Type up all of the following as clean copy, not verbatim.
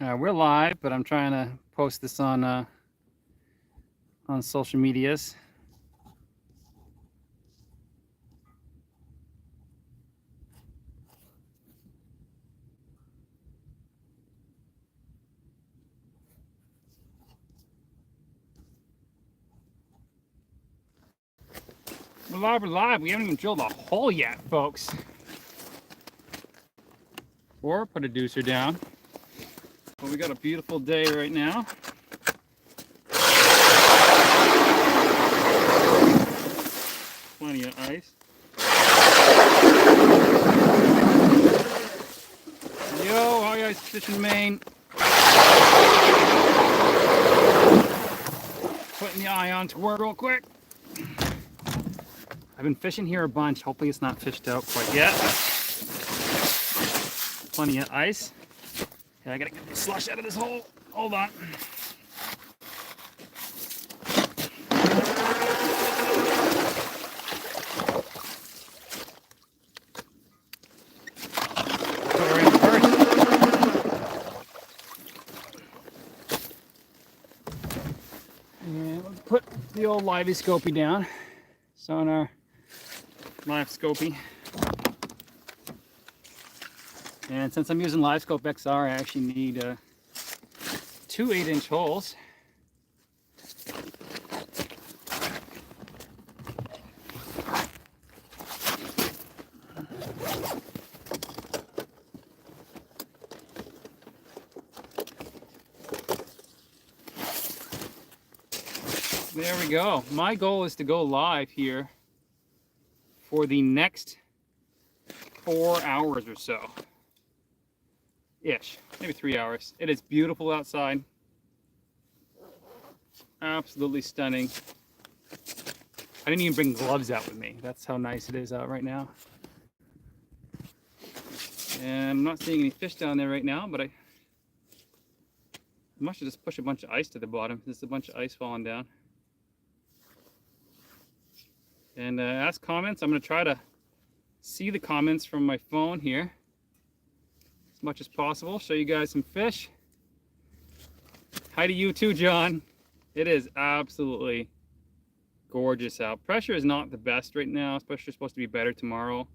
We're live, but I'm trying to post this on social medias. We're live. We're live. We haven't even drilled a hole yet, folks. Or put a deucer down. But we got a beautiful day right now. Plenty of ice. Yo, how you guys fishing Maine? Putting the eye on to work real quick. I've been fishing here a bunch. Hopefully it's not fished out quite yet. Plenty of ice. Yeah, I gotta get the slush out of this hole. Hold on. And let's put the old livey scopy down. Sonar live scopy. And since I'm using live scope XR, I actually need two 8-inch holes. There we go. My goal is to go live here for the next 4 hours or so. Ish, maybe 3 hours. It is beautiful outside. Absolutely stunning. I didn't even bring gloves out with me. That's how nice it is out right now. And I'm not seeing any fish down there right now, but I must have just pushed a bunch of ice to the bottom. There's a bunch of ice falling down. And ask comments. I'm going to try to see the comments from my phone here as much as possible. Show you guys some fish. Hi to you too, John. It is absolutely gorgeous out. Pressure is not the best right now. Pressure is supposed to be better tomorrow.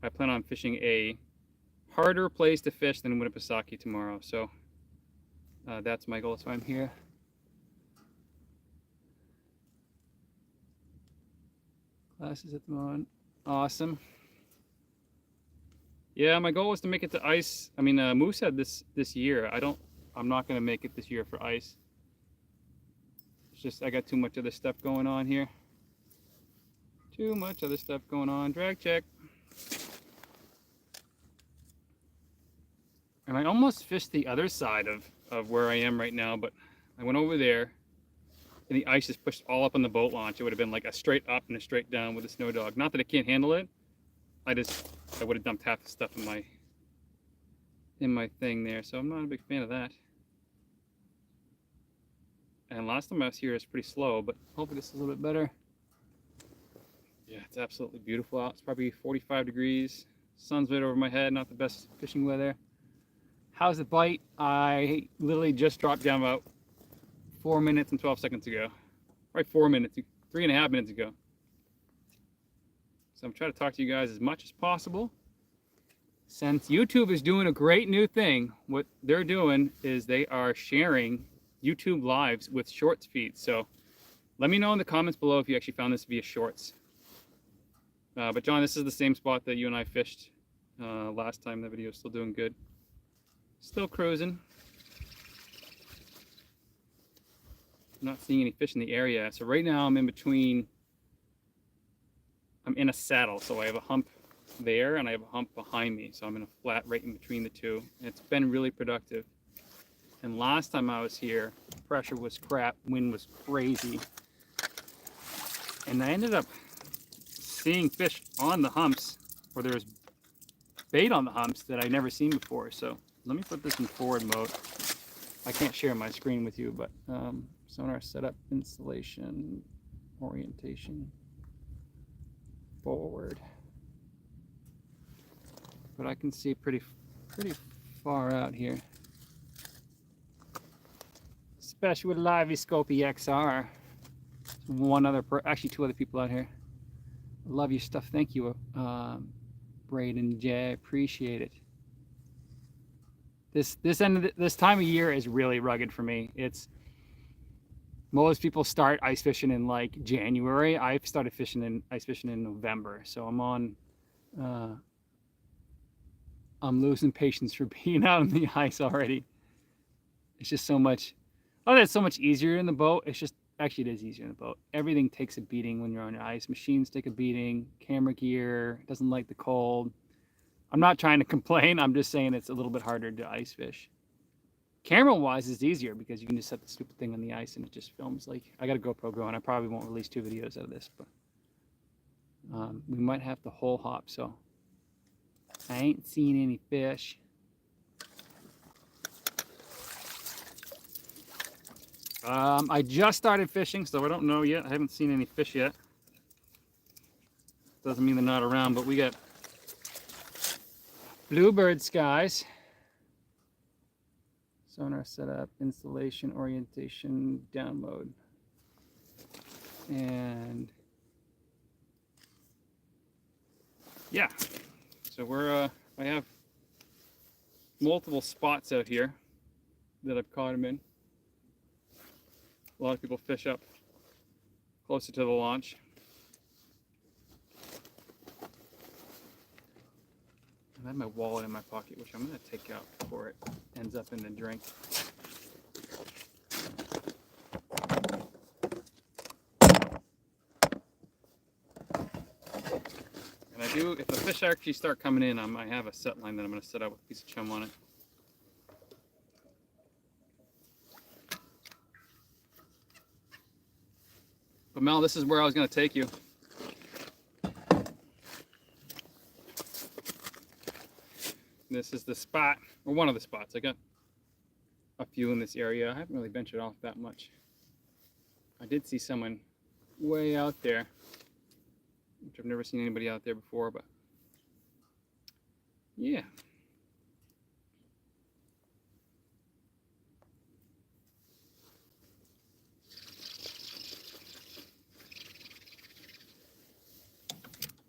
I plan on fishing a harder place to fish than Winnipesaukee tomorrow. So that's my goal. So I'm here. Classes at the moment. Awesome. Yeah, my goal was to make it to ice. I mean, Moosehead this year. I'm not going to make it this year for ice. It's just I got too much other stuff going on here. Too much other stuff going on. Drag check. And I almost fished the other side of where I am right now, but I went over there. And the ice is pushed all up on the boat launch. It would have been like a straight up and a straight down with a snow dog. Not that it can't handle it. I would have dumped half the stuff in my thing there. So I'm not a big fan of that. And last time I was here, it was pretty slow, but hopefully this is a little bit better. Yeah, it's absolutely beautiful out. It's probably 45 degrees. Sun's right over my head. Not the best fishing weather. How's the bite? I literally just dropped down about 4 minutes and 12 seconds ago. Right, 4 minutes, 3.5 minutes ago. So I'm trying to talk to you guys as much as possible. Since YouTube is doing a great new thing, what they're doing is they are sharing YouTube lives with shorts feeds. So let me know in the comments below if you actually found this via shorts. But John, this is the same spot that you and I fished last time. The video is still doing good. Still cruising. I'm not seeing any fish in the area. So right now I'm in between, I'm in a saddle. So I have a hump there and I have a hump behind me. So I'm in a flat right in between the two. And it's been really productive. And last time I was here, pressure was crap, wind was crazy. And I ended up seeing fish on the humps, or there was bait on the humps that I'd never seen before. So let me put this in forward mode. I can't share my screen with you, but sonar setup, installation, orientation, forward. But I can see pretty far out here. especially with Liveyscopy XR. One other, actually 2 other people out here. Love your stuff. Thank you, Braden J. Appreciate it. This time of year is really rugged for me. It's most people start ice fishing in like January. I've started ice fishing in November, so I'm losing patience for being out on the ice already. It's just so much. Oh, that's so much easier in the boat. It's just actually it is easier in the boat. Everything takes a beating when you're on your ice. Machines take a beating. Camera gear doesn't like the cold. I'm not trying to complain. I'm just saying it's a little bit harder to ice fish. Camera-wise, it's easier because you can just set the stupid thing on the ice and it just films. Like, I got a GoPro going. I probably won't release 2 videos out of this, but we might have to hole hop. So I ain't seen any fish. I just started fishing, so I don't know yet. I haven't seen any fish yet. Doesn't mean they're not around, but we got bluebird skies. Sonar setup, installation, orientation, download. And yeah, so I have multiple spots out here that I've caught them in. A lot of people fish up closer to the launch. I have my wallet in my pocket, which I'm going to take out before it ends up in the drink. And I do, if the fish actually start coming in, I have a set line that I'm going to set out with a piece of chum on it. But Mel, this is where I was going to take you. This is the spot, or one of the spots. I got a few in this area. I haven't really ventured off that much. I did see someone way out there, which I've never seen anybody out there before, but yeah.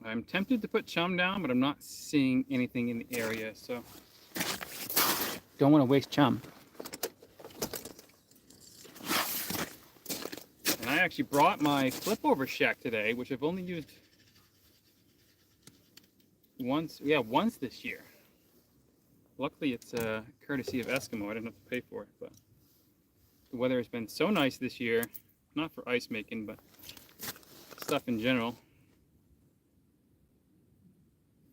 I'm tempted to put chum down, but I'm not seeing anything in the area, so don't want to waste chum. And I actually brought my flip over shack today, which I've only used once this year. Luckily it's courtesy of Eskimo. I didn't have to pay for it, but the weather has been so nice this year, not for ice making, but stuff in general.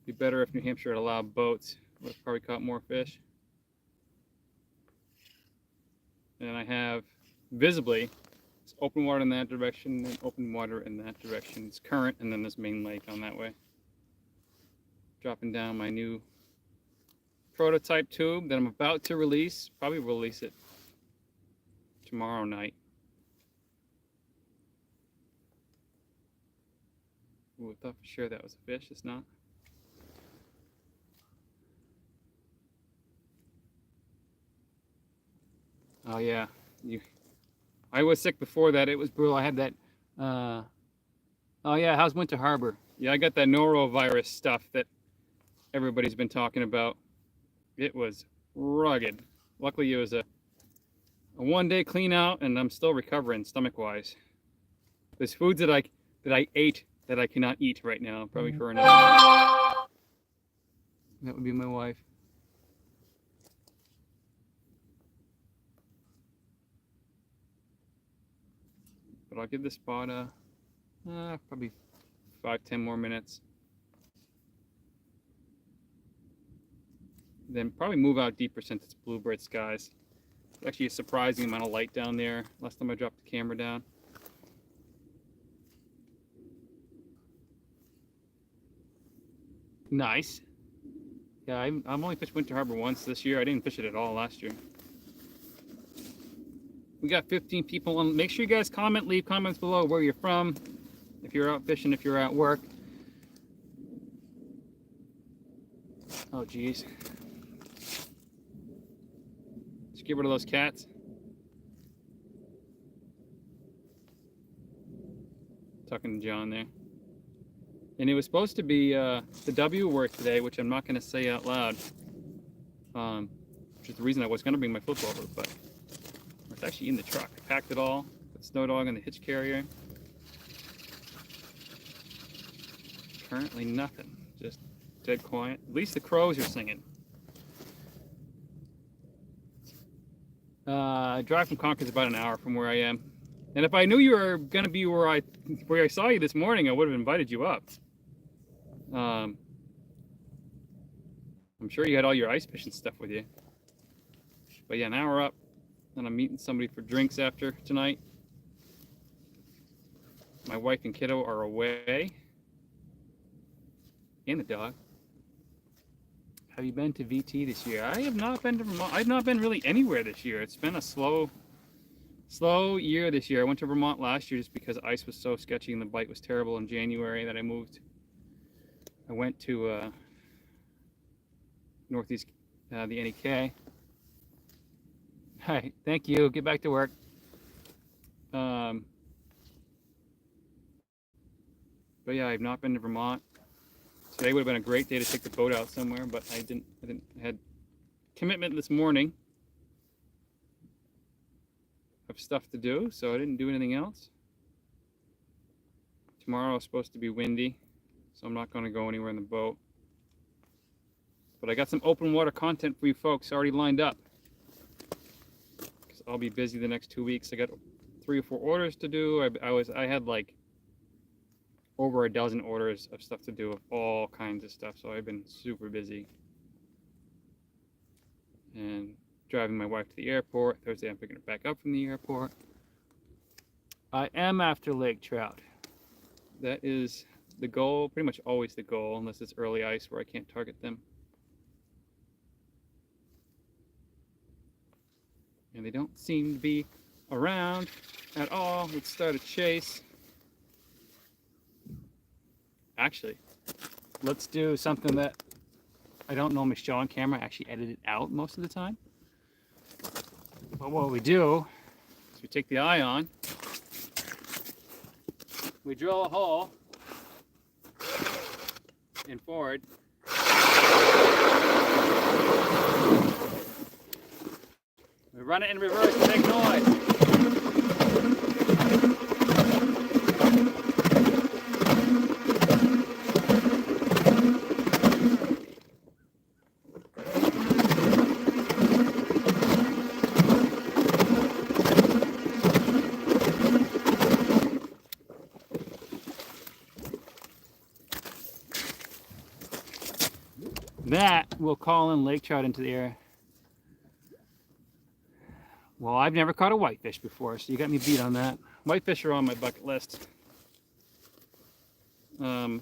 Be better if New Hampshire had allowed boats. Would have probably caught more fish. And I have visibly it's open water in that direction and open water in that direction. It's current, and then this main lake on that way. Dropping down my new prototype tube that I'm about to release. Probably release it tomorrow night. Ooh, I thought for sure that was a fish. It's not. Oh yeah, I was sick before that. It was brutal. I had that. Oh yeah, how's Winter Harbor? Yeah, I got that norovirus stuff that everybody's been talking about. It was rugged. Luckily, it was a 1-day clean out, and I'm still recovering stomach-wise. There's foods that I ate that I cannot eat right now. Probably for another. That would be my wife. But I'll give this spot probably 5-10 more minutes. Then probably move out deeper since it's bluebird skies. It's actually a surprising amount of light down there. Last time I dropped the camera down. Nice. Yeah, I've only fished Winter Harbor once this year. I didn't fish it at all last year. We got 15 people on. Make sure you guys comment, leave comments below where you're from, if you're out fishing, if you're at work. Oh geez. Just get rid of those cats. talking to John there. And it was supposed to be the W word today, which I'm not going to say out loud. Which is the reason I was going to bring my flip over, but it's actually in the truck. I packed it all, put Snow Dog in the hitch carrier. Currently nothing, just dead quiet. At least the crows are singing. Drive from Concord is about an hour from where I am. And if I knew you were going to be where I saw you this morning, I would have invited you up. I'm sure you had all your ice fishing stuff with you. But yeah, an hour up, and I'm meeting somebody for drinks after tonight. My wife and kiddo are away. And the dog. Have you been to VT this year? I have not been to Vermont. I've not been really anywhere this year. It's been a slow year this year. I went to Vermont last year just because ice was so sketchy and the bite was terrible in January that I moved. I went to Northeast, the NEK. Hi, thank you. Get back to work. But yeah, I've not been to Vermont. Today would have been a great day to take the boat out somewhere, but I had commitment this morning of stuff to do, so I didn't do anything else. Tomorrow is supposed to be windy, so I'm not going to go anywhere in the boat. But I got some open water content for you folks already lined up, because I'll be busy the next 2 weeks. I got 3 or 4 orders to do. I had like over a dozen orders of stuff to do, of all kinds of stuff, so I've been super busy. And driving my wife to the airport. Thursday I'm picking her back up from the airport. I am after lake trout. That is the goal, pretty much always the goal, unless it's early ice where I can't target them. And they don't seem to be around at all. Let's start a chase. Actually, let's do something that I don't normally show on camera. I actually edit it out most of the time. But what we do is we take the ion, we drill a hole in forward, we run it in reverse to make noise. That will call in lake trout into the air. Well, I've never caught a whitefish before, so you got me beat on that. Whitefish are on my bucket list. I've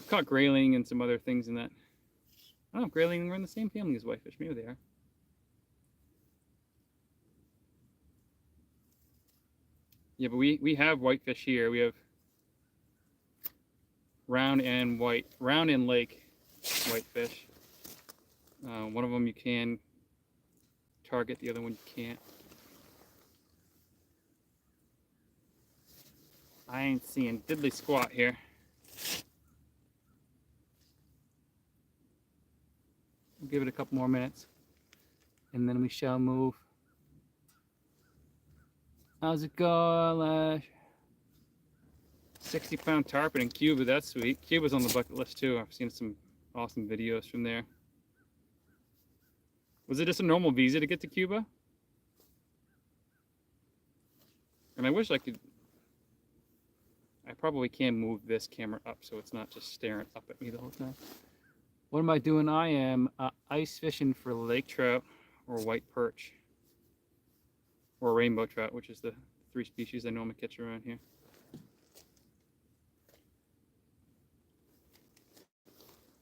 caught grayling and some other things in that. I don't know if grayling are in the same family as whitefish. Maybe they are. Yeah, but we have whitefish here. We have round and lake whitefish. One of them you can target, the other one you can't. I ain't seeing diddly squat here. We'll give it a couple more minutes and then we shall move. How's it going, Lash? 60-pound tarpon in Cuba, that's sweet. Cuba's on the bucket list too. I've seen some awesome videos from there. Was it just a normal visa to get to Cuba? And I wish I could. I probably can move this camera up so it's not just staring up at me the whole time. What am I doing? I am ice fishing for lake trout or white perch or rainbow trout, which is the 3 species I normally catch around here.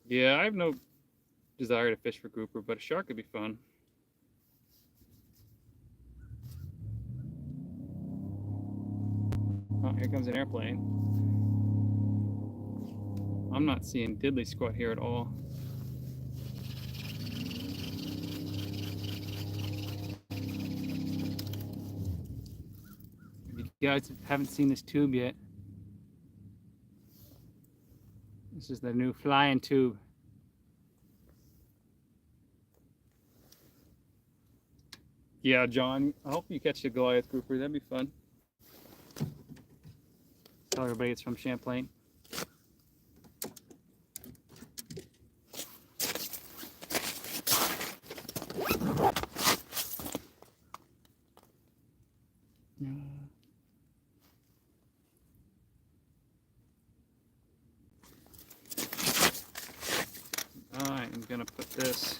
Yeah, I have no desire to fish for grouper, but a shark could be fun. Oh, here comes an airplane. I'm not seeing diddly squat here at all. If you guys haven't seen this tube yet, this is the new flying tube. Yeah, John, I hope you catch the Goliath grouper. That'd be fun. Tell everybody it's from Champlain. I am gonna put this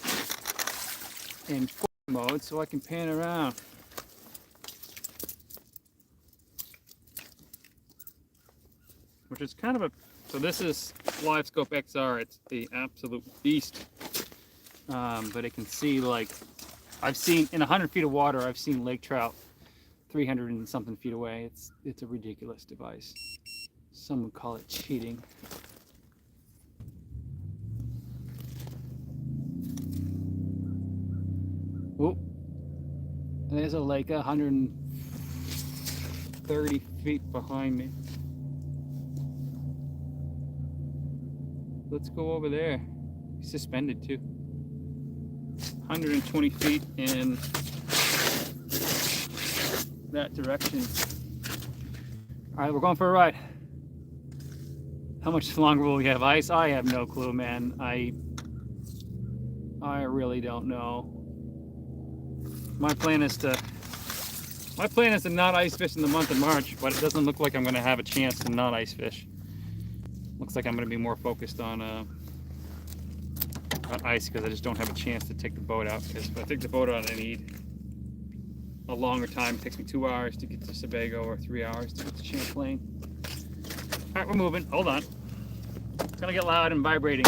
in mode so I can pan around. Which is kind of a, so this is Live Scope XR. It's the absolute beast. But it can see, like, I've seen in 100 feet of water, I've seen lake trout 300 and something feet away. It's a ridiculous device. Some would call it cheating. Oh, there's a lake 130 feet behind me. Let's go over there. He's suspended too. 120 feet in that direction. All right, we're going for a ride. How much longer will we have ice? I have no clue, man. I really don't know. My plan is to not ice fish in the month of March, but it doesn't look like I'm going to have a chance to not ice fish. Looks like I'm going to be more focused on ice because I just don't have a chance to take the boat out. Because if I take the boat out, I need a longer time. It takes me 2 hours to get to Sebago or 3 hours to get to Champlain. All right, we're moving. Hold on. It's going to get loud and vibrating.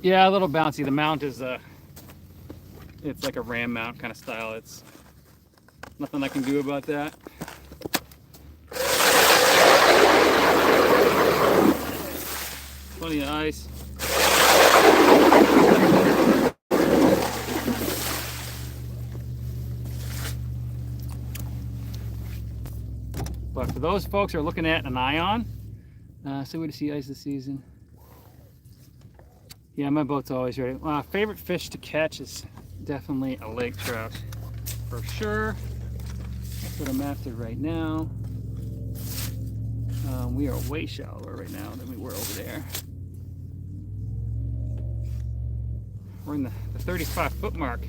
Yeah, a little bouncy. The mount is it's like a ram mount kind of style. It's nothing I can do about that. Plenty of ice. But for those folks who are looking at an ion, so way to see ice this season. Yeah, my boat's always ready. Favorite fish to catch is definitely a lake trout, for sure. That's what I'm after right now. We are way shallower right now than we were over there. We're in the 35-foot mark.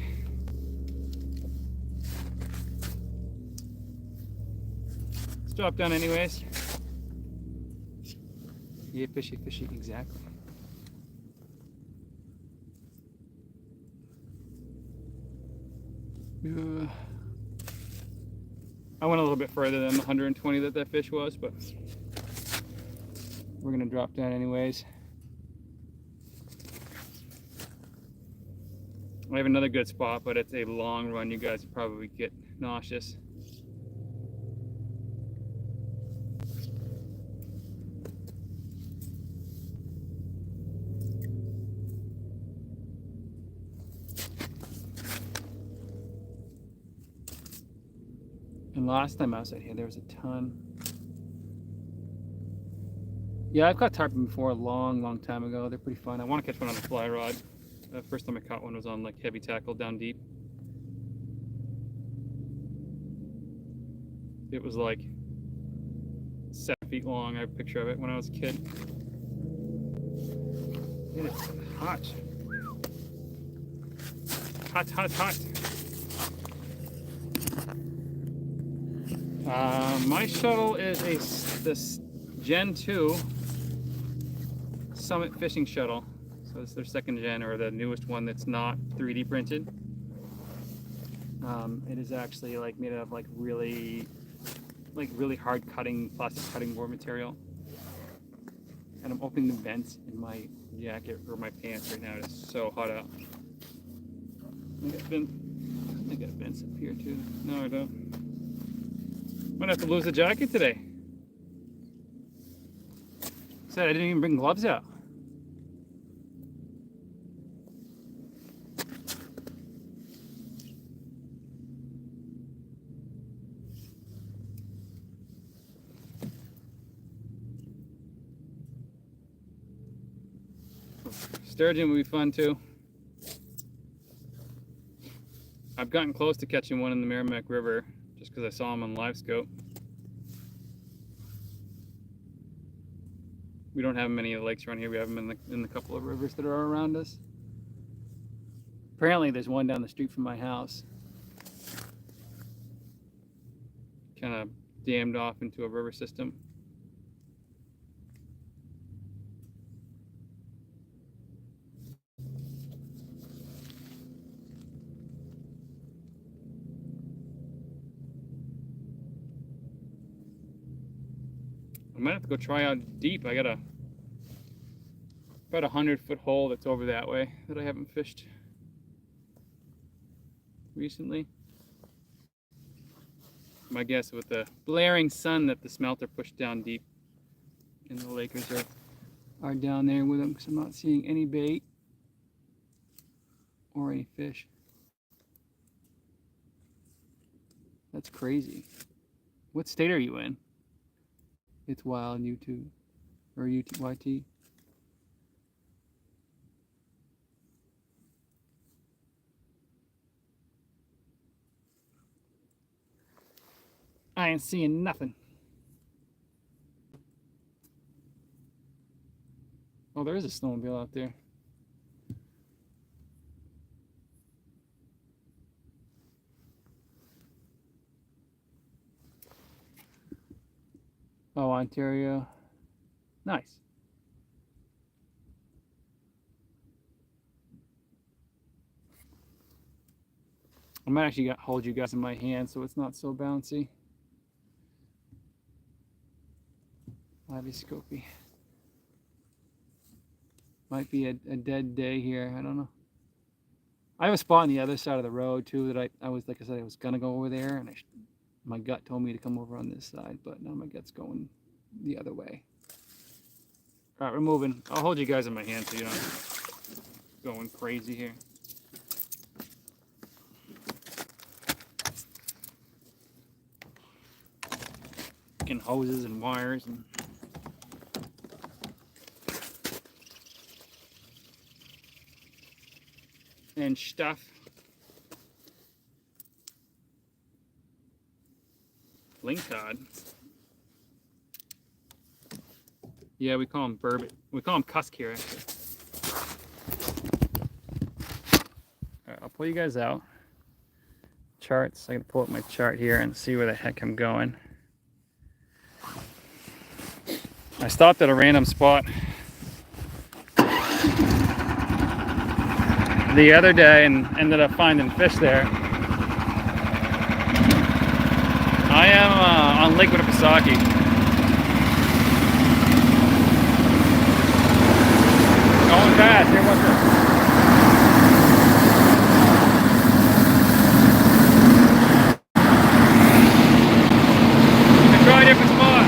Let's drop down anyways. Yeah, fishy, fishy, exactly. I went a little bit further than the 120 that fish was, but we're gonna drop down anyways. I have another good spot, but it's a long run. You guys would probably get nauseous. And last time I was out here, there was a ton. Yeah, I've caught tarpon before a long time ago. They're pretty fun. I want to catch one on a fly rod. The first time I caught one was on like heavy tackle down deep. It was like 7 feet long. I have a picture of it when I was a kid. And it's hot. Hot, hot, hot. My shuttle is this Gen 2 Summit fishing shuttle. So it's their second gen, or the newest one that's not 3D printed. It is actually like made out of like really hard cutting, plastic cutting board material. And I'm opening the vents in my jacket or my pants right now. It's so hot out. I got vents up here too. No, I don't. Might have to lose the jacket today. Said I didn't even bring gloves out. Sturgeon would be fun too. I've gotten close to catching one in the Merrimack River just because I saw them on live scope. We don't have many lakes around here. We have them in the couple of rivers that are around us. Apparently there's one down the street from my house. Kind of dammed off into a river system. I might have to go try out deep. I got about 100-foot hole that's over that way that I haven't fished recently. My guess with the blaring sun that the smelter pushed down deep, and the Lakers are down there with them because I'm not seeing any bait or any fish. That's crazy. What state are you in? It's wild YouTube or YT. I ain't seeing nothing. Oh, there is a snowmobile out there. Oh, Ontario. Nice. I might actually hold you guys in my hand so it's not so bouncy. Scopy. Might be a dead day here. I don't know. I have a spot on the other side of the road too that I was, like I said, I was gonna go over there, and my gut told me to come over on this side, but now my gut's going the other way. All right, we're moving. I'll hold you guys in my hand so you're not going crazy here. Freaking hoses and wires and stuff. Lingcod. Yeah, we call them burbot. We call them cusk here, actually. All right, I'll pull you guys out. Charts. I gotta pull up my chart here and see where the heck I'm going. I stopped at a random spot the other day and ended up finding fish there. I am on Lake Winnipesaukee. Going fast. Here, what's this? You can try a different spot.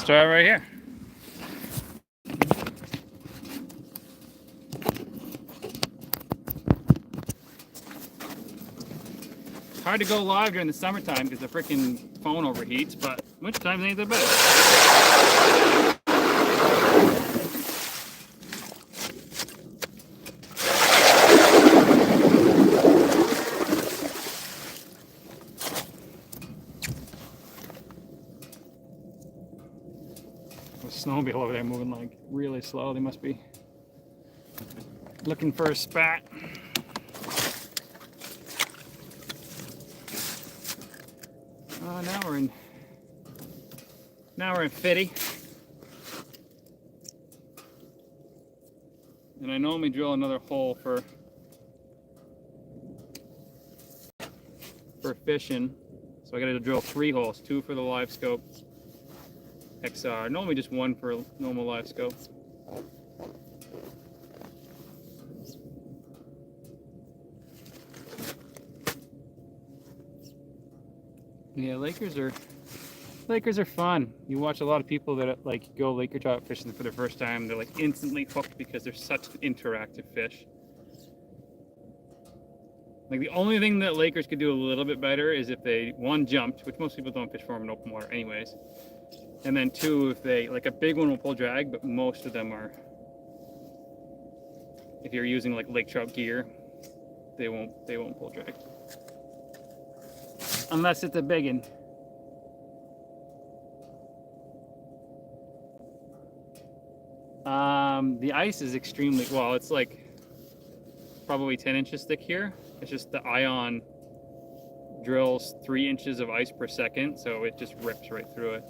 start right here. Hard to go live during the summertime because the freaking phone overheats, but wintertime ain't that bad. Snowmobile over there moving like really slow. They must be looking for a spot. Oh, now we're in Fitty. And I normally drill another hole for fishing. So I gotta drill 3 holes, 2 for the live scope XR. Normally just 1 for a normal live scope. Yeah, Lakers are fun. You watch a lot of people that like go Laker trout fishing for the first time. They're like instantly hooked because they're such an interactive fish. Like the only thing that Lakers could do a little bit better is if they, 1, jumped, which most people don't fish for them in open water anyways. And then 2, if they, like a big one will pull drag, but most of them are, if you're using like lake trout gear, they won't pull drag. Unless it's a big one. The ice is extremely, well, it's like probably 10 inches thick here. It's just the ion drills 3 inches of ice per second, so it just rips right through it.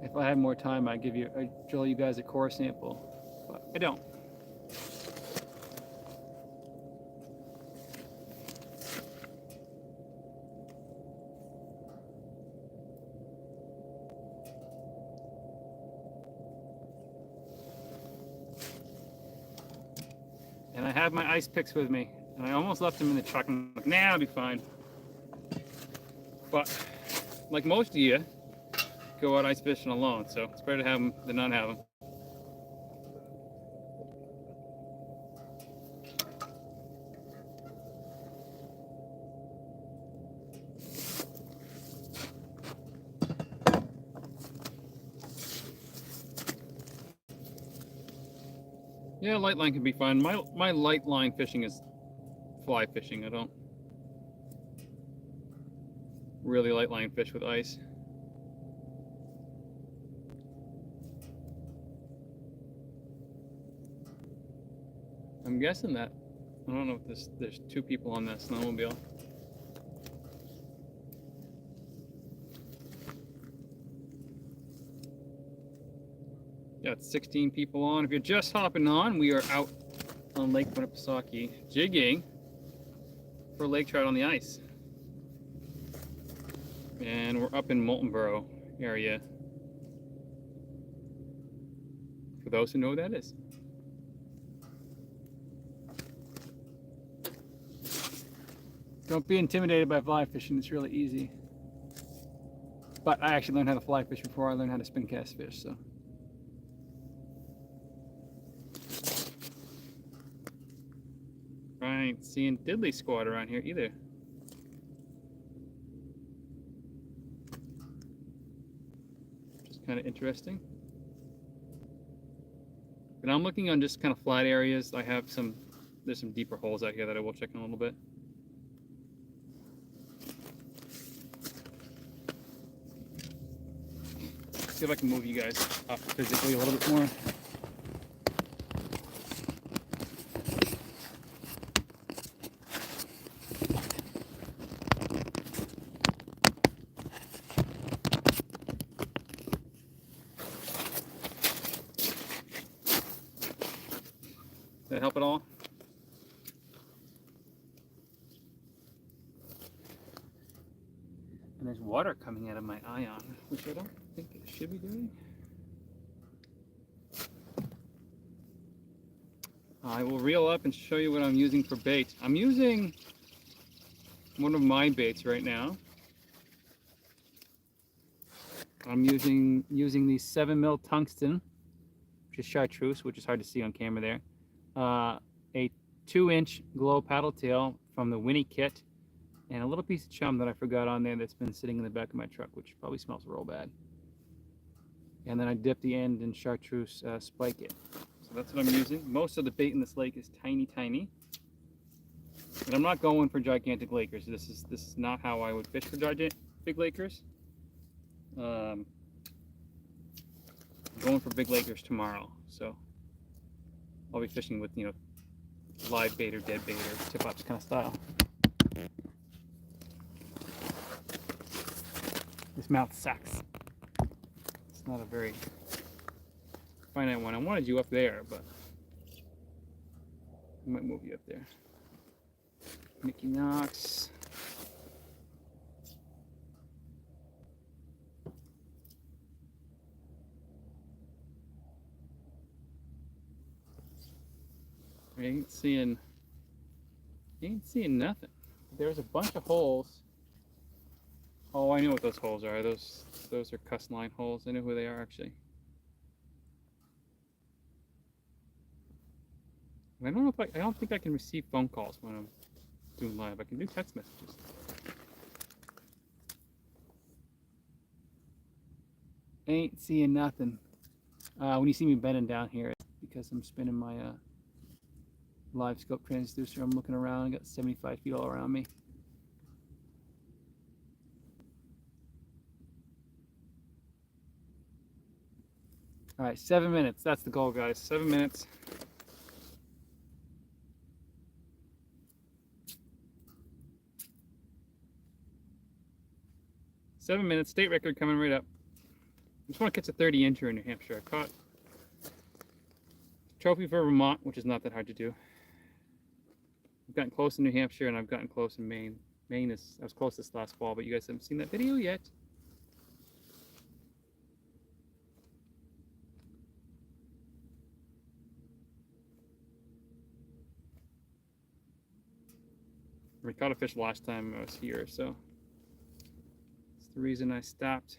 If I had more time, I'd drill you guys a core sample, but I don't. And I have my ice picks with me, and I almost left them in the truck, and I'm like, nah, I'll be fine. But like most of you, go out ice fishing alone, so it's better to have them than not have them. Yeah, light line can be fun. My light line fishing is fly fishing. I don't really light line fish with ice. I'm guessing that, I don't know if there's 2 people on that snowmobile. Got 16 people on. If you're just hopping on, we are out on Lake Winnipesaukee jigging for lake trout on the ice. And we're up in Moultonboro area. For those who know what that is. Don't be intimidated by fly fishing, it's really easy. But I actually learned how to fly fish before I learned how to spin cast fish, so. I ain't seeing diddly squat around here either. Just kind of interesting. But I'm looking on just kind of flat areas. There's some deeper holes out here that I will check in a little bit. See if I can move you guys up physically a little bit more. Does that help at all? And there's water coming out of my ion, which I don't think it should be doing. I will reel up and show you what I'm using for bait. I'm using one of my baits right now. I'm using the 7mm tungsten, which is chartreuse, which is hard to see on camera there. A 2-inch glow paddle tail from the Winnie kit, and a little piece of chum that I forgot on there that's been sitting in the back of my truck, which probably smells real bad. And then I dip the end in chartreuse, spike it. So that's what I'm using. Most of the bait in this lake is tiny, tiny. But I'm not going for gigantic lakers. This is not how I would fish for big lakers. I'm going for big lakers tomorrow, so I'll be fishing with, you know, live bait or dead bait or tip-ups kind of style. This mouth sucks. It's not a very finite one. I wanted you up there, but I might move you up there. Mickey Knox. I ain't seeing nothing. There's a bunch of holes. Oh, I know what those holes are. Those are cuss line holes. I know who they are actually. I don't know if I don't think I can receive phone calls when I'm doing live. I can do text messages. Ain't seeing nothing. When you see me bending down here, it's because I'm spinning my live scope transducer. I'm looking around. I got 75 feet all around me. All right, 7 minutes. That's the goal, guys. 7 minutes. State record coming right up. I just want to catch a 30-incher in New Hampshire. I caught trophy for Vermont, which is not that hard to do. I've gotten close in New Hampshire and I've gotten close in Maine. I was close this last fall, but you guys haven't seen that video yet. We caught a fish last time I was here, so that's the reason I stopped.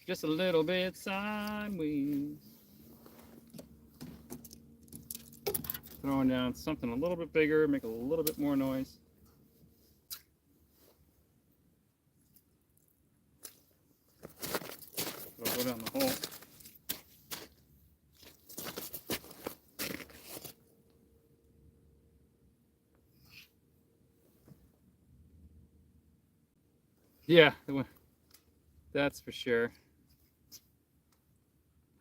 Just a little bit sideways. Throwing down something a little bit bigger, make a little bit more noise. It'll go down the hole. Yeah, that's for sure.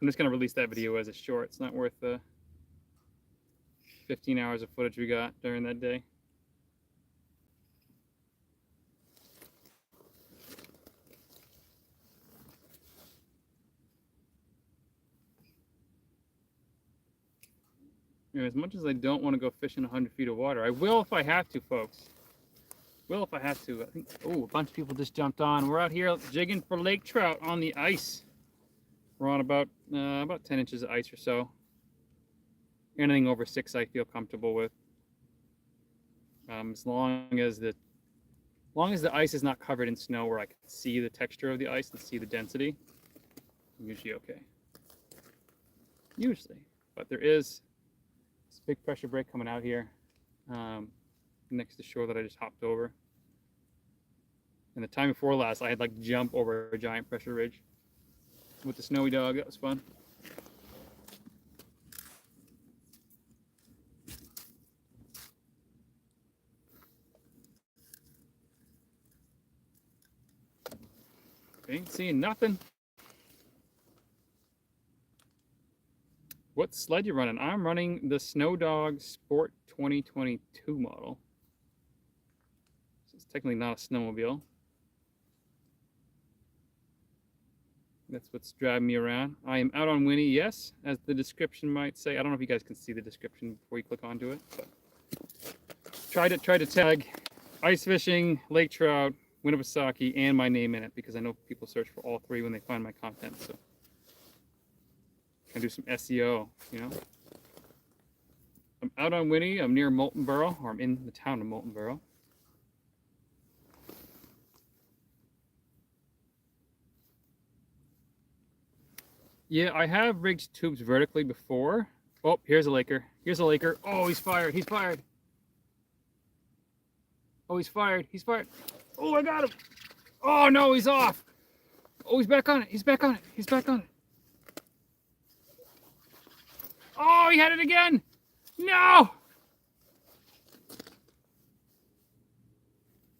I'm just going to release that video as a short. It's not worth the 15 hours of footage we got during that day. As much as I don't want to go fishing 100 feet of water, I will if I have to, folks. Will if I have to. I think, oh, a bunch of people just jumped on. We're out here jigging for lake trout on the ice. We're on about 10 inches of ice or so. Anything over 6 I feel comfortable with. As long as the ice is not covered in snow where I can see the texture of the ice and see the density, I'm usually okay. Usually. But there is this big pressure break coming out here next to shore that I just hopped over. And the time before last, I had like jump over a giant pressure ridge with the snowy dog. That was fun. Ain't seeing nothing. What sled you running? I'm running the Snow Dog Sport 2022 model. So it's technically not a snowmobile. That's what's driving me around. I am out on Winnie, yes, as the description might say. I don't know if you guys can see the description before you click onto it, but try to tag ice fishing, lake trout, Winnipesaukee, and my name in it because I know people search for all three when they find my content. So I do some SEO, you know. I'm out on Winnie. I'm near Moltenboro, or I'm in the town of Moltenboro. Yeah, I have rigged tubes vertically before. Oh, here's a Laker. Here's a Laker. Oh, he's fired. He's fired. Oh, he's fired. He's fired. Oh, I got him. Oh, no, he's off. Oh, he's back on it. He's back on it. He's back on it. Oh, he had it again. No.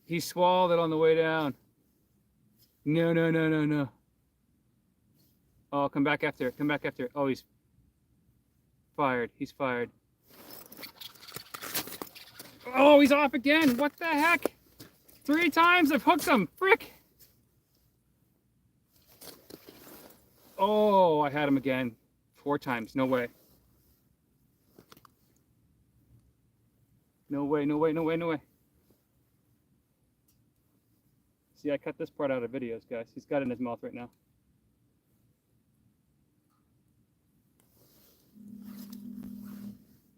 He swallowed it on the way down. No, no, no, no, no. Oh, come back after it. Come back after it. Oh, he's fired. He's fired. Oh, he's off again. What the heck? 3 times I've hooked him. Frick. Oh, I had him again. 4 times. No way. No way, no way, no way, no way. See, I cut this part out of videos, guys. He's got it in his mouth right now.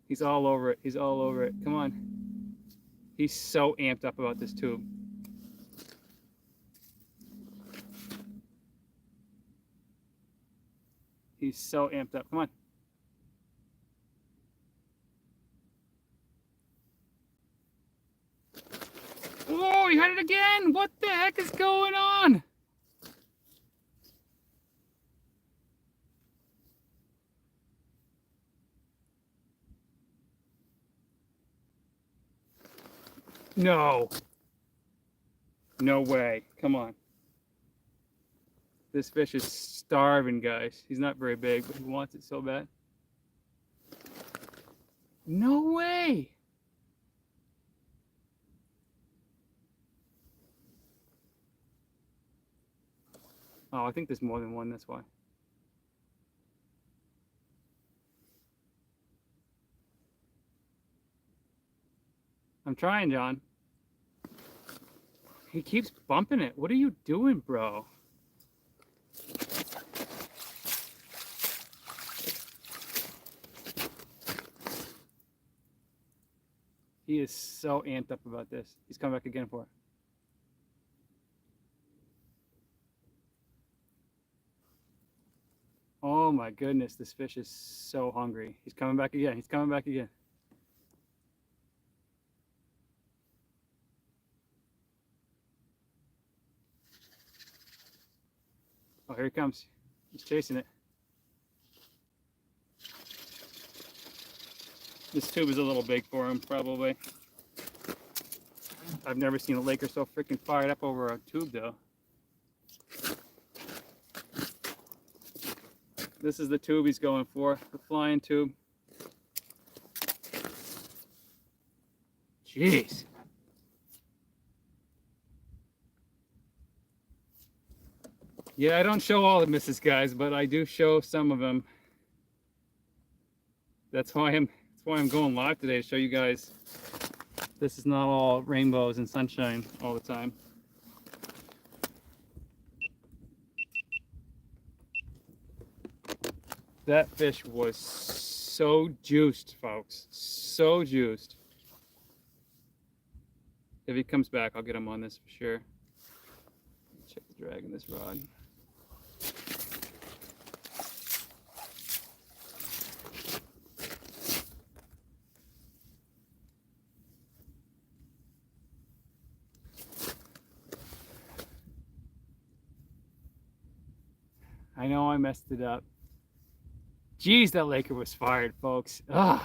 He's all over it. He's all over it. Come on. He's so amped up about this tube. He's so amped up. Come on. Oh, he had it again. What the heck is going on? No. No way. Come on. This fish is starving, guys. He's not very big, but he wants it so bad. No way. Oh, I think there's more than one, that's why. I'm trying, John. He keeps bumping it. What are you doing, bro? He is so amped up about this. He's coming back again for it. Oh my goodness, this fish is so hungry. He's coming back again. He's coming back again. Oh, here he comes. He's chasing it. This tube is a little big for him, probably. I've never seen a Laker so freaking fired up over a tube, though. This is the tube he's going for, the flying tube. Jeez. Yeah, I don't show all the misses, guys, but I do show some of them. That's why I'm going live today, to show you guys this is not all rainbows and sunshine all the time. That fish was so juiced, folks. So juiced. If he comes back, I'll get him on this for sure. Check the drag in this rod. I know I messed it up. Jeez, that Laker was fired, folks. Ugh.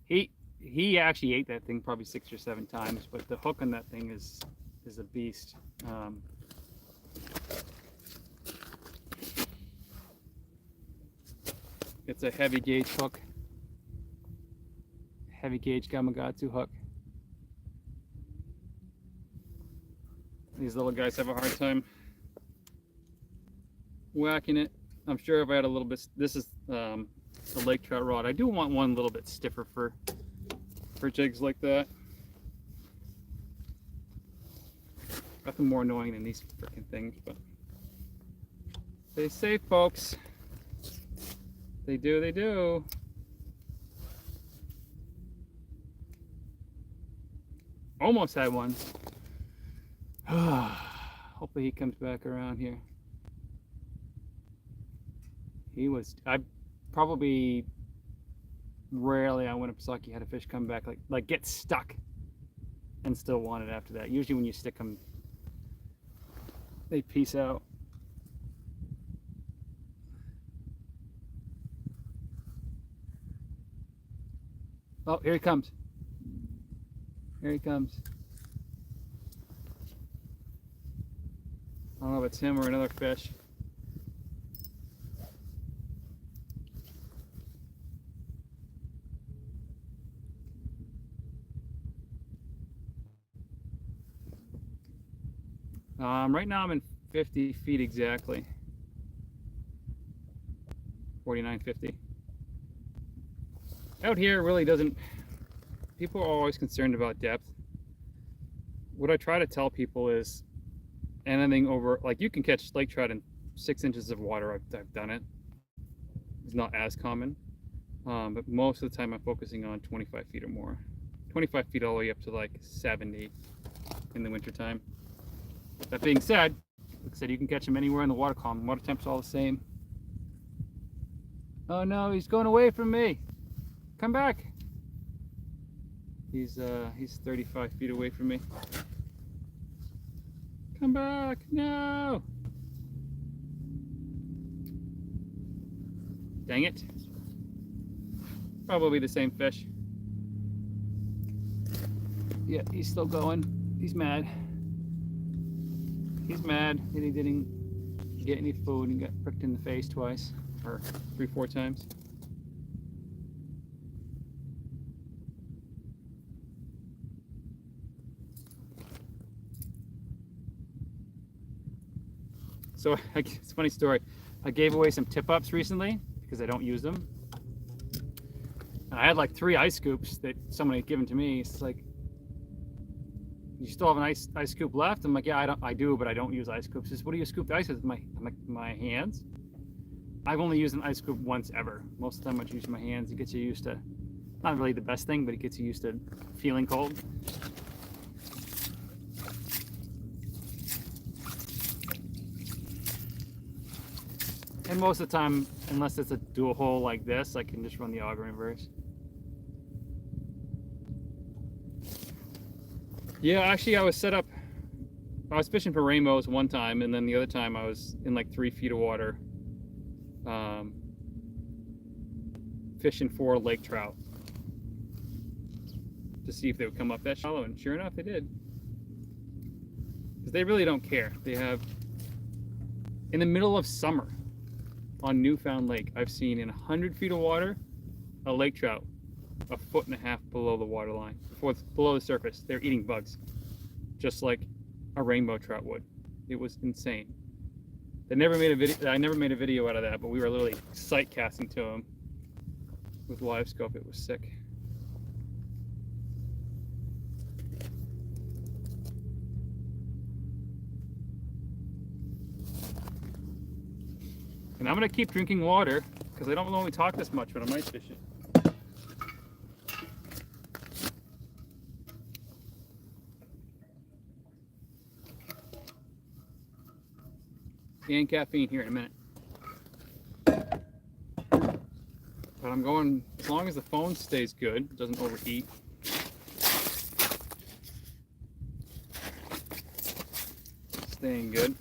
He actually ate that thing probably 6 or 7 times, but the hook on that thing is a beast. It's a heavy gauge hook. Heavy gauge Gamakatsu hook. These little guys have a hard time whacking it. I'm sure if I had a little bit, this is a lake trout rod. I do want one a little bit stiffer for jigs like that. Nothing more annoying than these freaking things, but stay safe, folks. They do, they do. Almost had one. Hopefully he comes back around here. I probably rarely on Winnipesaukee had a fish come back like get stuck and still want it after that. Usually when you stick them, they peace out. Oh, here he comes. Here he comes. I don't know if it's him or another fish. Right now I'm in 50 feet exactly. 49.50. Out here really doesn't, people are always concerned about depth. What I try to tell people is anything over, like you can catch lake trout in 6 inches of water. I've done it. It's not as common, but most of the time I'm focusing on 25 feet or more. 25 feet all the way up to like 70 in the wintertime. That being said, like I said, you can catch them anywhere in the water column. Water temp's all the same. Oh no, he's going away from me. Come back. He's 35 feet away from me. Come back, no. Dang it. Probably the same fish. Yeah, he's still going. He's mad. He's mad that he didn't get any food and got pricked in the face twice, or 3-4 times. So it's a funny story. I gave away some tip-ups recently because I don't use them. And I had like 3 ice scoops that someone had given to me. It's like, you still have an ice scoop left? I'm like, yeah, I do, but I don't use ice scoops. He says, what do you scoop the ice with? My hands. I've only used an ice scoop once ever. Most of the time I use my hands. It gets you used to, not really the best thing, but it gets you used to feeling cold. And most of the time, unless it's a dual hole like this, I can just run the auger in reverse. Yeah, actually I was fishing for rainbows one time, and then the other time I was in like 3 feet of water fishing for lake trout to see if they would come up that shallow, and sure enough they did. Because they really don't care. They have, in the middle of summer on Newfound Lake, I've seen in 100 feet of water a lake trout 1.5 feet below the water line, below the surface. They're eating bugs, just like a rainbow trout would. It was insane. They never made a video. I never made a video out of that, but we were literally sight casting to them with live scope. It was sick. And I'm gonna keep drinking water because I don't normally talk this much when I'm ice fishing. And caffeine here in a minute. But I'm going, as long as the phone stays good, doesn't overheat. Staying good.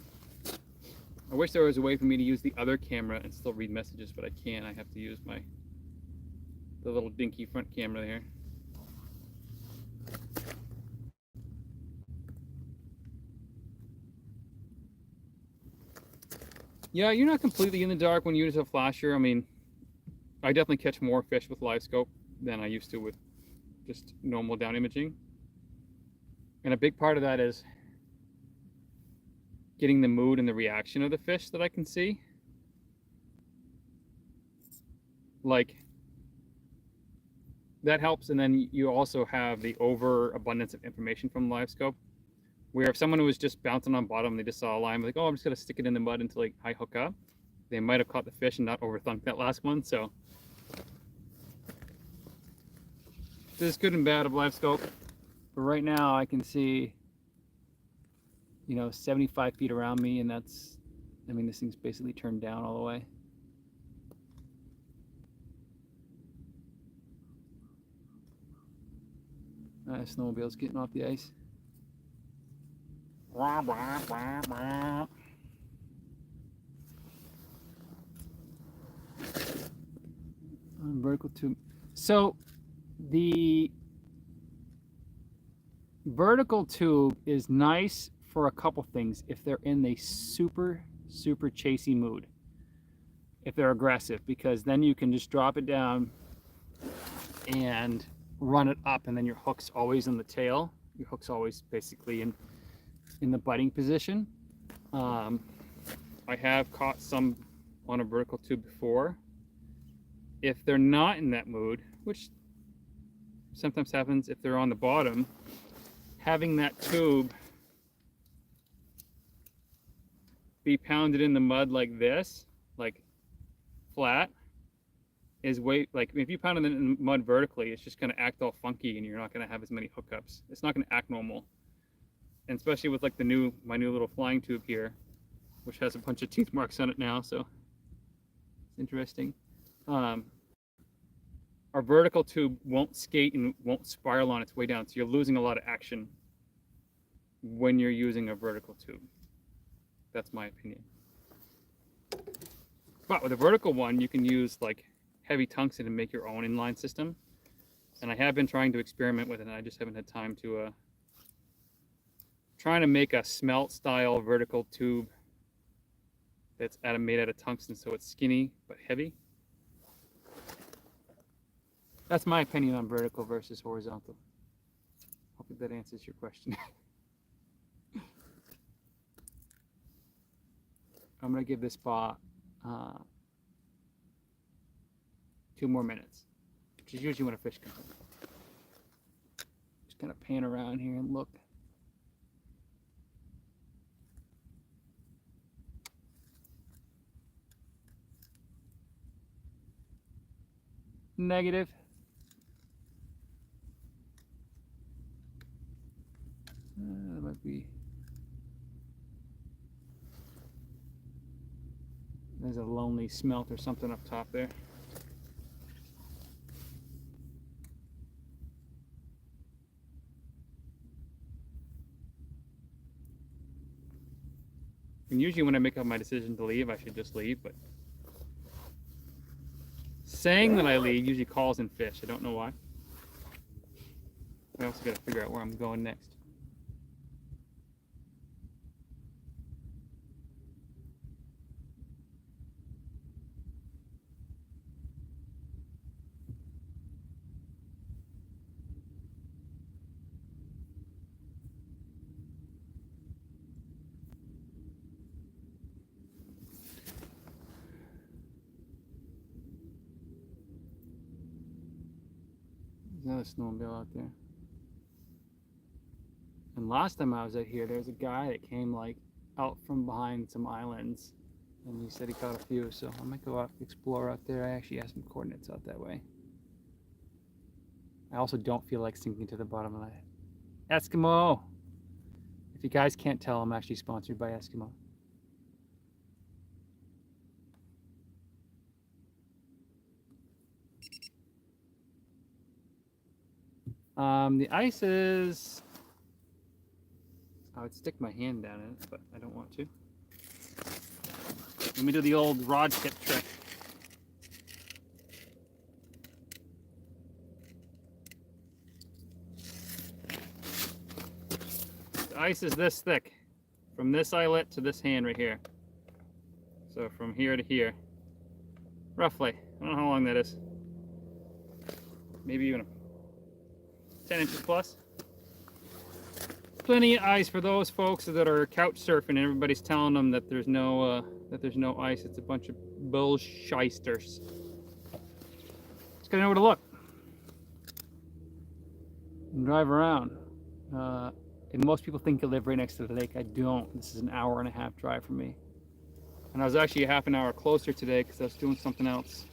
I wish there was a way for me to use the other camera and still read messages, but I can't. I have to use the little dinky front camera here. Yeah, you're not completely in the dark when you use a flasher. I mean, I definitely catch more fish with live scope than I used to with just normal down imaging. And a big part of that is getting the mood and the reaction of the fish that I can see. Like, that helps. And then you also have the overabundance of information from live scope, where if someone was just bouncing on bottom, they just saw a line, like, oh, I'm just gonna stick it in the mud until I hook up, they might have caught the fish and not overthunk that last one. So there's good and bad of live scope. But right now I can see, 75 feet around me, and that's, I mean, this thing's basically turned down all the way. Snowmobile's getting off the ice. On vertical tube. So the vertical tube is nice for a couple things if they're in a super chasey mood, if they're aggressive, because then you can just drop it down and run it up, and then your hook's always in the tail. Your hook's always basically in the biting position. I have caught some on a vertical tube before. If they're not in that mood, which sometimes happens if they're on the bottom, having that tube be pounded in the mud like this, like flat, is way, like if you pound it in the mud vertically, it's just going to act all funky and you're not going to have as many hookups. It's not going to act normal. And especially with like my new little flying tube here, which has a bunch of teeth marks on it now, so it's interesting. Our vertical tube won't skate and won't spiral on its way down, so you're losing a lot of action when you're using a vertical tube. That's my opinion. But with a vertical one, you can use like heavy tungsten and make your own inline system. And I have been trying to experiment with it, and I just haven't had time to trying to make a smelt style vertical tube that's made out of tungsten, so it's skinny but heavy. That's my opinion on vertical versus horizontal. Hopefully that answers your question. I'm going to give this spot 2 more minutes, which is usually when a fish comes in. Just kind of pan around here and look. Negative. That might be. There's a lonely smelt or something up top there. And usually when I make up my decision to leave, I should just leave, but saying that I leave usually calls in fish. I don't know why. I also got to figure out where I'm going next. Another snowmobile out there. And last time I was out here, there was a guy that came like out from behind some islands, and he said he caught a few, so I might go out explore out there. I actually have some coordinates out that way. I also don't feel like sinking to the bottom of the Eskimo. If you guys can't tell, I'm actually sponsored by Eskimo. The ice is, I would stick my hand down in it, but I don't want to. Let me do the old rod tip trick. The ice is this thick, from this eyelet to this hand right here. So from here to here, roughly. I don't know how long that is. Maybe even 10 inches plus. Plenty of ice for those folks that are couch surfing and everybody's telling them that there's no ice. It's a bunch of bullshysters. Just gotta know where to look and drive around. And most people think I live right next to the lake. I don't. This is an 1.5 hour drive for me. And I was actually a half an hour closer today because I was doing something else.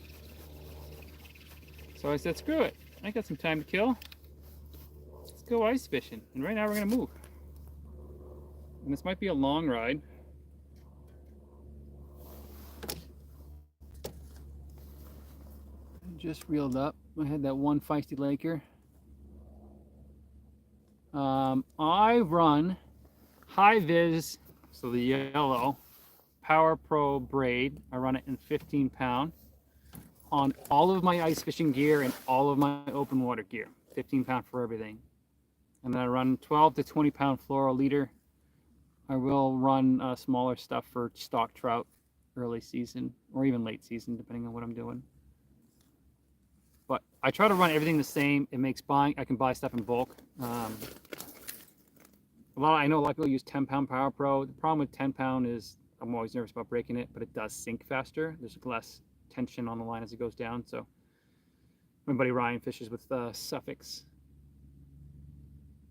So I said, screw it. I got some time to kill. go ice fishing. And right now we're gonna move. And this might be a long ride. Just reeled up. I had that one feisty Laker. I run high vis, so the yellow Power Pro braid. I run it in 15-pound on all of my ice fishing gear and all of my open water gear. 15-pound for everything. And then I run 12 to 20-pound fluoro leader. I will run smaller stuff for stock trout early season or even late season, depending on what I'm doing. But I try to run everything the same. It makes buying, I can buy stuff in bulk. I know a lot of people use 10-pound Power Pro. The problem with 10-pound is I'm always nervous about breaking it, but it does sink faster. There's less tension on the line as it goes down. So my buddy Ryan fishes with the Suffix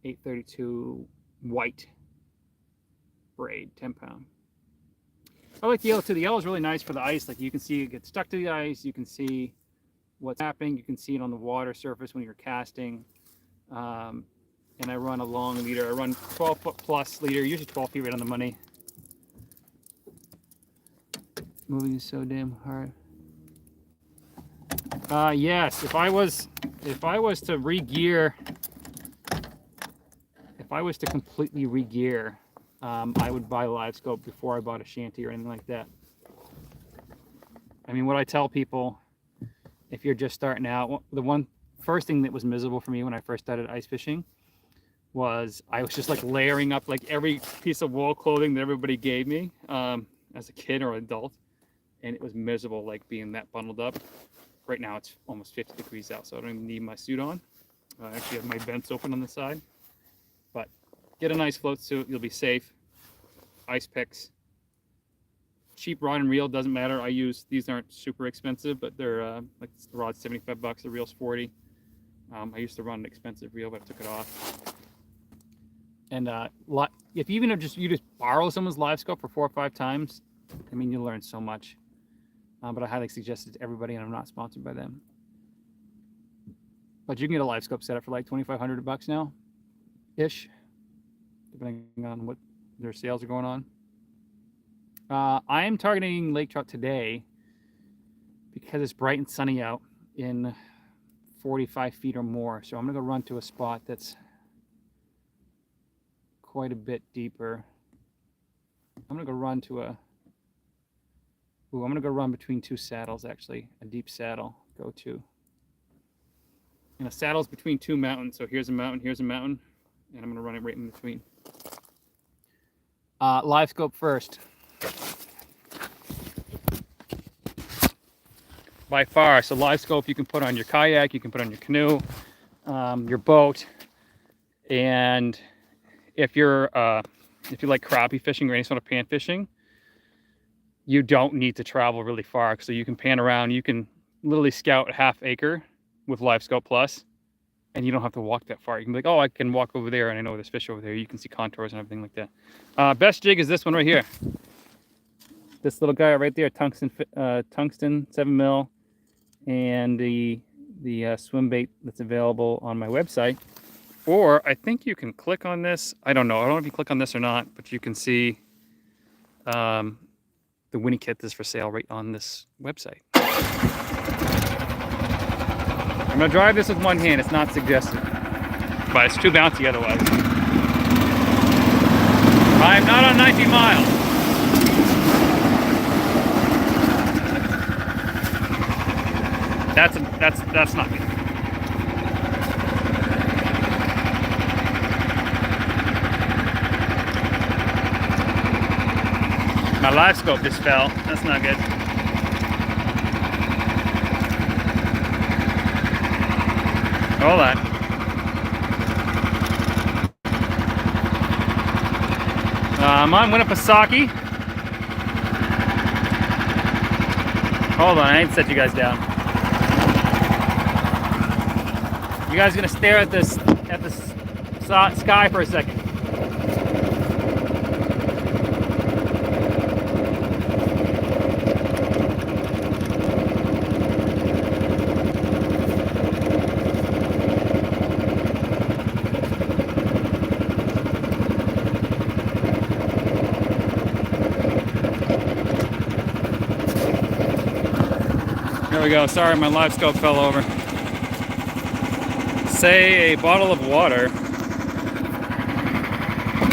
832 white braid, 10-pound. I like the yellow too. The yellow is really nice for the ice. Like you can see it get stuck to the ice. You can see what's happening. You can see it on the water surface when you're casting. And I run a long leader. I run 12-foot plus leader, usually 12 feet right on the money. Moving is so damn hard. Yes, if I was to re-gear, if I was to completely re-gear, I would buy a live scope before I bought a shanty or anything like that. I mean, what I tell people, if you're just starting out, the first thing that was miserable for me when I first started ice fishing was I was just like layering up like every piece of wool clothing that everybody gave me as a kid or adult, and it was miserable, like being that bundled up. Right now it's almost 50 degrees out, so I don't even need my suit on. I actually have my vents open on the side. But get a nice float suit, you'll be safe. Ice picks, cheap rod and reel, doesn't matter. These aren't super expensive, but they're like the rod's 75 bucks, the reel's 40. I used to run an expensive reel, but I took it off. And if you just borrow someone's live scope for 4 or 5 times, I mean, you learn so much. But I highly suggest it to everybody, and I'm not sponsored by them. But you can get a live scope set up for like 2,500 bucks now, ish, depending on what their sales are going on. I am targeting lake trout today because it's bright and sunny out in 45 feet or more. So I'm gonna go run to a spot that's quite a bit deeper. I'm gonna go run to I'm gonna go run between 2 saddles, actually, a deep saddle, go to. And a saddle's between 2 mountains. So here's a mountain, and I'm gonna run it right in between. Live scope first. By far, so live scope you can put on your kayak, you can put on your canoe, your boat, and if you like crappie fishing or any sort of pan fishing, you don't need to travel really far. So you can pan around, you can literally scout a half acre with live scope plus, and you don't have to walk that far. You can be like, oh, I can walk over there and I know there's fish over there. You can see contours and everything like that. Best jig is this one right here. This little guy right there, tungsten 7 mil, and the swim bait that's available on my website. Or I think you can click on this. I don't know if you click on this or not, but you can see the Winnie kit is for sale right on this website. I'm gonna drive this with one hand. It's not suggested, but it's too bouncy otherwise. I'm not on 90 miles. That's not good. My live scope just fell. That's not good. Hold on. I'm on Winnipesaukee. Hold on, I need to set you guys down. You guys are gonna stare at the sky for a second. There we go. Sorry, my live scope fell over. Say a bottle of water.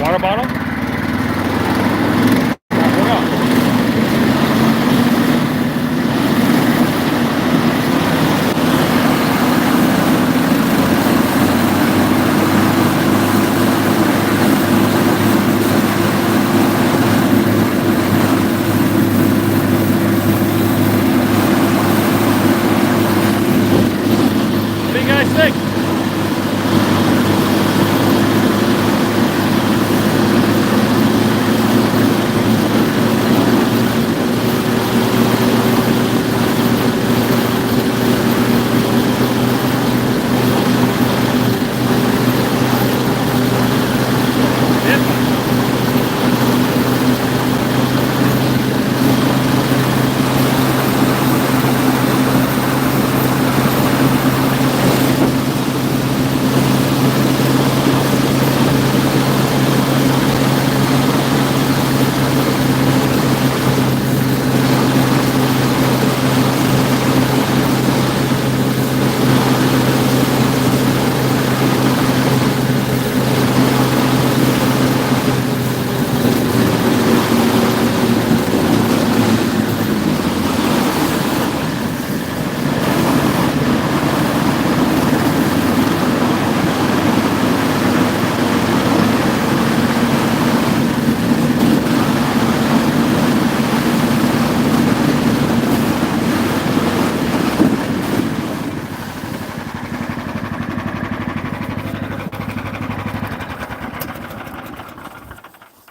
Water bottle?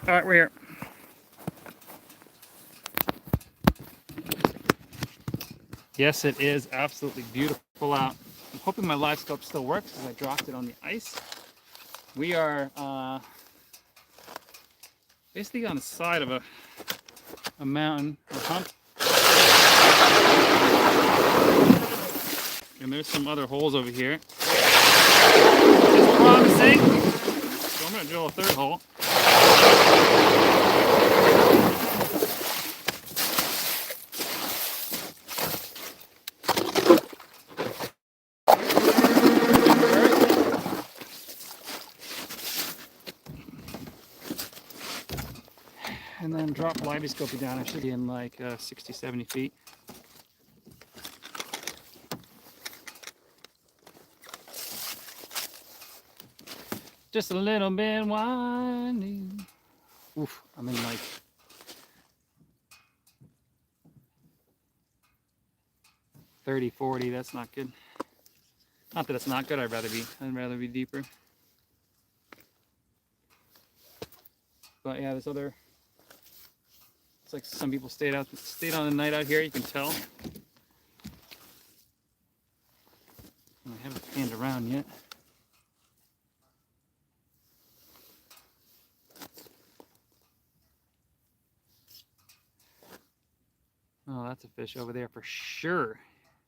All right, we're here. Yes, it is absolutely beautiful out. I'm hoping my live scope still works because I dropped it on the ice. We are basically on the side of a mountain, a hump. And there's some other holes over here. Which is promising. So I'm going to drill a third hole. And then drop Libescopy down. I should be in like 60, 70 feet. Just a little bit winding. Oof, I'm in like 30, 40. That's not good. Not that it's not good. I'd rather be deeper. But yeah, there's other. It's like some people stayed on the night out here. You can tell. I haven't panned around yet. Oh, that's a fish over there for sure.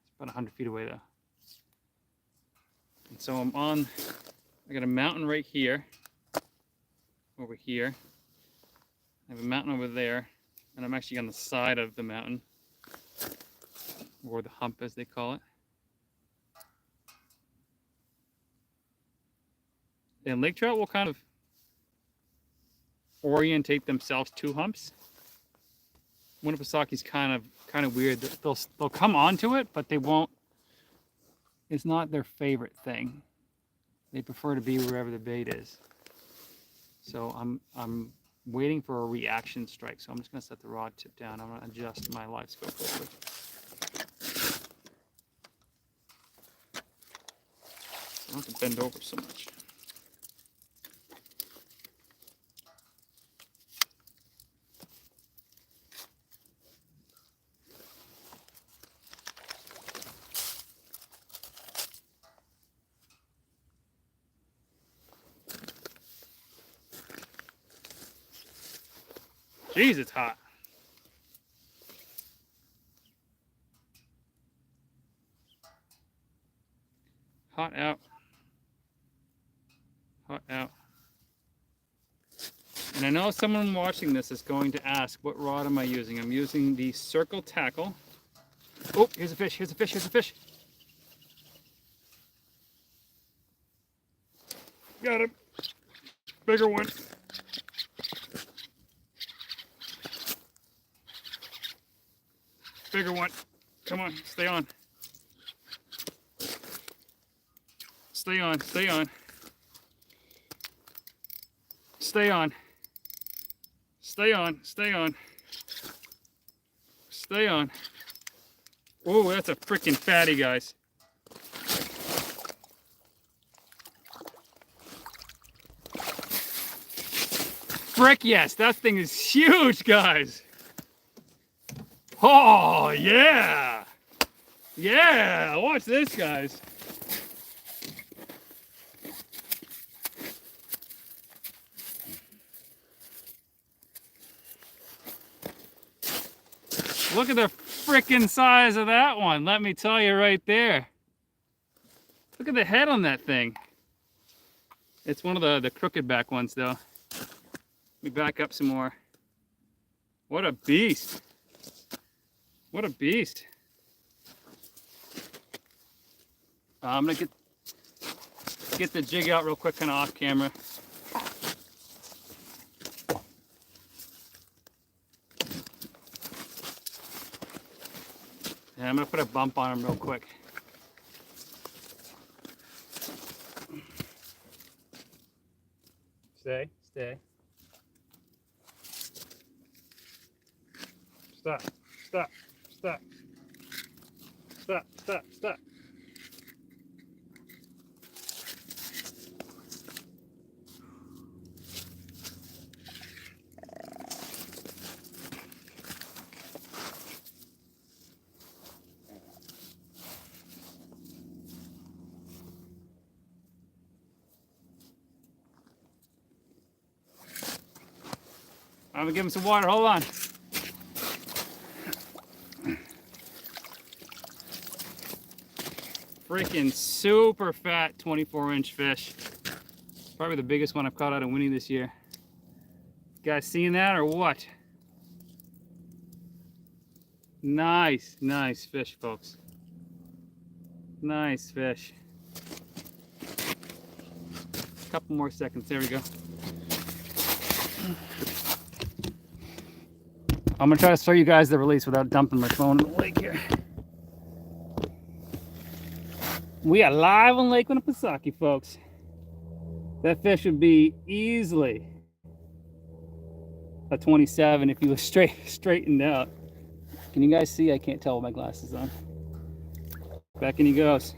It's about 100 feet away though. And so I got a mountain right here, over here. I have a mountain over there, and I'm actually on the side of the mountain, or the hump as they call it. And lake trout will kind of orientate themselves to humps. Winnipesaukee kind of weird. They'll come onto it, but they won't. It's not their favorite thing. They prefer to be wherever the bait is. So I'm waiting for a reaction strike. So I'm just gonna set the rod tip down. I'm gonna adjust my live scope real quick. I don't have to bend over so much. Jeez, it's hot. Hot out. Hot out. And I know someone watching this is going to ask, what rod am I using? I'm using the Circle Tackle Oh, here's a fish, here's a fish, here's a fish. Got him. Bigger one. Bigger one. Come on, stay on. Stay on, stay on. Stay on. Stay on, stay on. Stay on. Oh, that's a freaking fatty, guys. Frick yes, that thing is huge, guys. Oh, yeah. Yeah, watch this, guys. Look at the frickin' size of that one. Let me tell you right there. Look at the head on that thing. It's one of the crooked back ones, though. Let me back up some more. What a beast. What a beast. I'm gonna get the jig out real quick, kind of off camera. And I'm gonna put a bump on him real quick. Stay, stay. Stop, stop, stop. Stop, stop, stop. I'm gonna give him some water, hold on. Freaking super fat 24-inch fish. Probably the biggest one I've caught out of Winnie this year. You guys seeing that or what? Nice, nice fish, folks. Nice fish. Couple more seconds, there we go. I'm gonna try to show you guys the release without dumping my phone in the lake here. We are live on Lake Winnipesaukee, folks. That fish would be easily a 27 if he was straightened out. Can you guys see? I can't tell with my glasses on. Back in he goes.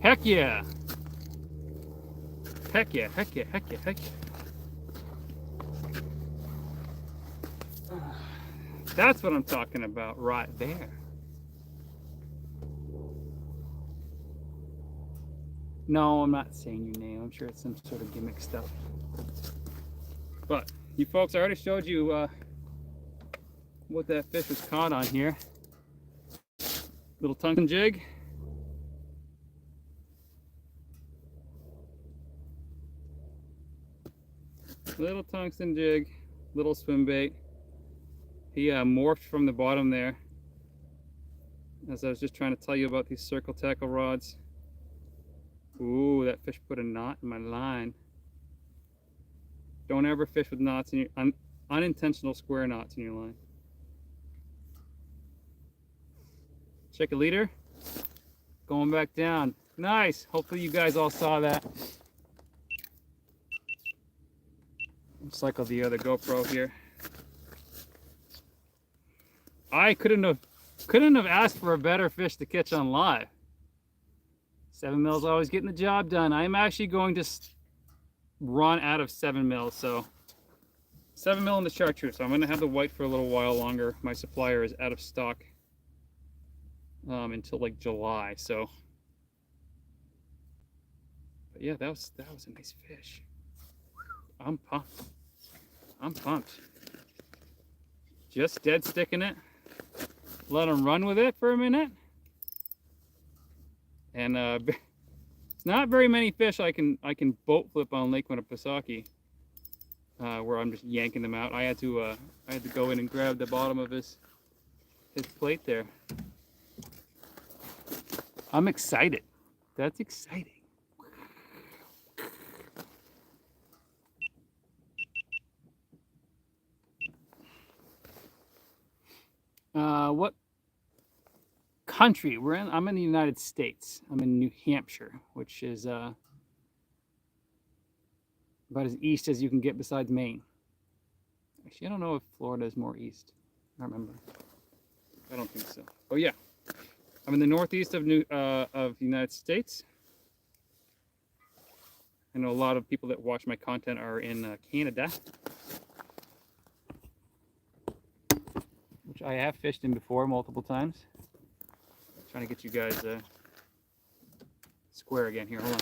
Heck yeah! Heck yeah, heck yeah, heck yeah, heck yeah. That's what I'm talking about right there. No, I'm not saying your name. I'm sure it's some sort of gimmick stuff. But you folks, I already showed you what that fish was caught on here. Little tungsten jig. Little tungsten jig, little swim bait. He morphed from the bottom there, as I was just trying to tell you about these circle tackle rods. Ooh, that fish put a knot in my line. Don't ever fish with knots in your unintentional square knots in your line. Check a leader. Going back down. Nice. Hopefully you guys all saw that. Cycle the other GoPro here. I couldn't have asked for a better fish to catch on live. 7 mils always getting the job done. I'm actually going to run out of 7 mils, so 7 mil in the chartreuse. So I'm going to have the white for a little while longer. My supplier is out of stock until like July. So, but yeah, that was a nice fish. I'm pumped. I'm pumped. Just dead sticking it. Let him run with it for a minute. And It's not very many fish I can boat flip on Lake Winnipesaukee, where I'm just yanking them out. I had to go in and grab the bottom of his plate there. I'm excited. That's exciting. What country? I'm in the United States. I'm in New Hampshire, which is about as east as you can get besides Maine. Actually, I don't know if Florida is more east. I don't remember. I don't think so. Oh yeah, I'm in the northeast of the United States. I know a lot of people that watch my content are in Canada, which I have fished in before multiple times. Trying to get you guys square again here. Hold on.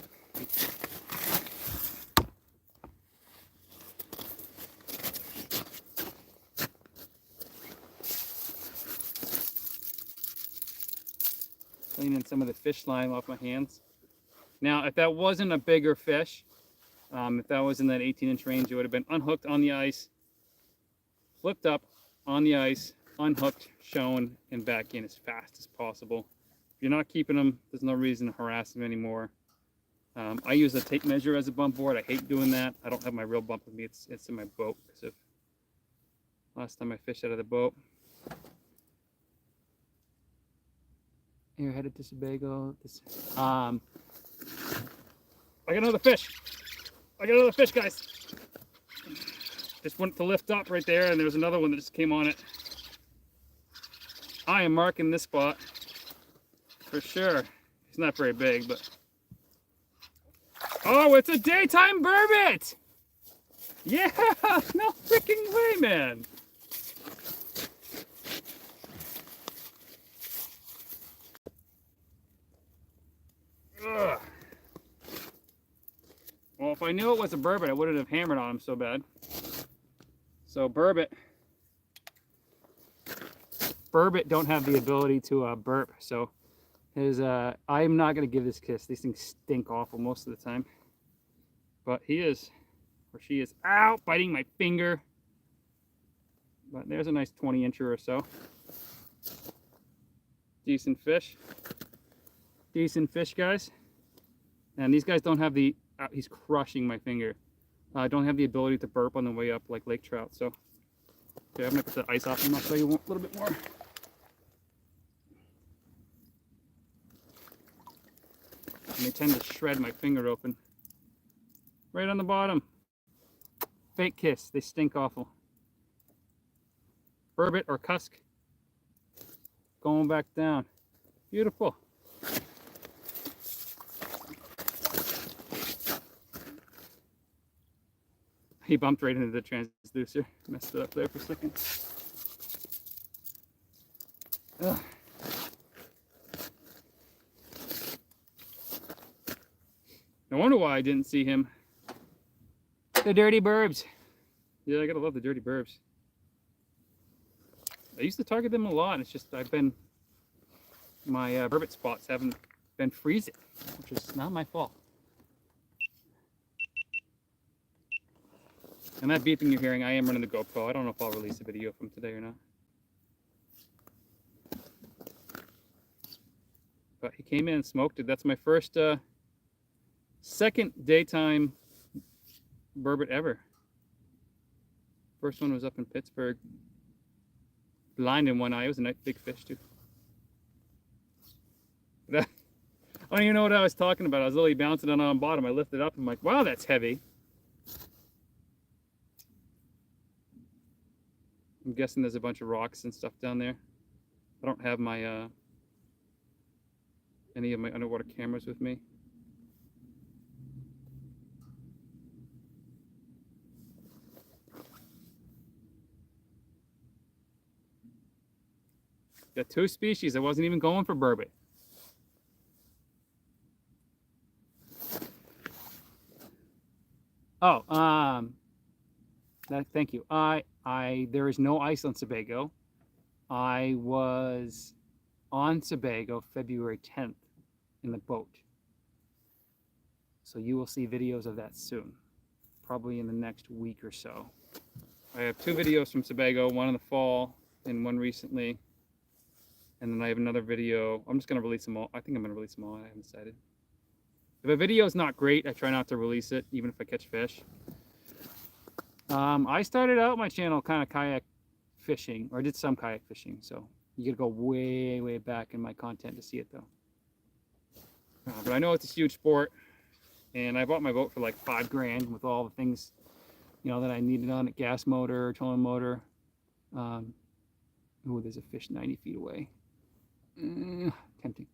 Cleaning some of the fish slime off my hands. Now, if that wasn't a bigger fish, if that was in that 18-inch range, it would have been unhooked on the ice, flipped up on the ice, unhooked, shown, and back in as fast as possible. If you're not keeping them, there's no reason to harass them anymore. I use a tape measure as a bump board. I hate doing that. I don't have my real bump with me. It's in my boat because of last time I fished out of the boat. Here, headed to Sebago. I got another fish. I got another fish, guys. Just went to lift up right there, and there was another one that just came on it. I am marking this spot for sure. It's not very big, but oh, it's a daytime burbot! Yeah, no freaking way, man. Ugh. Well, if I knew it was a burbot, I wouldn't have hammered on him so bad. So burbot don't have the ability to burp, so I'm not going to give this kiss. These things stink awful most of the time. But he is, or she is, out biting my finger. But there's a nice 20-incher or so. Decent fish. Decent fish, guys. And these guys don't have the, he's crushing my finger. Don't have the ability to burp on the way up like lake trout. So, okay, I'm going to put the ice off and I'll show you a little bit more. And they tend to shred my finger open. Right on the bottom. Fake kiss. They stink awful. Burbot or cusk. Going back down. Beautiful. He bumped right into the transducer. Messed it up there for a second. Ugh. No wonder why I didn't see him. The dirty burbs. Yeah, I gotta love the dirty burbs. I used to target them a lot, and it's just my burbot spots haven't been freezing, which is not my fault. And that beeping you're hearing, I am running the GoPro. I don't know if I'll release a video from today or not. But he came in and smoked it. That's my first, second daytime burbot ever. First one was up in Pittsburgh. Blind in one eye. It was a nice big fish too. But I don't even know what I was talking about. I was literally bouncing on bottom. I lifted up and I'm like, wow, that's heavy. I'm guessing there's a bunch of rocks and stuff down there. I don't have my any of my underwater cameras with me. Got two species. I wasn't even going for burbot. Oh, thank you. There is no ice on Sebago. I was on Sebago February 10th in the boat. So you will see videos of that soon, probably in the next week or so. I have 2 videos from Sebago, one in the fall and one recently. And then I have another video. I'm just going to release them all. I think I'm going to release them all. I haven't decided. If a video is not great, I try not to release it, even if I catch fish. I started out my channel kind of kayak fishing, or I did some kayak fishing. So you got to go way, way back in my content to see it, though. But I know it's a huge sport. And I bought my boat for like $5,000 with all the things, you know, that I needed on it. Gas motor, towing motor. Oh, there's a fish 90 feet away. Tempting.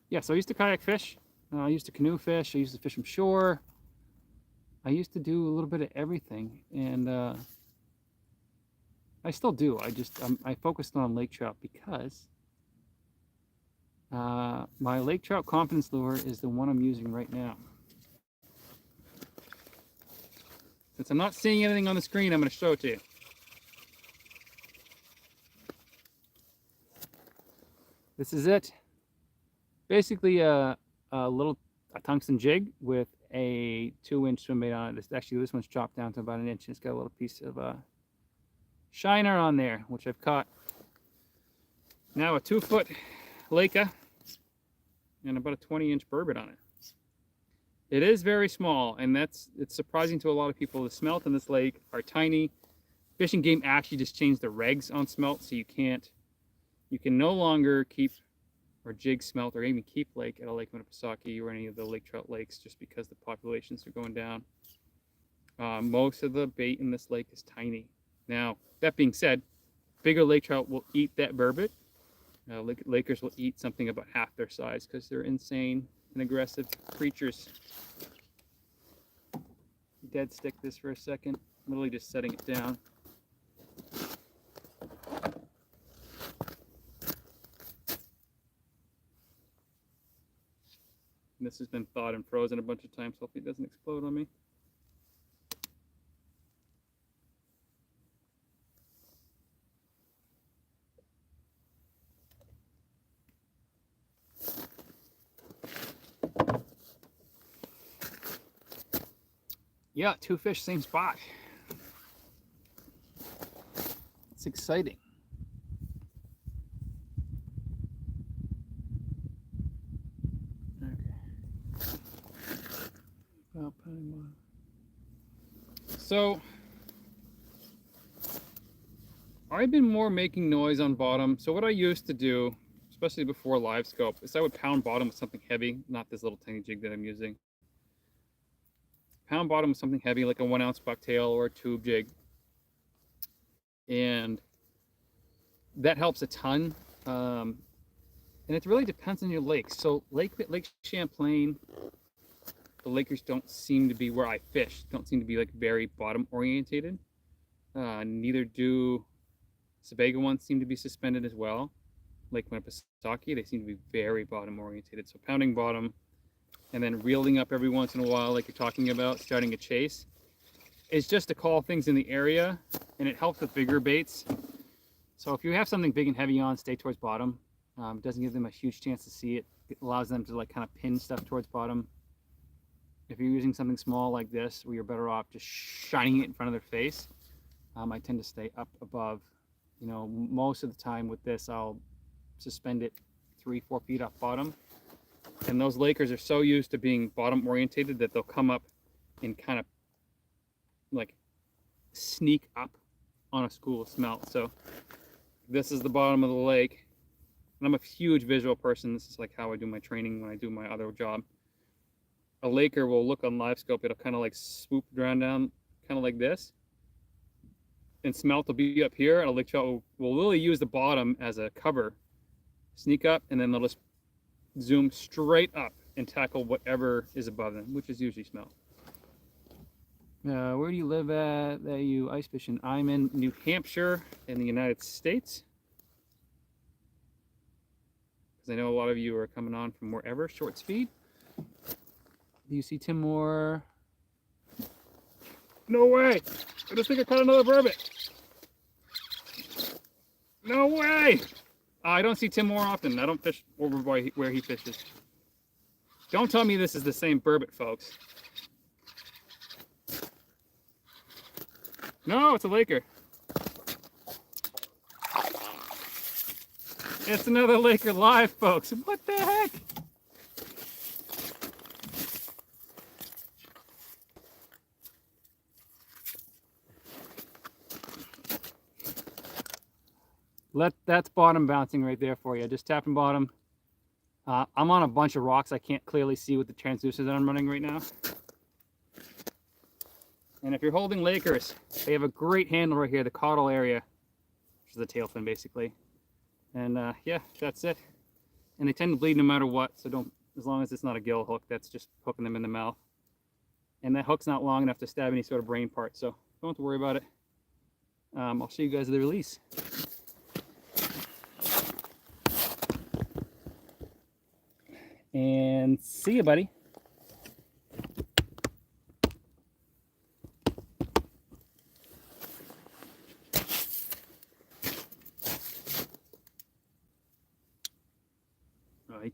Yeah, so I used to kayak fish. I used to canoe fish. I used to fish from shore. I used to do a little bit of everything. And I still do. I focused on lake trout because my lake trout confidence lure is the one I'm using right now. Since I'm not seeing anything on the screen, I'm going to show it to you. This is it. Basically a tungsten jig with a 2-inch swim bait on it. This one's chopped down to about 1 inch. It's got a little piece of shiner on there, which I've caught. Now a 2-foot Leica and about a 20-inch burbot on it. It is very small, and it's surprising to a lot of people. The smelt in this lake are tiny. Fishing Game actually just changed the regs on smelt, so you can no longer keep or jig smelt or even keep lake at a Lake Winnipesaukee or any of the lake trout lakes just because the populations are going down. Most of the bait in this lake is tiny. Now, that being said, bigger lake trout will eat that burbot. Lakers will eat something about half their size because they're insane and aggressive creatures. Dead stick this for a second, literally just setting it down. And this has been thawed and frozen a bunch of times. Hopefully it doesn't explode on me. Yeah, 2 fish, same spot. It's exciting. Okay. So, I've been more making noise on bottom. So what I used to do, especially before live scope, is I would pound bottom with something heavy, not this little tiny jig that I'm using. Pound bottom with something heavy like a 1-ounce bucktail or a tube jig, and that helps a ton. And it really depends on your lake. So Lake Champlain, the Lakers don't seem to be where I fish. Don't seem to be like very bottom orientated. Neither do Sebago ones seem to be suspended as well. Lake Winnipesaukee, they seem to be very bottom orientated. So pounding bottom and then reeling up every once in a while, like you're talking about, starting a chase, is just to call things in the area, and it helps with bigger baits. So if you have something big and heavy on, stay towards bottom. It doesn't give them a huge chance to see it. It allows them to like kind of pin stuff towards bottom. If you're using something small like this, where you're better off just shining it in front of their face, I tend to stay up above. You know, most of the time with this, I'll suspend it 3-4 feet off bottom. And those Lakers are so used to being bottom orientated that they'll come up and kind of like sneak up on a school of smelt. So this is the bottom of the lake. And I'm a huge visual person. This is like how I do my training when I do my other job. A Laker will look on live scope. It'll kind of like swoop down kind of like this. And smelt will be up here. And a lake trout will really use the bottom as a cover. Sneak up, and then they'll just zoom straight up and tackle whatever is above them, which is usually smelt. Where do you live at that you ice fishing? I'm in New Hampshire in the United States. Because I know a lot of you are coming on from wherever, short speed. Do you see Tim Moore? No way! I just think I caught another burbot. No way! I don't see Tim Moore often. I don't fish over by where he fishes. Don't tell me this is the same burbot, folks. No, it's a Laker. It's another Laker live, folks. What the heck? That's bottom bouncing right there for you. Just tapping bottom. I'm on a bunch of rocks. I can't clearly see with the transducer that I'm running right now. And if you're holding Lakers, they have a great handle right here, the caudal area, which is the tail fin basically. And yeah, that's it. And they tend to bleed no matter what, so don't, as long as it's not a gill hook, that's just hooking them in the mouth. And that hook's not long enough to stab any sort of brain part, so don't have to worry about it. I'll show you guys the release. And see you, buddy. Right,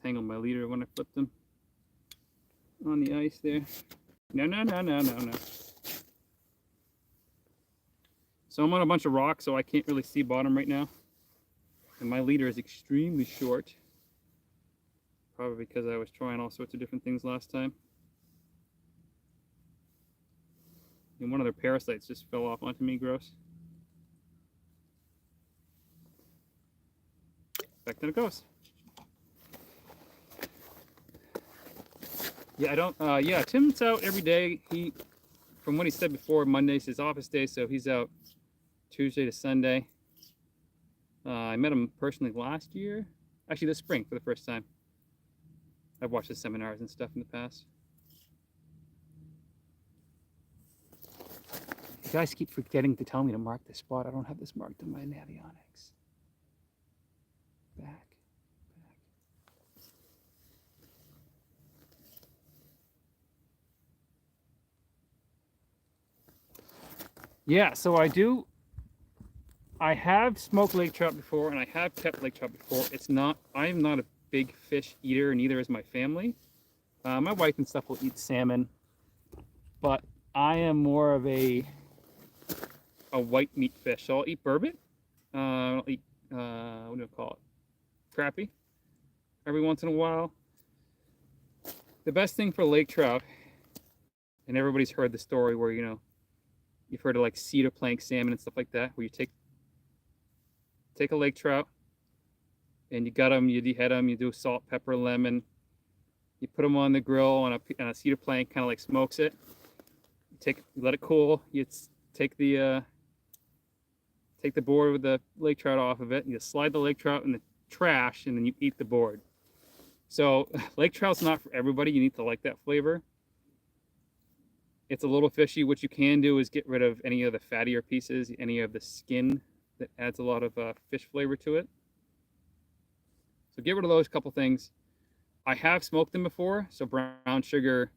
tangled my leader when I flipped him on the ice there. No. So I'm on a bunch of rocks, so I can't really see bottom right now. And my leader is extremely short. Probably because I was trying all sorts of different things last time. And one of their parasites just fell off onto me, gross. Back to the coast. Yeah, I don't, yeah, Tim's out every day. From what he said before, Monday's his office day, so he's out Tuesday to Sunday. I met him personally last year. Actually, this spring for the first time. I've watched his seminars and stuff in the past. You guys keep forgetting to tell me to mark this spot. I don't have this marked in my navionics. Back. Yeah, so I have smoked lake trout before, and I have kept lake trout before. I'm not a big fish eater, and neither is my family. My wife and stuff will eat salmon, but I am more of a white meat fish. So I'll eat burbot. I'll eat, what do you call it? Crappie every once in a while. The best thing for lake trout, and everybody's heard the story where, you know, you've heard of like cedar plank salmon and stuff like that, where you take a lake trout and you gut them, you dehead them, you do salt, pepper, lemon, you put them on the grill on a cedar plank, kind of like smokes it. You let it cool. You take the board with the lake trout off of it. You slide the lake trout in the trash, and then you eat the board. So lake trout's not for everybody. You need to like that flavor. It's a little fishy. What you can do is get rid of any of the fattier pieces, any of the skin that adds a lot of fish flavor to it. So get rid of those couple things. I have smoked them before, so brown sugar,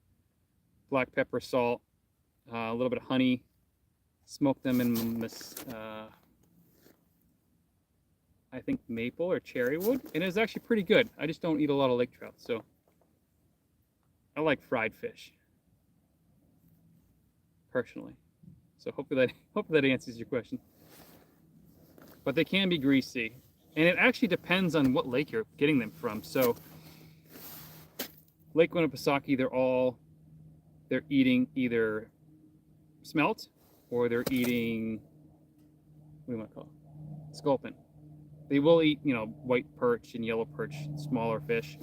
black pepper, salt, a little bit of honey. Smoked them in this, I think maple or cherry wood, and it was actually pretty good. I just don't eat a lot of lake trout, so I like fried fish personally. So hopefully that answers your question. But they can be greasy, and it actually depends on what lake you're getting them from. So Lake Winnipesaukee, they're eating either smelt or they're eating, what do you want to call it? Sculpin. They will eat, you know, white perch and yellow perch, smaller fish.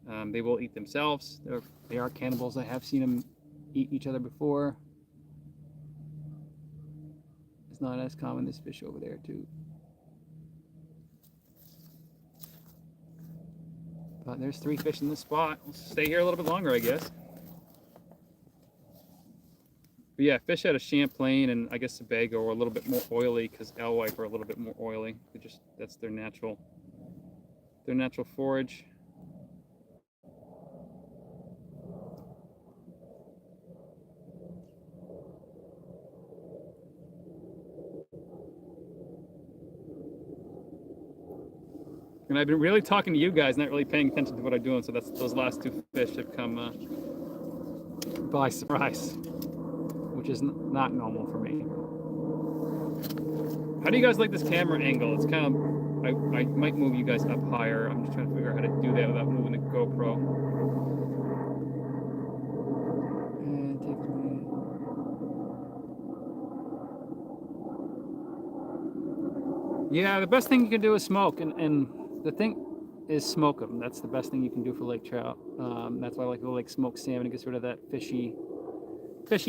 They will eat themselves. They are cannibals. I have seen them eat each other before. It's not as common, this fish over there too. But there's 3 fish in this spot. We'll stay here a little bit longer, I guess. But yeah, fish out of Champlain and I guess Sebago are a little bit more oily because alewife are a little bit more oily. That's their natural forage. And I've been really talking to you guys, not really paying attention to what I'm doing. So that's those last two fish have come by surprise, which is not normal for me. How do you guys like this camera angle? It's kind of, I might move you guys up higher. I'm just trying to figure out how to do that without moving the GoPro. And it takes me. Yeah, the best thing you can do is smoke, and the thing is smoke them. That's the best thing you can do for lake trout. That's why I like to like smoked salmon. It gets rid of that fishy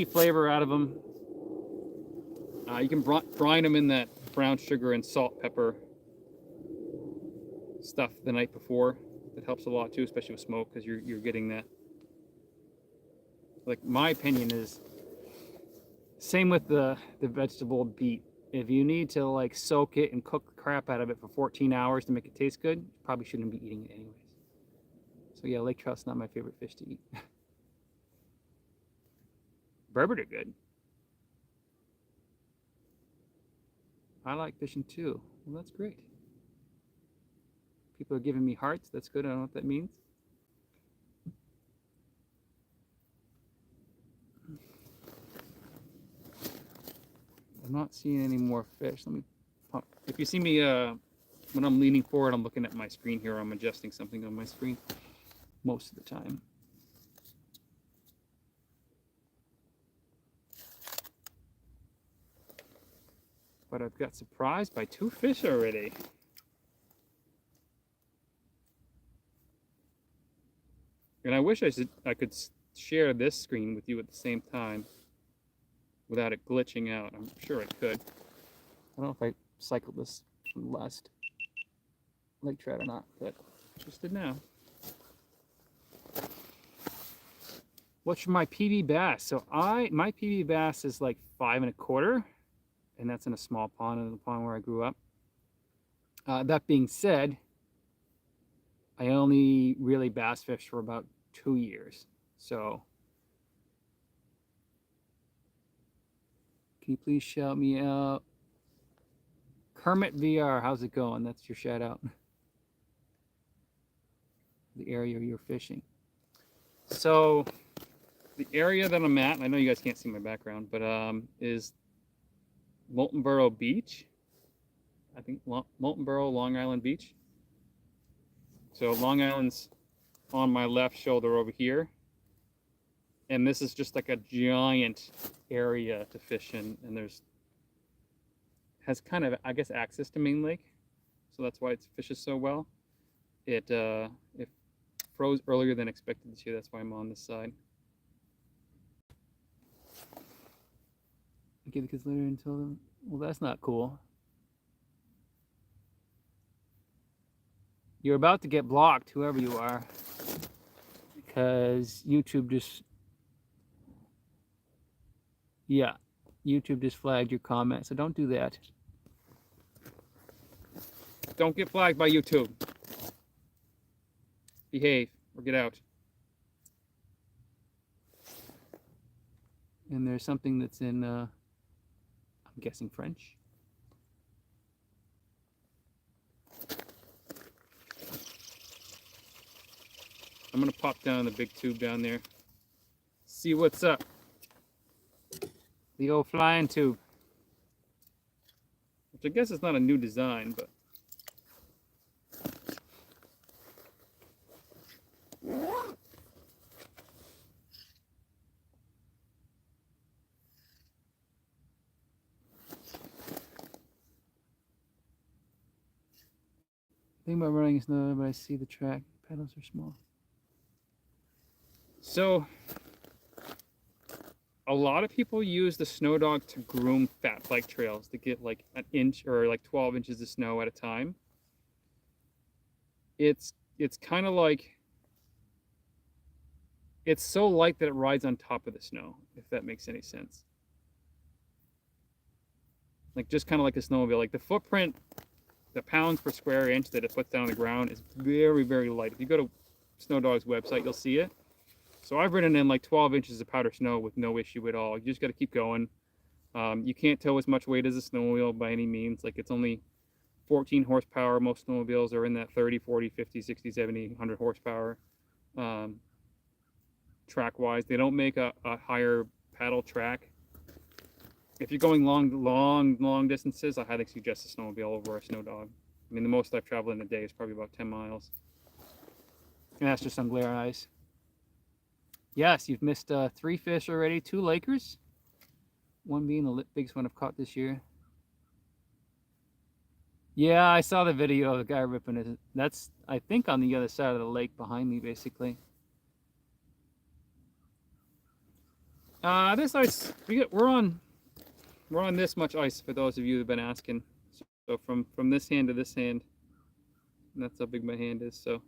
flavor out of them. You can brine them in that brown sugar and salt pepper stuff the night before. That helps a lot too, especially with smoke, because you're getting that. Like, my opinion is same with the vegetable beet. If you need to like soak it and cook the crap out of it for 14 hours to make it taste good, you probably shouldn't be eating it anyways. So yeah, lake trout's not my favorite fish to eat. Burbot are good. I like fishing too. Well, that's great. People are giving me hearts. That's good. I don't know what that means. I'm not seeing any more fish. Let me pump. If you see me when I'm leaning forward, I'm looking at my screen here. I'm adjusting something on my screen most of the time. But I've got surprised by 2 fish already. And I wish I could share this screen with you at the same time without it glitching out. I'm sure I could. I don't know if I cycled this from the last lake trout or not, but just did now. What's my PB bass? So my PB bass is like 5 1/4, and that's in a small pond, in the pond where I grew up. That being said, I only really bass fished for about 2 years. So can you please shout me out? Kermit VR, how's it going? That's your shout out. The area you're fishing. So the area that I'm at, I know you guys can't see my background, but is Moltenboro Beach. I think Moltenboro, Long Island Beach. So Long Island's on my left shoulder over here. And this is just like a giant area to fish in, and has kind of, I guess, access to Main Lake. So that's why it fishes so well. It froze earlier than expected this year. That's why I'm on this side. Okay, the kids later and tell them, well, that's not cool. You're about to get blocked, whoever you are, because YouTube just flagged your comment, so don't do that. Don't get flagged by YouTube. Behave or get out. And there's something that's in, I'm guessing French. I'm gonna pop down the big tube down there. See what's up. The old flying tube. Which I guess is not a new design, but thing about running is not, but I see the track. Pedals are small. So a lot of people use the snow dog to groom fat bike trails to get like an inch or like 12 inches of snow at a time. It's kind of like, it's so light that it rides on top of the snow, if that makes any sense. Like just kind of like a snowmobile. Like the footprint, the pounds per square inch that it puts down on the ground is very, very light. If you go to Snow Dog's website, you'll see it. So I've ridden in like 12 inches of powder snow with no issue at all. You just got to keep going. You can't tow as much weight as a snowmobile by any means. Like it's only 14 horsepower. Most snowmobiles are in that 30, 40, 50, 60, 70, 100 horsepower. Track wise, they don't make a higher paddle track. If you're going long distances, I highly suggest a snowmobile over a snow dog. I mean, the most I've traveled in a day is probably about 10 miles. And that's just on glare ice. Yes, you've missed 3 fish already, 2 Lakers. One being the biggest one I've caught this year. Yeah, I saw the video of the guy ripping it. That's, I think, on the other side of the lake behind me, basically. This ice, we're on this much ice for those of you who've been asking. So from this hand to this hand, and that's how big my hand is. So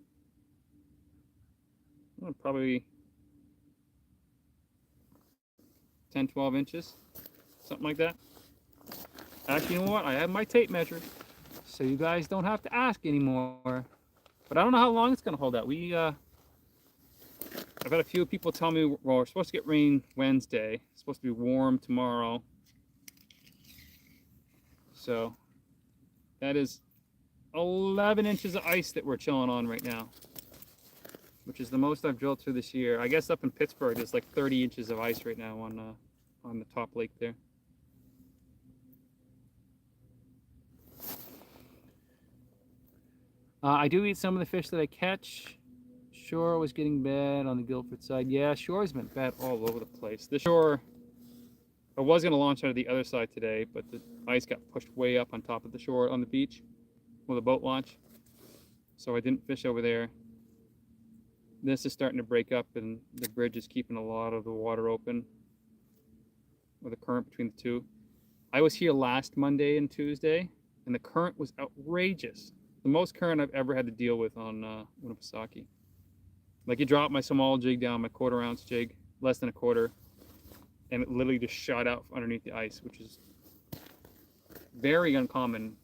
probably 10, 12 inches, something like that. Actually, you know what? I have my tape measure, so you guys don't have to ask anymore. But I don't know how long it's gonna hold out. I've had a few people tell me, well, we're supposed to get rain Wednesday. It's supposed to be warm tomorrow. So that is 11 inches of ice that we're chilling on right now, which is the most I've drilled through this year. I guess up in Pittsburgh, there's like 30 inches of ice right now on the top lake there. I do eat some of the fish that I catch. Shore was getting bad on the Guilford side. Yeah, shore's been bad all over the place. The shore, I was going to launch out of the other side today, but the ice got pushed way up on top of the shore on the beach with a boat launch. So I didn't fish over there. This is starting to break up, and the bridge is keeping a lot of the water open with the current between the two. I was here last Monday and Tuesday, and the current was outrageous. The most current I've ever had to deal with on Winnipesaukee. Like, you drop my small jig down, my 1/4 ounce jig, less than a quarter, and it literally just shot out underneath the ice, which is very uncommon.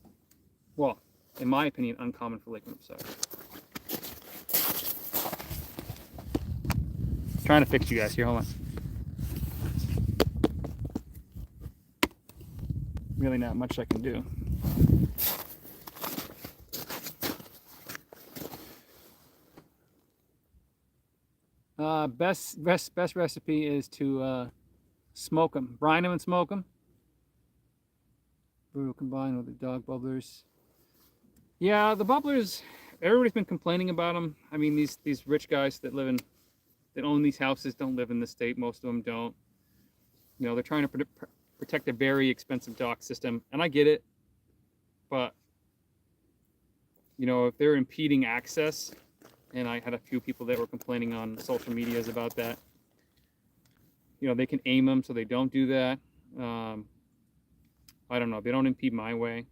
Well, in my opinion, uncommon for Lake Winnipesaukee. Trying to fix you guys here, hold on. Really not much I can do. Best recipe is to smoke them, brine them and smoke them. Brutal combined with the dog bubblers. Yeah, the bubblers, everybody's been complaining about them. I mean, these rich guys that own these houses don't live in the state. Most of them don't. You know, they're trying to protect a very expensive dock system, and I get it. But, you know, if they're impeding access, and I had a few people that were complaining on social medias about that. You know, they can aim them so they don't do that. I don't know. They don't impede my way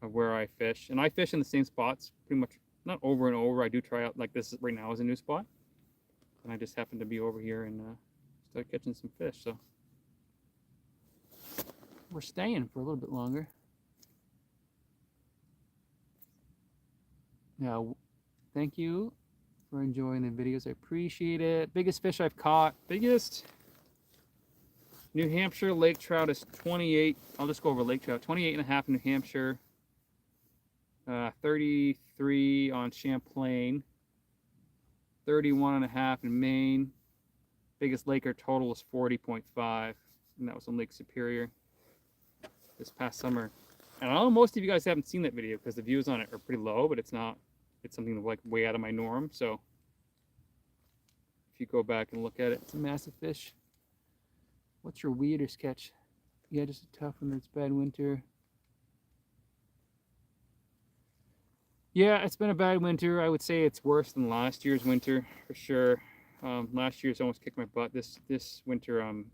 of where I fish. And I fish in the same spots pretty much, not over and over. I do try out, like this right now is a new spot. And I just happened to be over here and started catching some fish. So we're staying for a little bit longer. Now, thank you for enjoying the videos. I appreciate it. Biggest fish I've caught. Biggest New Hampshire lake trout is 28. I'll just go over lake trout. 28.5 in New Hampshire. 33 on Champlain. 31.5 in Maine. Biggest Laker total is 40.5. And that was on Lake Superior this past summer. And I know most of you guys haven't seen that video because the views on it are pretty low, but it's not. It's something like way out of my norm. So if you go back and look at it, it's a massive fish. What's your weirdest catch? Yeah, just a tough one. It's bad winter. Yeah, it's been a bad winter. I would say it's worse than last year's winter for sure. Last year's almost kicked my butt. This winter, I'm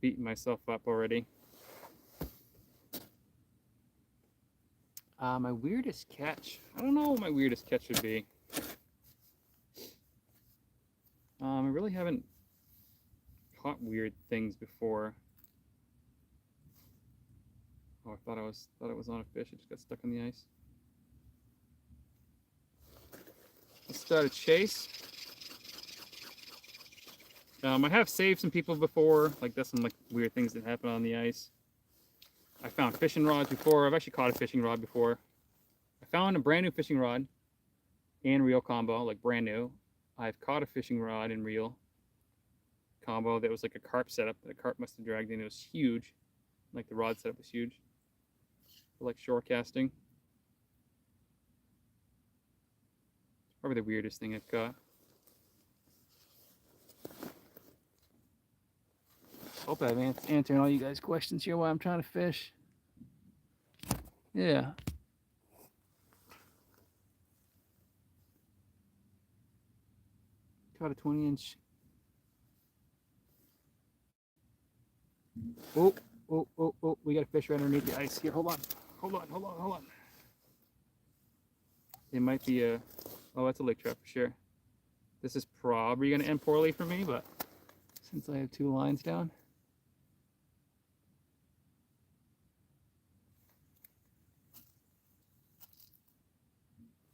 beating myself up already. My weirdest catch. I don't know what my weirdest catch would be. I really haven't caught weird things before. Oh, I thought it was on a fish. It just got stuck on the ice. Let's start a chase. I have saved some people before. Like, that's some like weird things that happen on the ice. I found fishing rods before. I've actually caught a fishing rod before. I found a brand new fishing rod and reel combo, like brand new. I've caught a fishing rod and reel combo that was like a carp setup. The carp must have dragged in. It was huge. Like the rod setup was huge. For like shore casting. Probably the weirdest thing I've got. Hope I'm answering all you guys' questions here while I'm trying to fish. Yeah. Caught a 20-inch. Oh, oh, oh, oh. We got a fish right underneath the ice here. Hold on. Hold on, hold on, hold on. It might be a... Oh, that's a lake trout for sure. This is probably going to end poorly for me, but since I have 2 lines down.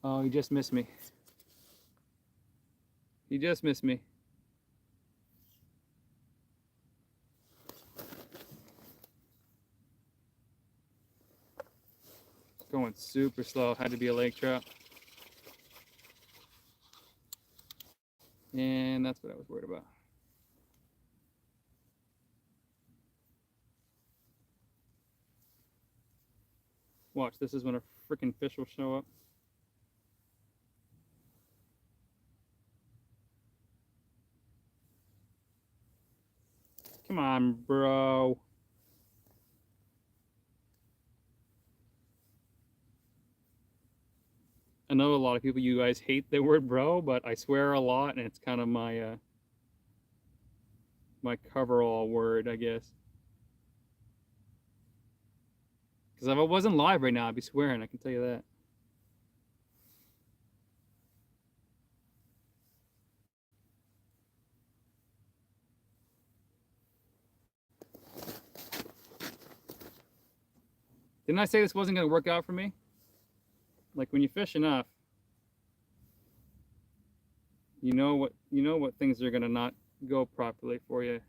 Oh, he just missed me. He just missed me. Going super slow. Had to be a lake trout. And that's what I was worried about. Watch, this is when a freaking fish will show up. Come on, bro. I know a lot of people, you guys hate the word bro, but I swear a lot, and it's kind of my my coverall word, I guess. Because if I wasn't live right now, I'd be swearing, I can tell you that. Didn't I say this wasn't going to work out for me? Like when you fish enough, you know what things are going to not go properly for you.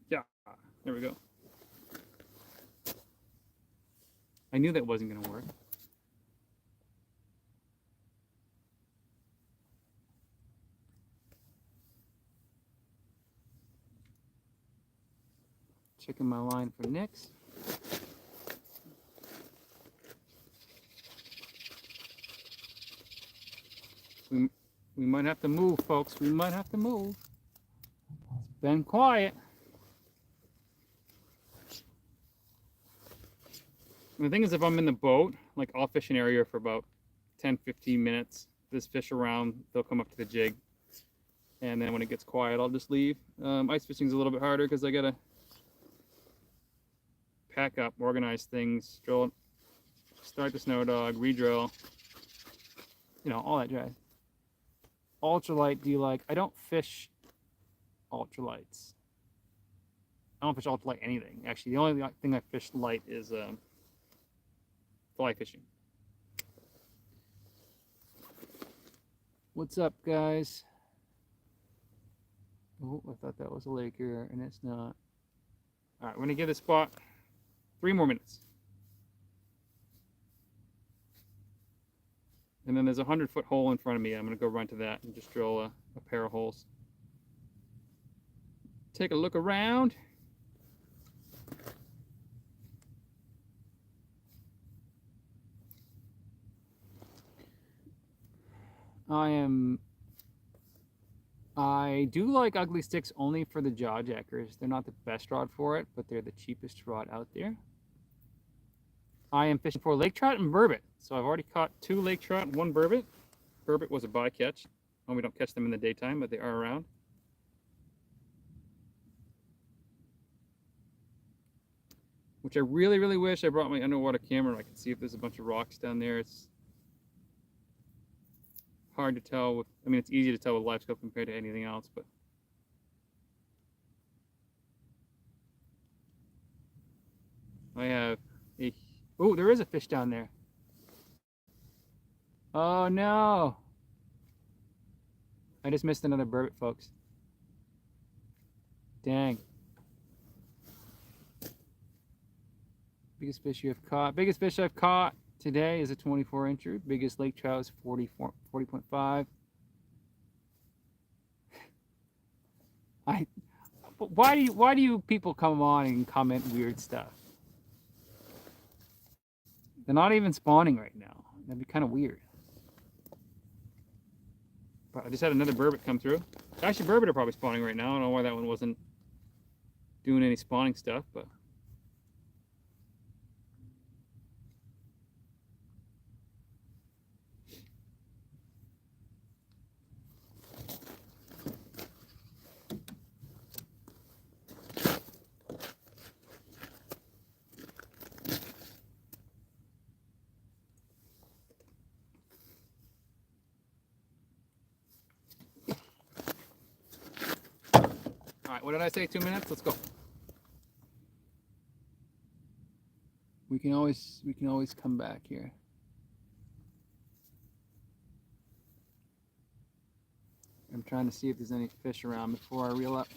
Yeah, there we go. I knew that wasn't going to work. Checking my line for next. We might have to move, folks. We might have to move. It's been quiet. And the thing is, if I'm in the boat, like I'll fish an area for about 10-15 minutes. This fish around, they'll come up to the jig. And then when it gets quiet, I'll just leave. Ice fishing is a little bit harder because I gotta pack up, organize things, drill, start the snow dog, re-drill, you know, all that jazz. Ultralight, do you like? I don't fish ultralights. I don't fish ultralight anything. Actually, the only thing I fish light is fly fishing. What's up, guys? Oh, I thought that was a lake here, and it's not. All right, we're gonna give this spot 3 more minutes. And then there's a 100-foot hole in front of me. I'm gonna go run to that and just drill a pair of holes. Take a look around. I do like ugly sticks only for the jaw jackers. They're not the best rod for it, but they're the cheapest rod out there. I am fishing for lake trout and burbot. So I've already caught 2 lake trout and 1 burbot. Burbot was a bycatch. Well, we don't catch them in the daytime, but they are around. Which I really, really wish I brought my underwater camera. I could see if there's a bunch of rocks down there. It's hard to tell with, I mean, it's easy to tell with live scope compared to anything else, but I have a, oh, there is a fish down there. Oh no. I just missed another burbot, folks. Dang. Biggest fish you have caught. Biggest fish I've caught today is a 24-incher. Biggest lake trout is 40.5. Why do you people come on and comment weird stuff? They're not even spawning right now. That'd be kind of weird. But I just had another burbot come through. Actually, burbot are probably spawning right now. I don't know why that one wasn't doing any spawning stuff, but. All right, what did I say? 2 minutes? Let's go. We can always come back here. I'm trying to see if there's any fish around before I reel up.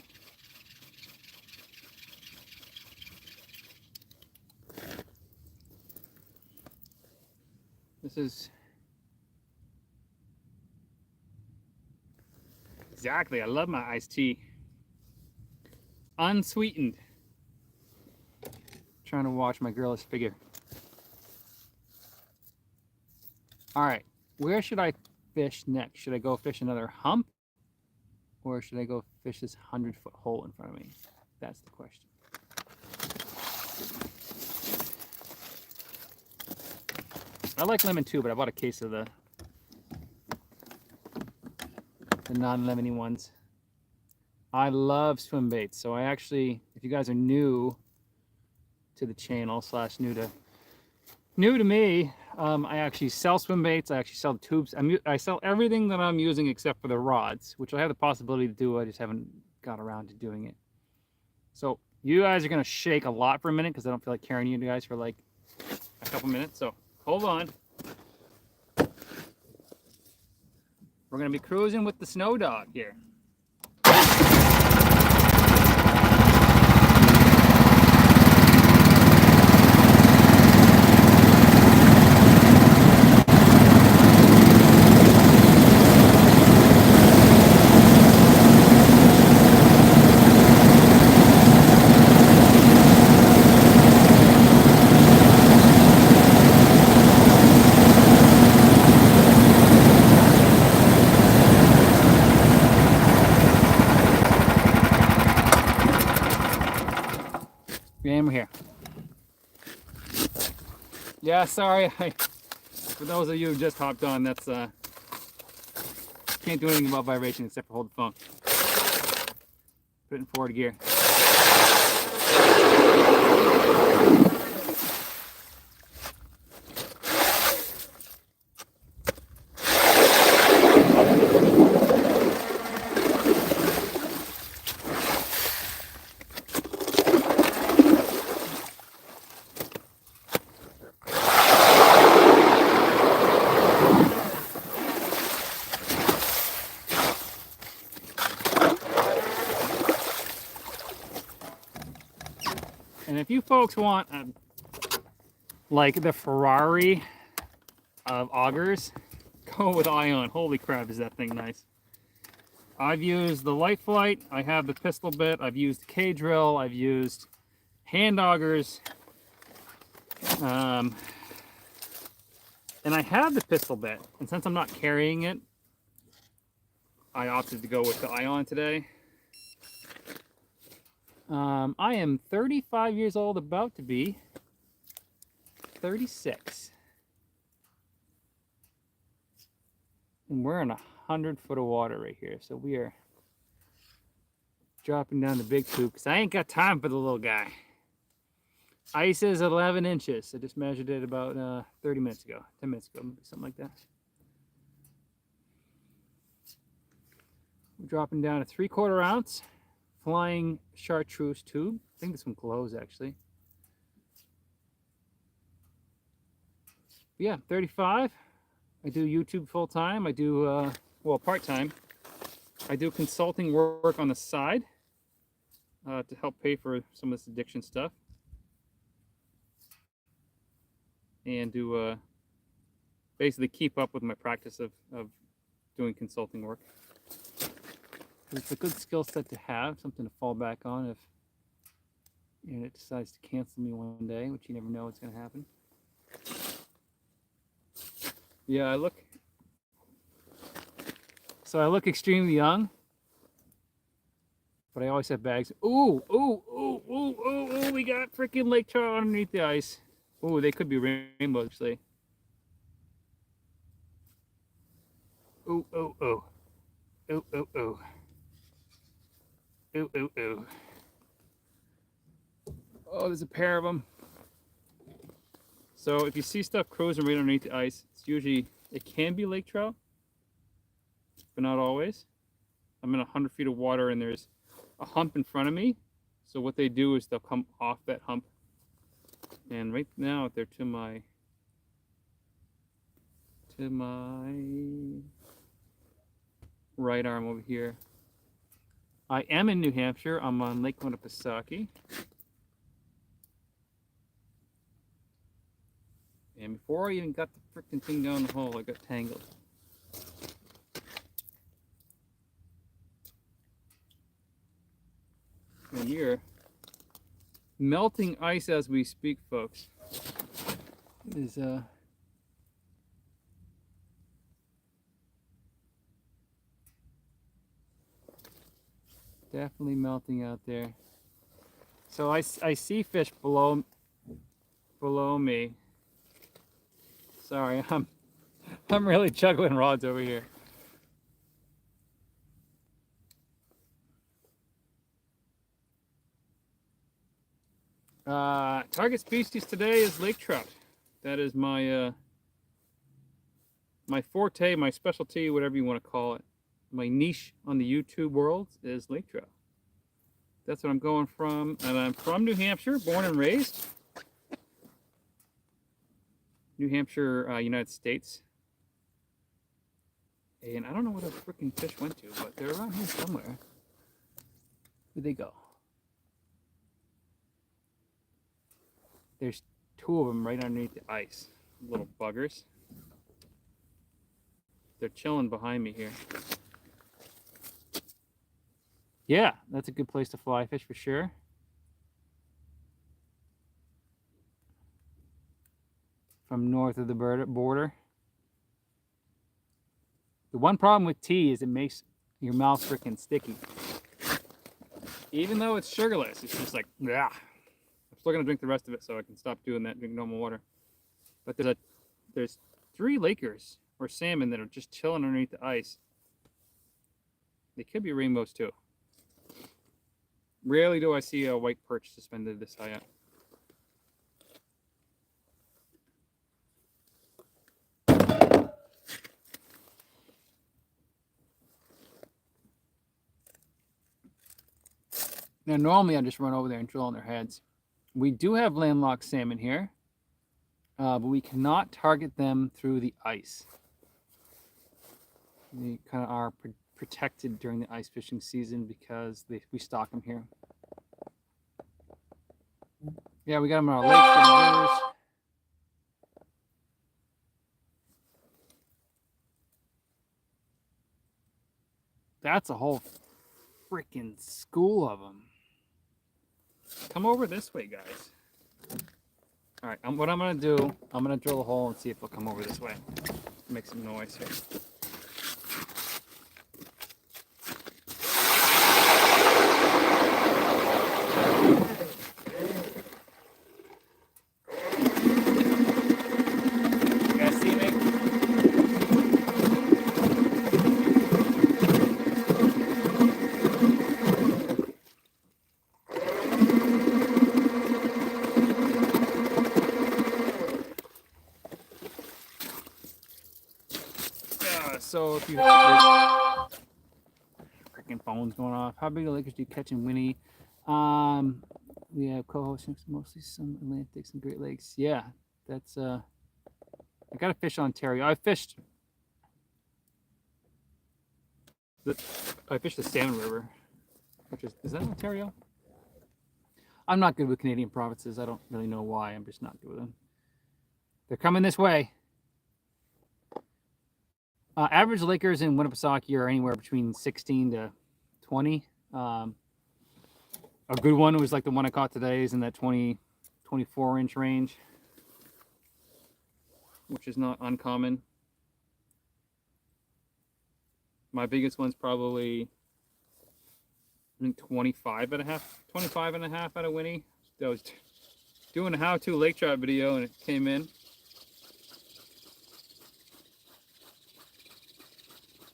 This is exactly. I love my iced tea. Unsweetened. Trying to watch my girlish figure. All right, where should I fish next? Should I go fish another hump, or should I go fish this 100-foot hole in front of me? That's the question. I like lemon too, but I bought a case of the non-lemony ones. I love swim baits, so I actually, if you guys are new to the channel / new to me, I actually sell swim baits. I actually sell the tubes. I sell everything that I'm using except for the rods, which I have the possibility to do. I just haven't got around to doing it. So you guys are gonna shake a lot for a minute because I don't feel like carrying you guys for like a couple minutes. So hold on. We're gonna be cruising with the snow dog here. And we're here. Yeah, sorry. For those of you who just hopped on, that's can't do anything about vibration except for hold the phone. Put it in forward gear. And if you folks want like the Ferrari of augers, go with Ion. Holy crap, is that thing nice. I've used the Light Flight, I have the pistol bit, I've used K-drill, I've used hand augers, and I have the pistol bit. And since I'm not carrying it, I opted to go with the Ion today. I am 35 years old, about to be 36. And we're in 100 foot of water right here. So we are dropping down the big tube because I ain't got time for the little guy. Ice is 11 inches. I just measured it about 30 minutes ago, 10 minutes ago, something like that. We're dropping down a 3/4 ounce flying chartreuse tube. I think this one glows actually. But yeah, 35. I do YouTube full time. I do, well, part time. I do consulting work on the side to help pay for some of this addiction stuff, and to basically keep up with my practice of doing consulting work. It's a good skill set to have, something to fall back on if it decides to cancel me one day, which you never know what's going to happen. Yeah, I look extremely young, but I always have bags. Ooh, we got freaking lake trout underneath the ice. Ooh, they could be rainbows, actually. Ooh. Oh, there's a pair of them. So if you see stuff cruising right underneath the ice, it can be lake trout, but not always. I'm in 100 feet of water and there's a hump in front of me. So what they do is they'll come off that hump. And right now they're to my right arm over here. I am in New Hampshire. I'm on Lake Winnipesaukee. And before I even got the freaking thing down the hole, I got tangled. And here, melting ice as we speak, folks. Is definitely melting out there. So I see fish below me. Sorry, I'm really juggling rods over here. Target species today is lake trout. That is my my forte, my specialty, whatever you want to call it. My niche on the YouTube world is lake trout. That's what I'm going from, and I'm from New Hampshire, born and raised. New Hampshire, United States. And I don't know where the freaking fish went to, but they're around here somewhere. Where'd they go? There's two of them right underneath the ice. Little buggers. They're chilling behind me here. Yeah, that's a good place to fly fish for sure. From north of the border. The one problem with tea is it makes your mouth freaking sticky. Even though it's sugarless, it's just like, yeah. I'm still gonna drink the rest of it so I can stop doing that and drink normal water. But there's 3 Lakers or salmon that are just chilling underneath the ice. They could be rainbows too. Rarely do I see a white perch suspended this high up. Now, normally I just run over there and drill on their heads. We do have landlocked salmon here, but we cannot target them through the ice. They kind of are protected during the ice fishing season because we stock them here. Yeah, we got them on our lakes and rivers. That's a whole freaking school of them. Come over this way, guys. All right, what I'm going to do, I'm going to drill a hole and see if they'll come over this way. Make some noise here. You guys see me? So if you freaking phone's going off, how big of lakers do you catch in Winnie? We have co-hosts mostly some Atlantics and Great Lakes. Yeah, that's I got to fish Ontario. I fished I fish the Salmon River, which is that Ontario? I'm not good with Canadian provinces. I don't really know why. I'm just not good with them. They're coming this way. Average Lakers in Winnipesaukee are anywhere between 16 to 20. A good one was like the one I caught today is in that 24-inch range, which is not uncommon. My biggest one's probably, I think, 25 and a half out of Winnie. I was doing a how-to lake trout video and it came in.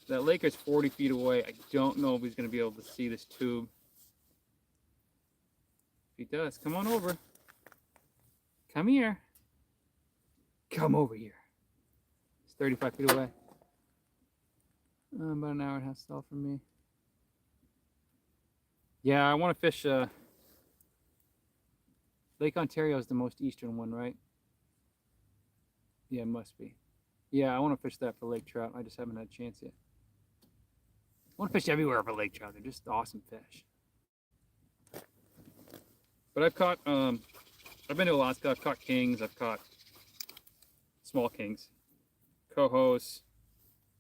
That lake is 40 feet away. I don't know if he's going to be able to see this tube. If he does, come on over. Come here. Come over here. It's 35 feet away. About an hour and a half south from me. Yeah, I want to fish. Lake Ontario is the most eastern one, right? Yeah, it must be. Yeah, I want to fish that for lake trout. I just haven't had a chance yet. I want to fish everywhere for lake trout. They're just awesome fish. But I've caught, I've been to Alaska. I've caught kings. I've caught small kings, cohos.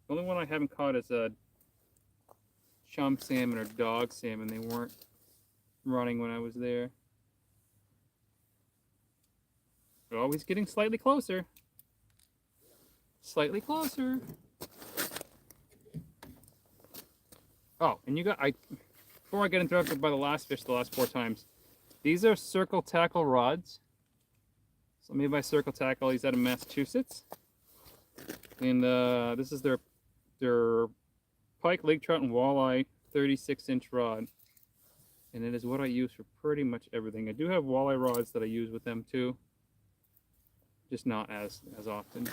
The only one I haven't caught is a chum salmon or dog salmon. They weren't running when I was there. They're always getting slightly closer. Slightly closer. Oh, and before I get interrupted by the last fish the last 4 times, these are Circle Tackle rods. So made by Circle Tackle. He's out of Massachusetts. And this is their pike, lake trout, and walleye 36-inch rod. And it is what I use for pretty much everything. I do have walleye rods that I use with them too. Just not as often.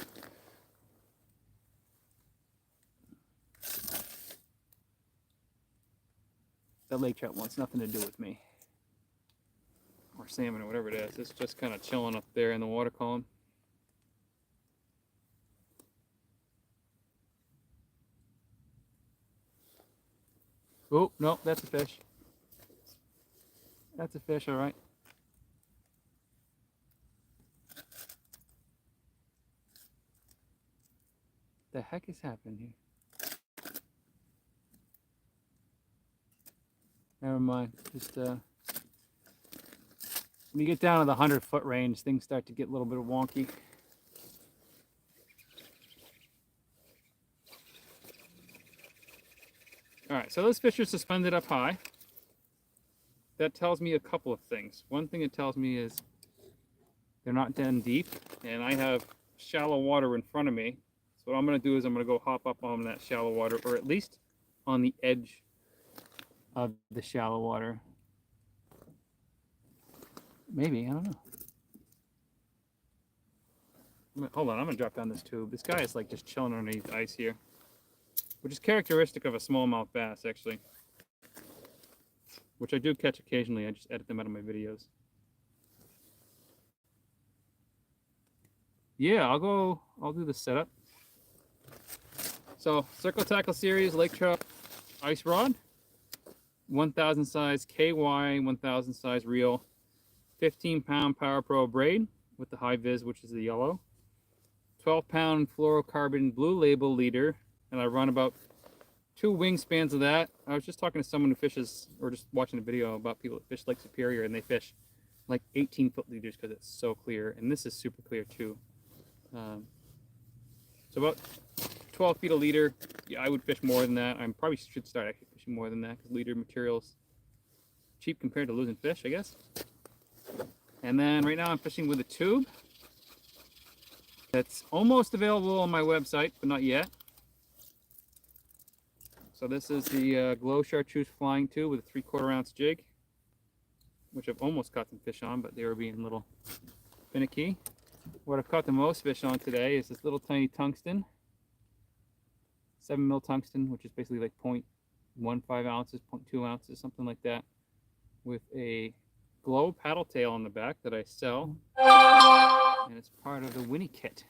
That lake trout wants nothing to do with me. Or salmon or whatever it is. It's just kind of chilling up there in the water column. Oh, no, that's a fish. That's a fish, all right. The heck is happening here? Never mind. Just when you get down to the 100-foot range, things start to get a little bit wonky. All right, so those fish are suspended up high. That tells me a couple of things. One thing it tells me is they're not down deep, and I have shallow water in front of me. So what I'm going to do is I'm going to go hop up on that shallow water, or at least on the edge of the shallow water. Maybe, I don't know. Hold on, I'm going to drop down this tube. This guy is like just chilling underneath the ice here, which is characteristic of a smallmouth bass, actually. Which I do catch occasionally. I just edit them out of my videos. Yeah, I'll do the setup. So, Circle Tackle Series Lake Trout Ice Rod. 1,000 size KY, 1,000 size reel. 15-pound Power Pro braid with the high vis, which is the yellow. 12-pound fluorocarbon blue label leader. And I run about 2 wingspans of that. I was just talking to someone who fishes, or just watching a video about people that fish Lake Superior, and they fish like 18-foot leaders because it's so clear. And this is super clear too. So about 12 feet a leader. Yeah, I would fish more than that. I probably should start actually fishing more than that because leader material's cheap compared to losing fish, I guess. And then right now I'm fishing with a tube that's almost available on my website, but not yet. So this is the Glow Chartreuse flying tube with a 3/4 ounce jig, which I've almost caught some fish on, but they were being a little finicky. What I've caught the most fish on today is this little tiny tungsten, 7 mil tungsten, which is basically like 0.15 ounces, 0.2 ounces, something like that, with a Glow paddle tail on the back that I sell, and it's part of the Winnie kit,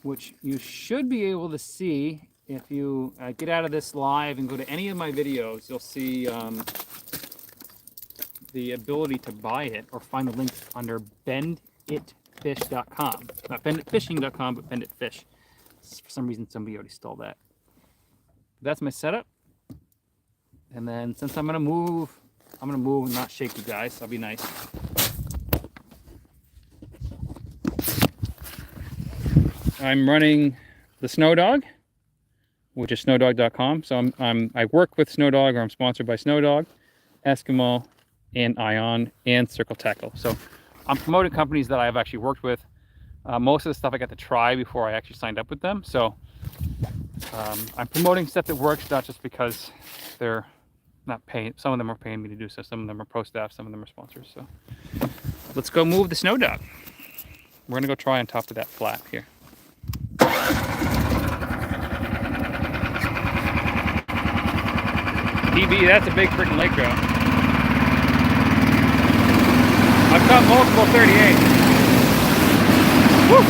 which you should be able to see if you get out of this live and go to any of my videos, you'll see the ability to buy it or find the link under benditfish.com. Not benditfishing.com, but benditfish. For some reason, somebody already stole that. That's my setup. And then since I'm gonna move and not shake you guys. I'll be nice. I'm running the Snow Dog, which is snowdog.com. So I work with Snow Dog, or I'm sponsored by Snow Dog, Eskimo, and Ion, and Circle Tackle. So I'm promoting companies that I've actually worked with. Most of the stuff I got to try before I actually signed up with them. So I'm promoting stuff that works, not just because they're not paying. Some of them are paying me to do so. Some of them are pro staff. Some of them are sponsors. So let's go move the Snow Dog. We're gonna go try on top of that flap here. PB, that's a big freaking lake trout. I've caught multiple 38. Woo!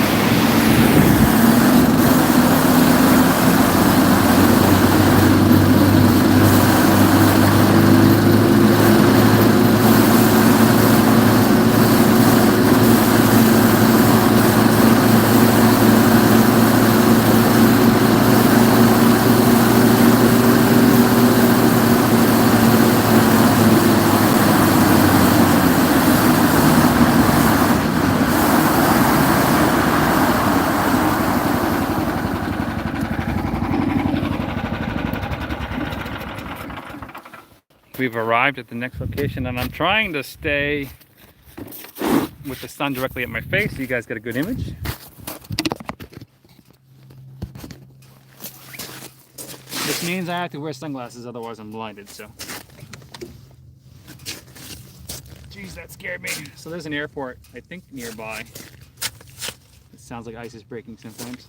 We've arrived at the next location, and I'm trying to stay with the sun directly at my face so you guys get a good image. Which means I have to wear sunglasses, otherwise I'm blinded, so. Jeez, that scared me. So there's an airport, I think, nearby. It sounds like ice is breaking sometimes.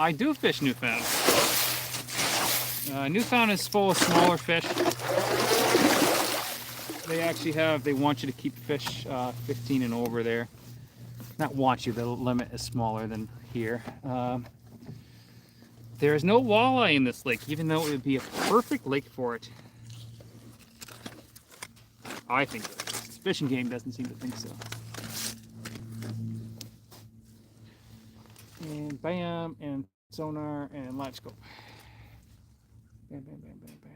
I do fish Newfound. Newfound is full of smaller fish. They actually they want you to keep fish 15 and over there. Not want you, the limit is smaller than here. There is no walleye in this lake, even though it would be a perfect lake for it. I think so. The fishing game doesn't seem to think so. And bam, and sonar, and live scope. Bam, bam, bam, bam, bam.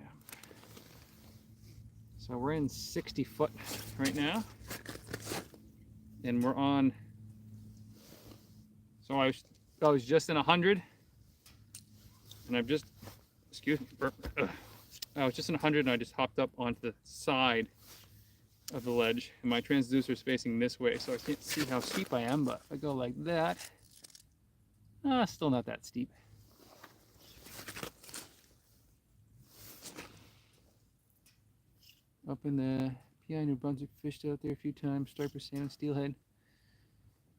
So we're in 60 foot right now. And we're on, so I was just in 100. And I've just, excuse me, I was just in 100 and I just hopped up onto the side of the ledge. And my transducer is facing this way, so I can't see how steep I am, but if I go like that, still not that steep. Up in the PI New Brunswick, fished out there a few times. Striper salmon, steelhead.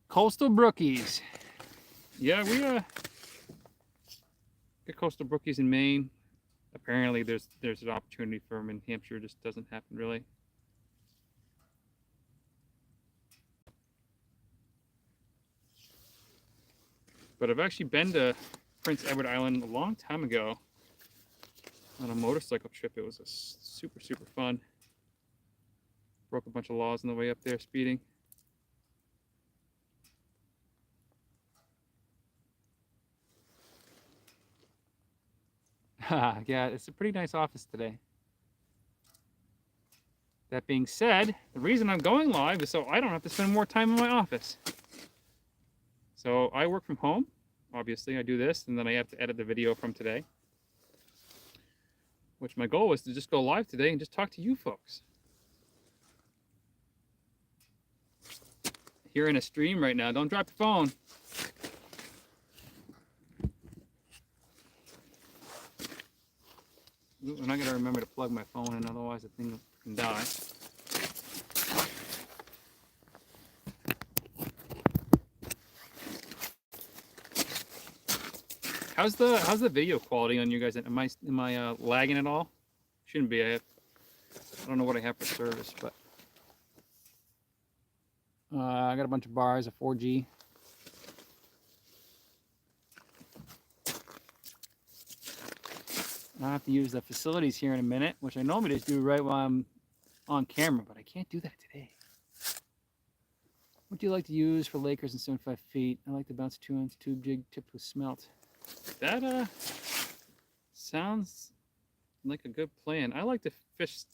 Coastal brookies. Yeah, we get coastal brookies in Maine. Apparently there's an opportunity for them in Hampshire. It just doesn't happen really. But I've actually been to Prince Edward Island a long time ago on a motorcycle trip. It was super fun. Broke a bunch of laws on the way up there speeding. Yeah, it's a pretty nice office today. That being said, the reason I'm going live is so I don't have to spend more time in my office. So I work from home. Obviously, I do this, and then I have to edit the video from today. Which my goal was to just go live today and just talk to you folks. Here in a stream right now. Don't drop your phone. Ooh, and I gotta remember to plug my phone in, otherwise the thing can die. How's the video quality on you guys? Am I lagging at all? Shouldn't be. I don't know what I have for service, but I got a bunch of bars, a 4G. I have to use the facilities here in a minute, which I normally just do right while I'm on camera, but I can't do that today. What do you like to use for Lakers in 75 feet? I like to bounce 2-ounce tube jig tipped with smelt. That sounds like a good plan. I like to fish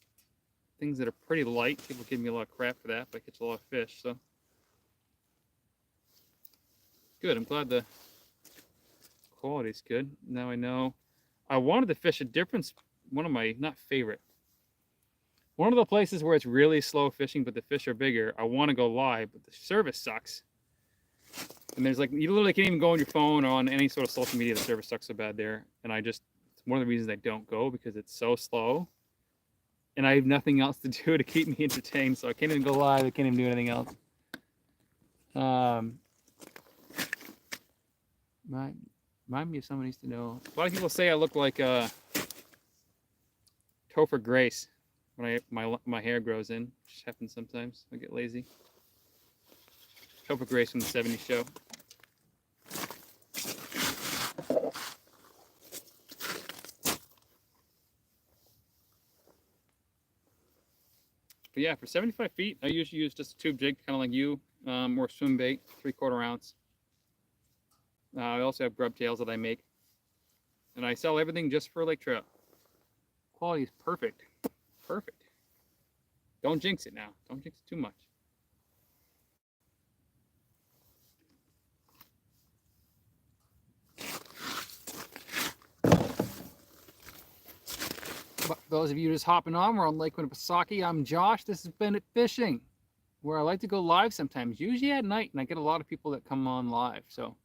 things that are pretty light. People give me a lot of crap for that, but I catch a lot of fish, so. Good, I'm glad the quality's good. Now I know. I wanted to fish a different, one of my, not favorite, one of the places where it's really slow fishing, but the fish are bigger. I want to go live, but the service sucks. And there's like, you literally can't even go on your phone or on any sort of social media. The service sucks so bad there. And it's one of the reasons I don't go, because it's so slow. And I have nothing else to do to keep me entertained. So I can't even go live. I can't even do anything else. Remind me if someone needs to know. A lot of people say I look like Topher Grace when my hair grows in. It just happens sometimes. I get lazy. Topher Grace from the 70s show. But yeah, for 75 feet, I usually use just a tube jig, kind of like you, or swim bait, 3/4 ounce. I also have grub tails that I make. And I sell everything just for lake trout. Quality is perfect. Perfect. Don't jinx it now. Don't jinx it too much. But for those of you just hopping on, we're on Lake Winnipesaukee. I'm Josh. This is Bennett Fishing, where I like to go live sometimes, usually at night, and I get a lot of people that come on live. So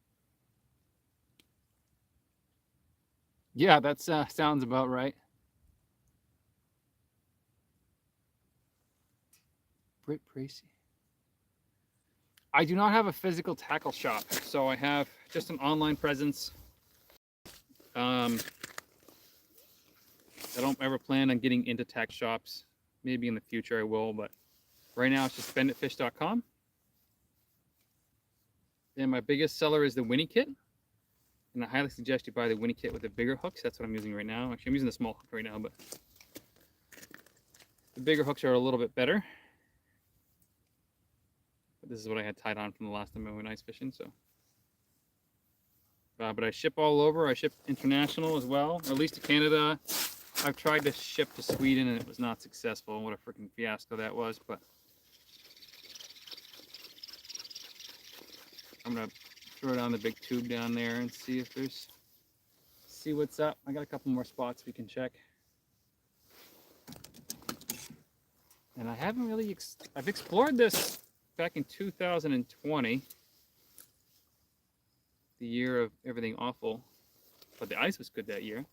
yeah, that sounds about right. Britt Tracy. I do not have a physical tackle shop, so I have just an online presence. I don't ever plan on getting into tack shops. Maybe in the future I will, but right now it's just bennettfish.com. And my biggest seller is the Winnie kit. And I highly suggest you buy the Winnie kit with the bigger hooks. That's what I'm using right now. Actually, I'm using the small hook right now, but the bigger hooks are a little bit better. But this is what I had tied on from the last time I went ice fishing, so. But I ship all over. I ship international as well, or at least to Canada. I've tried to ship to Sweden and it was not successful. What a freaking fiasco that was, but I'm gonna throw down the big tube down there and see if see what's up. I got a couple more spots we can check. And I haven't really, I've explored this back in 2020, the year of everything awful, but the ice was good that year.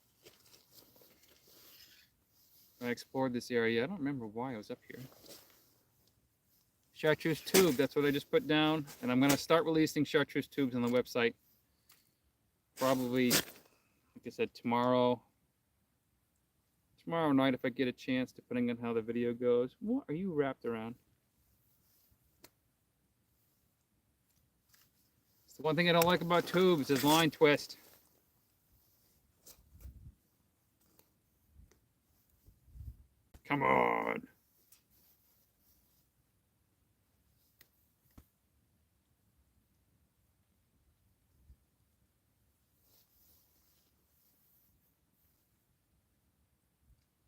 I explored this area. I don't remember why I was up here. Chartreuse tube, that's what I just put down. And I'm gonna start releasing chartreuse tubes on the website. Probably, like I said, tomorrow night if I get a chance, depending on how the video goes. What are you wrapped around? It's the one thing I don't like about tubes is line twist. Come on.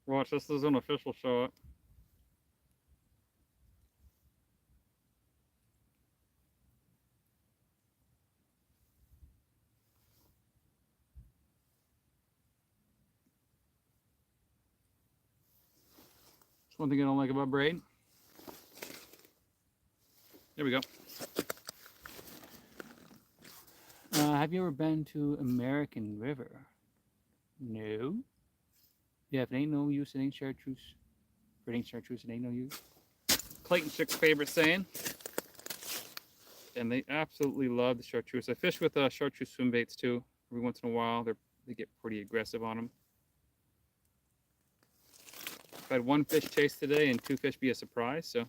Watch, this is an official shot. That's one thing I don't like about braid. There we go. Have you ever been to American River? No. Yeah, if it ain't no use, it ain't chartreuse. If it ain't chartreuse, it ain't no use. Clayton Chick's favorite saying. And they absolutely love the chartreuse. I fish with chartreuse swim baits too. every once in a while. They get pretty aggressive on them. I've had one fish chase today and 2 fish be a surprise. So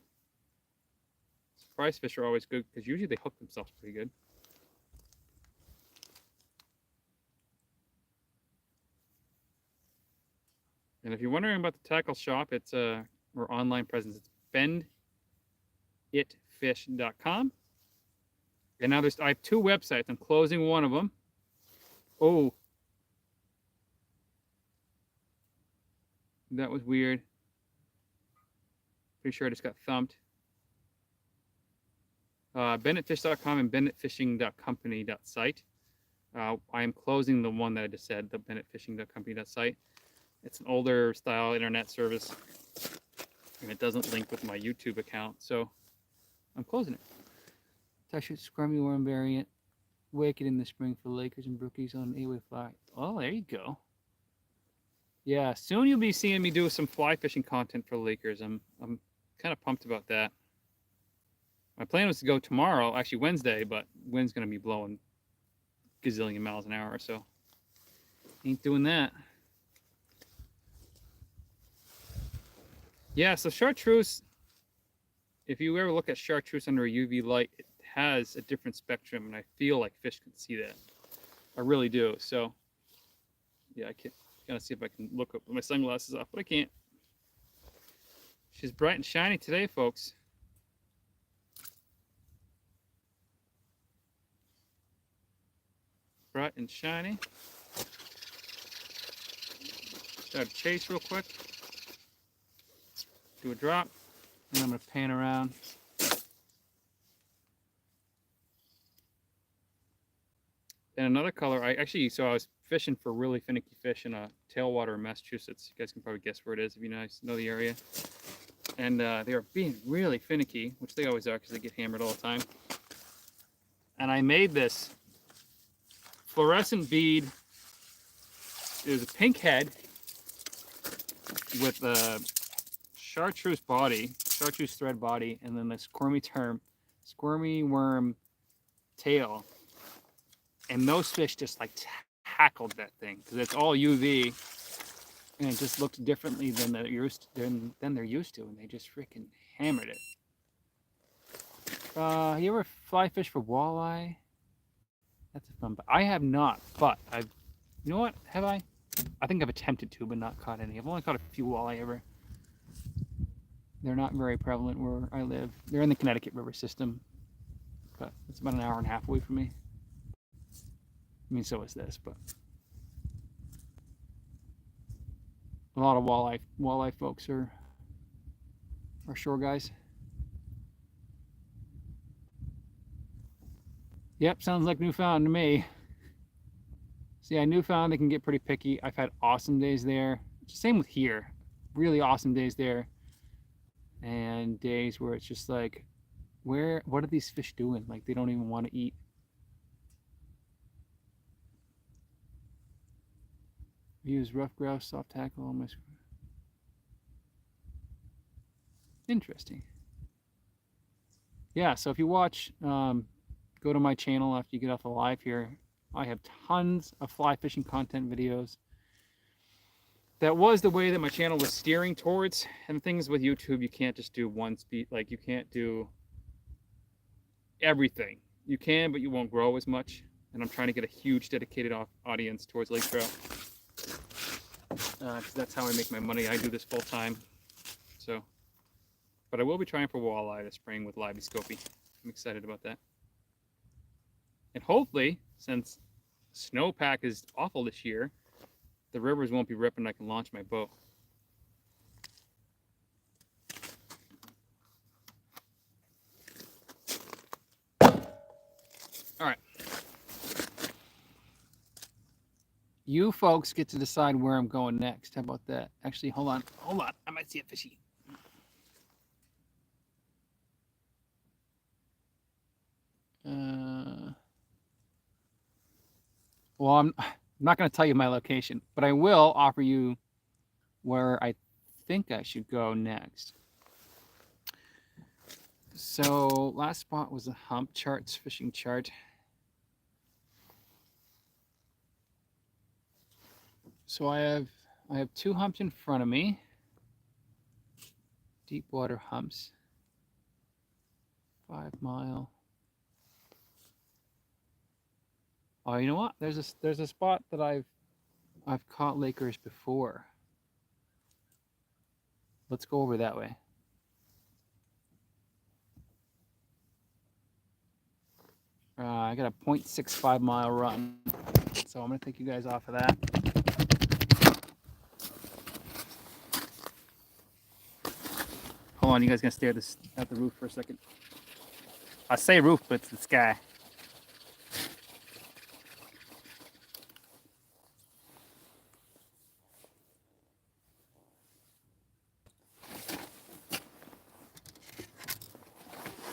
surprise fish are always good because usually they hook themselves pretty good. And if you're wondering about the tackle shop, it's our online presence. It's benditfish.com. And now I have 2 websites. I'm closing one of them. Oh, that was weird. Pretty sure I just got thumped. Benditfish.com and benditfishing.company.site. I am closing the one that I just said, the benditfishing.company.site. It's an older style internet service, and it doesn't link with my YouTube account, so I'm closing it. Touch-it scrummy worm variant. Wicked in the spring for Lakers and brookies on 8-way fly. Oh, there you go. Yeah, soon you'll be seeing me do some fly fishing content for Lakers. I'm kind of pumped about that. My plan was to go tomorrow, actually Wednesday, but wind's going to be blowing gazillion miles an hour, so ain't doing that. Yeah, so chartreuse, if you ever look at chartreuse under a UV light, it has a different spectrum, and I feel like fish can see that. I really do. So, yeah, I can't gotta see if I can look up with my sunglasses off, but I can't. She's bright and shiny today, folks. Bright and shiny. Start a chase real quick. Do a drop, and I'm gonna pan around. And another color, I was fishing for really finicky fish in a tailwater in Massachusetts. You guys can probably guess where it is if you know the area. And they are being really finicky, which they always are because they get hammered all the time. And I made this fluorescent bead. It was a pink head with a chartreuse thread body, and then this squirmy worm tail. And those fish just like tackled that thing because it's all UV, and it just looked differently than they're used to, and they just freaking hammered it. You ever fly fish for walleye? That's a fun. But I have not. But you know what? Have I? I think I've attempted to, but not caught any. I've only caught a few walleye ever. They're not very prevalent where I live. They're in the Connecticut River system, but it's about an hour and a half away from me. I mean, so is this, but a lot of walleye folks are shore guys. Yep, sounds like Newfound to me. See, Newfound, they can get pretty picky. I've had awesome days there. Same with here. Really awesome days there. And days where it's just like, what are these fish doing? Like, they don't even want to eat. Use rough grouse, soft tackle on my screw. Interesting. Yeah, so if you watch, go to my channel after you get off the live here. I have tons of fly fishing content videos. That was the way that my channel was steering towards. And things with YouTube, you can't just do one speed. Like, you can't do everything. You can, but you won't grow as much. And I'm trying to get a huge dedicated audience towards lake trout. Because that's how I make my money. I do this full time. So, but I will be trying for walleye this spring with Libiscopy. I'm excited about that. And hopefully, since snowpack is awful this year, the rivers won't be ripping. I can launch my boat. All right. You folks get to decide where I'm going next. How about that? Actually, hold on. I might see a fishy. Well, I'm not going to tell you my location, but I will offer you where I think I should go next. So last spot was a hump charts fishing chart. So I have two humps in front of me. Deep water humps. 5 mile. Oh, you know what? There's a spot that I've caught Lakers before. Let's go over that way. I got a 0.65 mile run, so I'm gonna take you guys off of that. Hold on, you guys gonna stare at the roof for a second. I say roof, but it's the sky.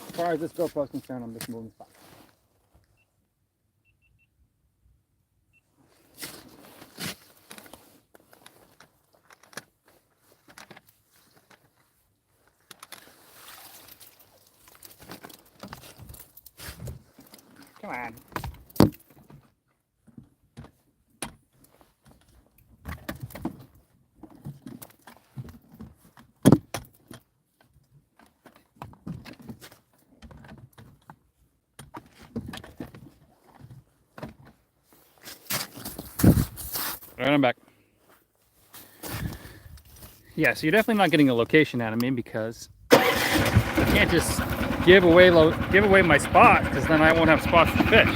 As far as this GoPro is concerned, I'm just moving spot. Come on. All right, I'm back. Yeah, so you're definitely not getting a location out of me because I can't just give away my spots because then I won't have spots to fish.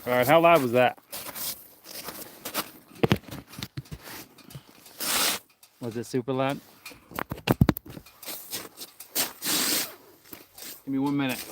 All right, how loud was that? Was it super loud? Give me 1 minute.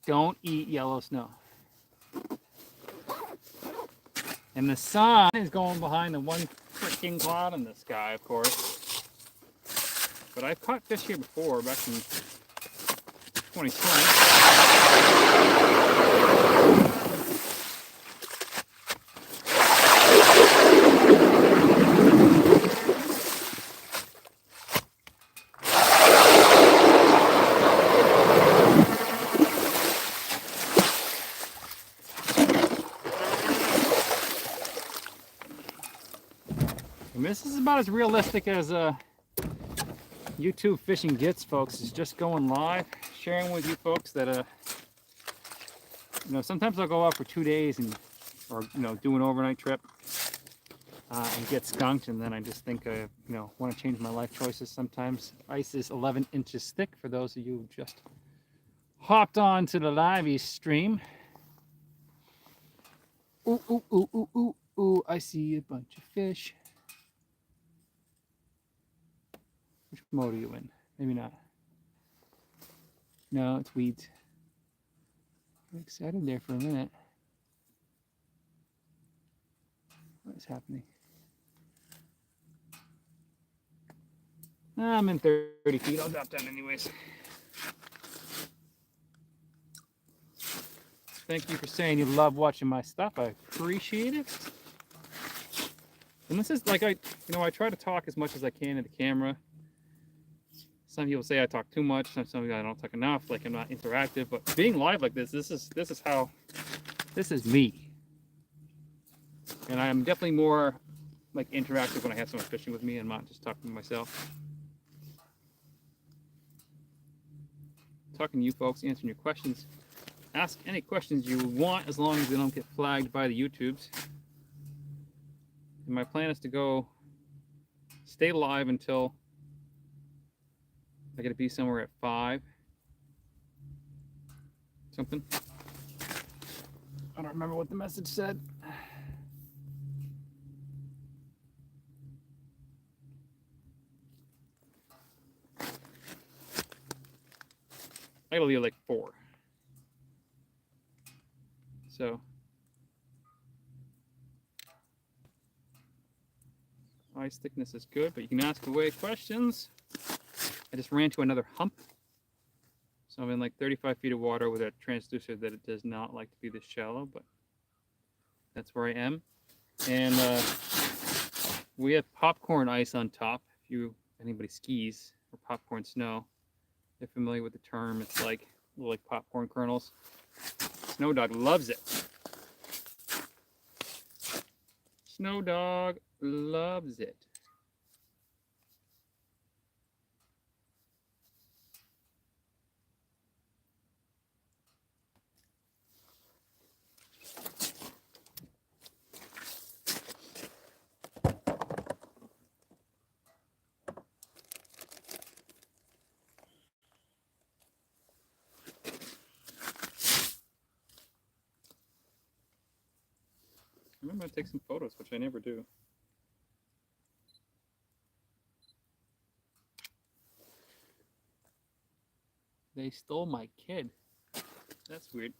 don't eat yellow snow. And the sun is going behind the one freaking cloud in the sky, of course. But I've caught fish here before, back in 2020. And this is about as realistic as YouTube fishing gets, folks. It's just going live, sharing with you folks that you know, sometimes I'll go out for 2 days and or you know, do an overnight trip and get skunked, and then I just think I you know, want to change my life choices. Sometimes ice is 11 inches thick for those of you who just hopped on to the live stream. Ooh, ooh, ooh, ooh, ooh, ooh, I see a bunch of fish. Which mode are you in? Maybe not. No, it's weeds. I'm excited there for a minute. What is happening? I'm in 30 feet. I'll drop down anyways. Thank you for saying you love watching my stuff. I appreciate it. And this is like I try to talk as much as I can into the camera. Some people say I talk too much. Some people I don't talk enough. Like I'm not interactive. But being live like this is me. And I am definitely more like interactive when I have someone fishing with me and not just talking to myself. Talking to you folks, answering your questions. Ask any questions you want as long as they don't get flagged by the YouTubes. And my plan is to stay live until I gotta be somewhere at 5. Something. I don't remember what the message said. I gotta leave like 4. So ice thickness is good, but you can ask away questions. I just ran to another hump. So I'm in like 35 feet of water with a transducer that it does not like to be this shallow, but that's where I am. And we have popcorn ice on top. If anybody skis or popcorn snow, they're familiar with the term. It's like little like popcorn kernels. Snow Dog loves it. Snow Dog loves it. I'm going to take some photos, which I never do. They stole my kid. That's weird.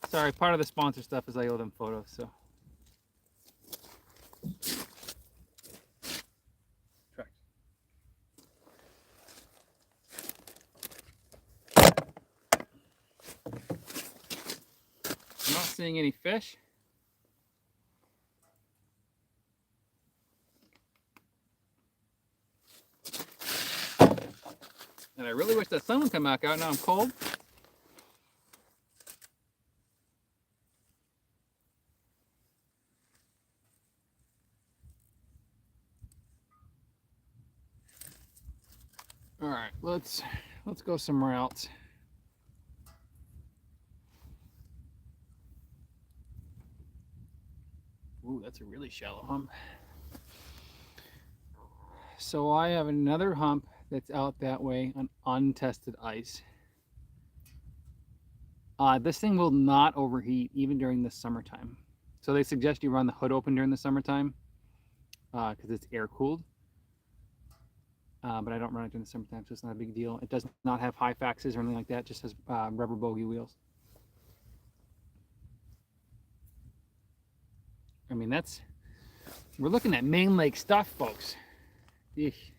Sorry, part of the sponsor stuff is I owe them photos, so. Track. I'm not seeing any fish. And I really wish that sun would come back out. Now I'm cold. All right, let's go somewhere else. Ooh, that's a really shallow hump. So I have another hump that's out that way on untested ice. This thing will not overheat even during the summertime. So they suggest you run the hood open during the summertime because it's air cooled. But I don't run it during the summertime, so it's not a big deal. It does not have high faxes or anything like that. It just has rubber bogey wheels. I mean, we're looking at main lake stuff, folks. Eesh.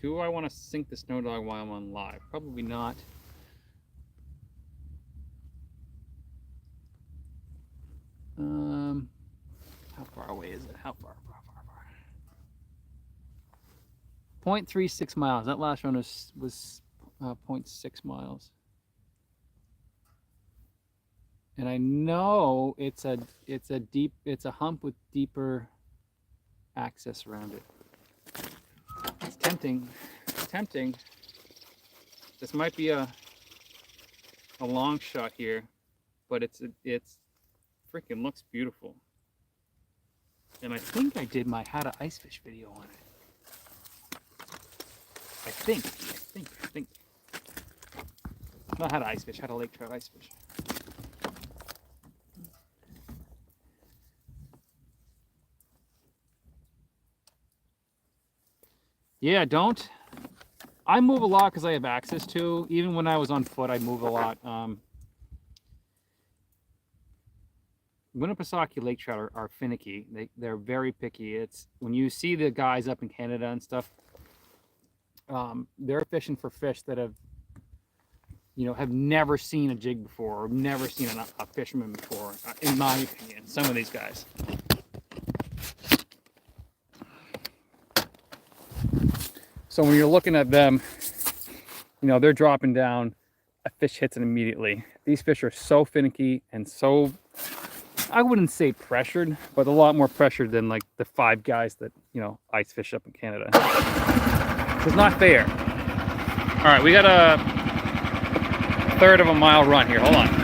Do I want to sink the snow dog while I'm on live? Probably not. How far away is it? How far? 0.36 miles. That last one was 0.6 miles. And I know it's a hump with deeper access around it. It's tempting. It's tempting. This might be a long shot here, but it's freaking looks beautiful. And I think I did my how to ice fish video on it. I think. Not how to ice fish, how to lake trout ice fish. Yeah, don't. I move a lot because I have access to. Even when I was on foot, I move a lot. Winnipesaukee lake trout are finicky. They're very picky. It's when you see the guys up in Canada and stuff, they're fishing for fish that have never seen a jig before or never seen a fisherman before, in my opinion, some of these guys. So when you're looking at them, they're dropping down, a fish hits it immediately. These fish are so finicky and so, I wouldn't say pressured, but a lot more pressured than like the 5 guys that, ice fish up in Canada. It's not fair. All right, we got a 1/3 of a mile run here. Hold on.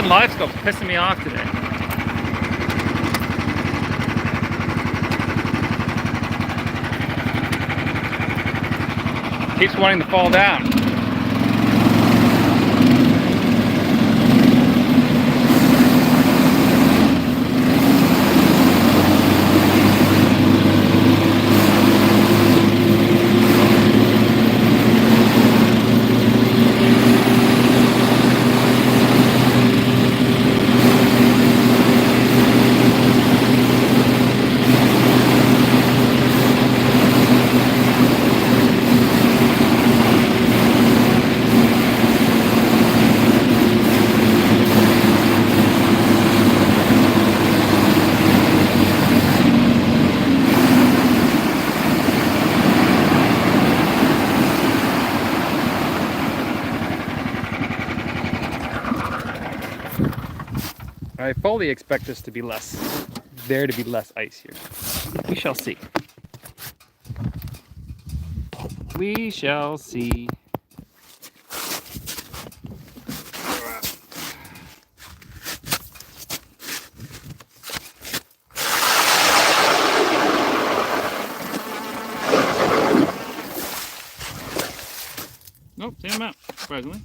Live scope's pissing me off today. Keeps wanting to fall down. I fully expect there to be less ice here. We shall see. We shall see. Nope, same amount, surprisingly.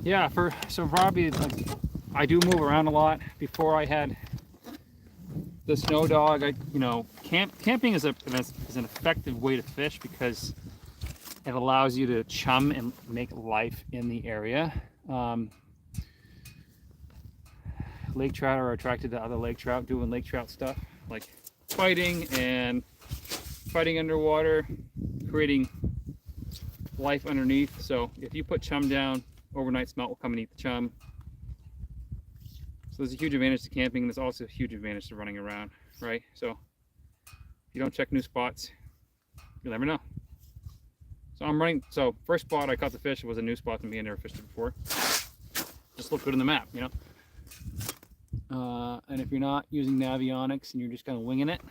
Yeah, so probably like, I do move around a lot. Before I had the snow dog, camping is an effective way to fish because it allows you to chum and make life in the area. Lake trout are attracted to other lake trout, doing lake trout stuff like fighting underwater, creating life underneath. So if you put chum down, overnight smelt will come and eat the chum. So there's a huge advantage to camping, and there's also a huge advantage to running around, right? So if you don't check new spots, you'll never know. So first spot I caught the fish was a new spot to me. I never fished it before. Just looked good in the map, you know? And if you're not using Navionics and you're just kind of winging it,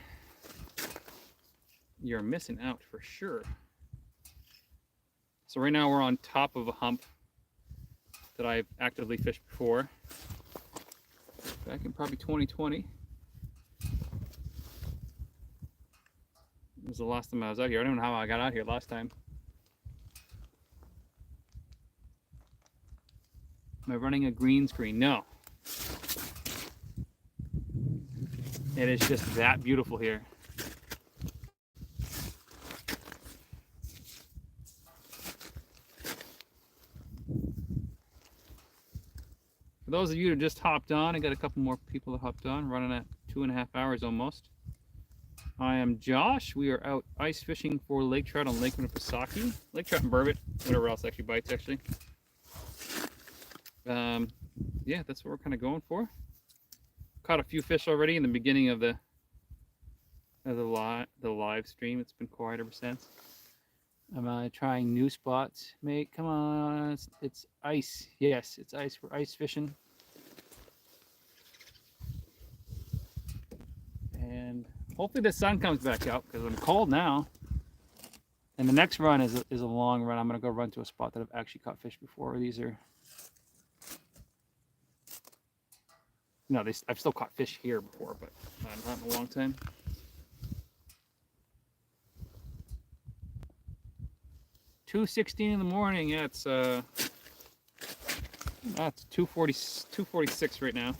you're missing out for sure. So right now we're on top of a hump that I've actively fished before. Back in probably 2020. It was the last time I was out here. I don't know how I got out here last time. Am I running a green screen? No. It is just that beautiful here. For those of you who just hopped on, I got a couple more people that hopped on, running at 2.5 hours almost. I am Josh. We are out ice fishing for lake trout on Lake Winnipesaukee. Lake trout and burbot, whatever else actually bites actually. Yeah, that's what we're kind of going for. Caught a few fish already in the beginning of the live stream. It's been quiet ever since. I'm trying new spots. Mate, come on, it's ice. Yes, it's ice. We're ice fishing. And hopefully the sun comes back out because I'm cold now. And the next run is a long run. I'm gonna go run to a spot that I've actually caught fish before. These are, I've still caught fish here before, but not in a long time. $2:16 in the morning. Yeah, it's 2:46 right now.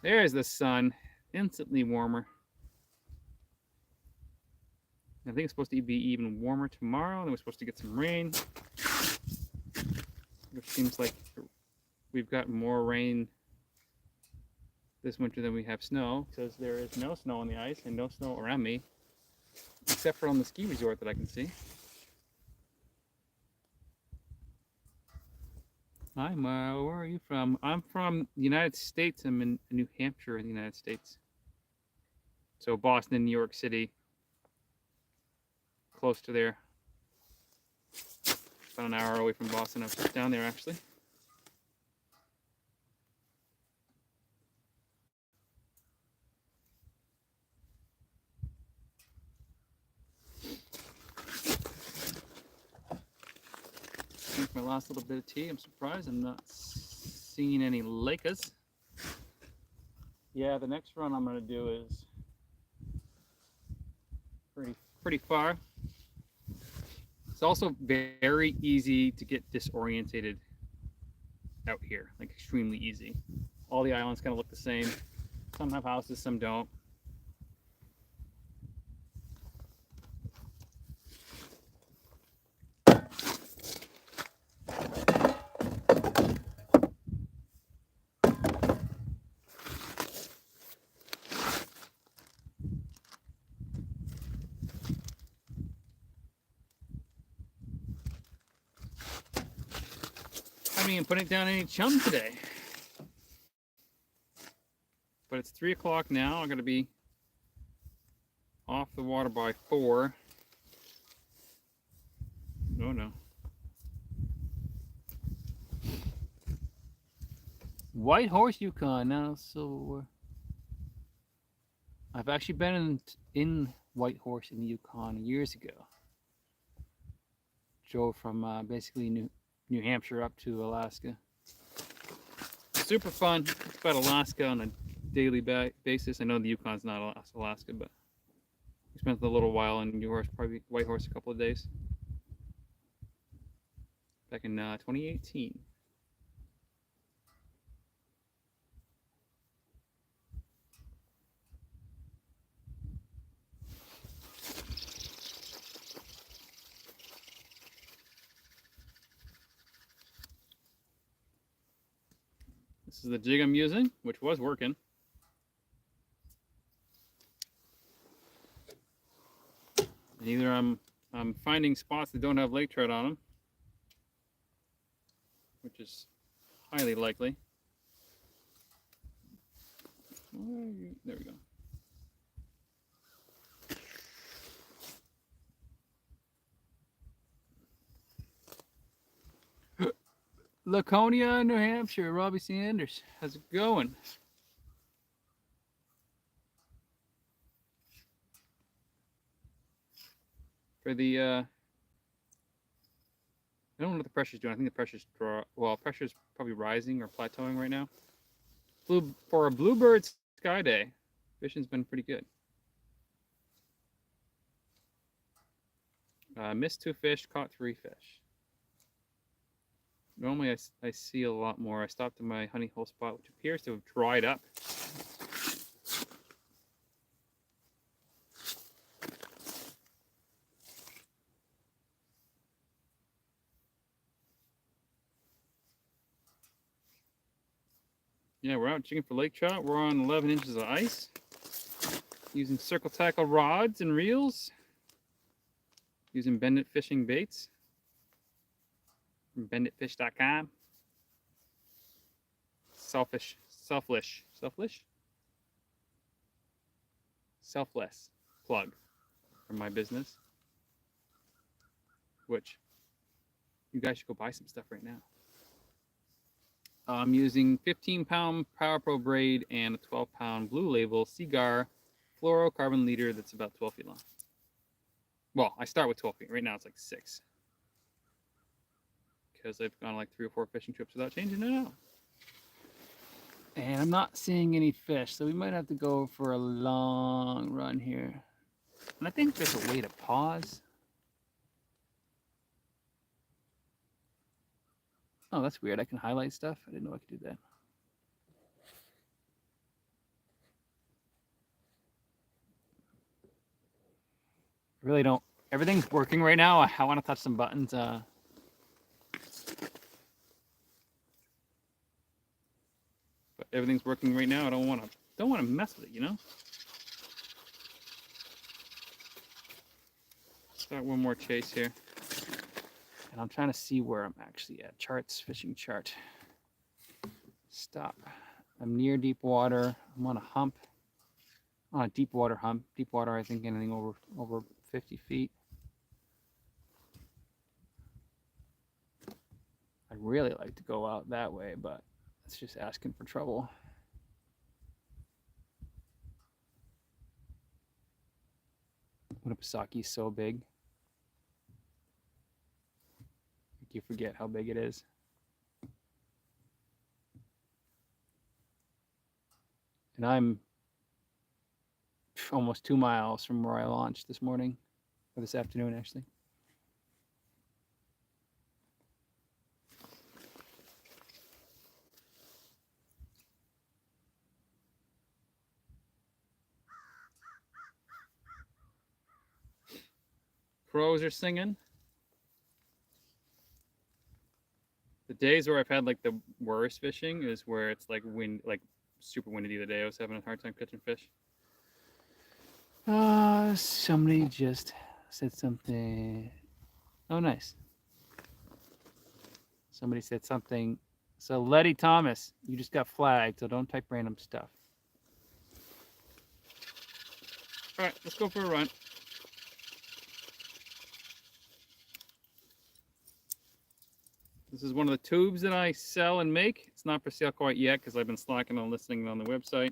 There's the sun, instantly warmer. I think it's supposed to be even warmer tomorrow, and we're supposed to get some rain, which seems like we've got more rain this winter than we have snow, because there is no snow on the ice and no snow around me, except for on the ski resort that I can see. Hi, Mara. Where are you from? I'm from the United States. I'm in New Hampshire in the United States. So Boston, New York City, close to there. About an hour away from Boston. I was just down there actually. Drink my last little bit of tea. I'm surprised I'm not seeing any lakas. Yeah, the next run I'm gonna do is pretty far. It's also very easy to get disorientated out here, like extremely easy. All the islands kind of look the same. Some have houses, some don't. haven't even put down any chum today. But it's 3 o'clock now. I'm going to be off the water by 4. Oh no. White Horse, Yukon. Now, so I've actually been in White Horse in the Yukon years ago. Drove from basically New Hampshire up to Alaska. Super fun. It's about Alaska on a daily basis. I know the Yukon's not Alaska, but we spent a little while in probably White Horse a couple of days. Back in 2018. This is the jig I'm using, which was working. And either I'm finding spots that don't have lake trout on them, which is highly likely. There we go. Laconia, New Hampshire. Robbie Sanders. How's it going? For the I don't know what the pressure's doing. I think the pressure's pressure's probably rising or plateauing right now. For a bluebird sky day, fishing's been pretty good. Missed 2 fish, caught 3 fish. Normally I see a lot more. I stopped at my honey hole spot, which appears to have dried up. Yeah, we're out jigging for lake trout. We're on 11 inches of ice. Using circle tackle rods and reels. Using Bendit fishing baits. From benditfish.com. Selfless plug for my business. Which you guys should go buy some stuff right now. I'm using 15-pound Power Pro braid and a 12-pound Blue Label Seagar fluorocarbon leader that's about 12 feet long. Well, I start with 12 feet. Right now it's like 6. Because I've gone like 3 or 4 fishing trips without changing it out. And I'm not seeing any fish, so we might have to go for a long run here. And I think there's a way to pause. Oh, that's weird. I can highlight stuff. I didn't know I could do that. I really don't. Everything's working right now. I want to touch some buttons. But everything's working right now. I don't want to mess with it, you know. Start one more chase here. And I'm trying to see where I'm actually at. Charts, fishing chart. Stop. I'm near deep water. I'm on a hump. On a deep water hump. Deep water, I think anything over 50 feet. I'd really like to go out that way, but it's just asking for trouble. Winnipesaukee is so big. You forget how big it is. And I'm almost 2 miles from where I launched this morning, or this afternoon actually. Crows are singing. The days where I've had like the worst fishing is where it's like super windy the day. I was having a hard time catching fish. Somebody just said something. Oh, nice. Somebody said something. So Letty Thomas, you just got flagged, so don't type random stuff. All right, let's go for a run. This is one of the tubes that I sell and make. It's not for sale quite yet because I've been slacking on listing it on the website.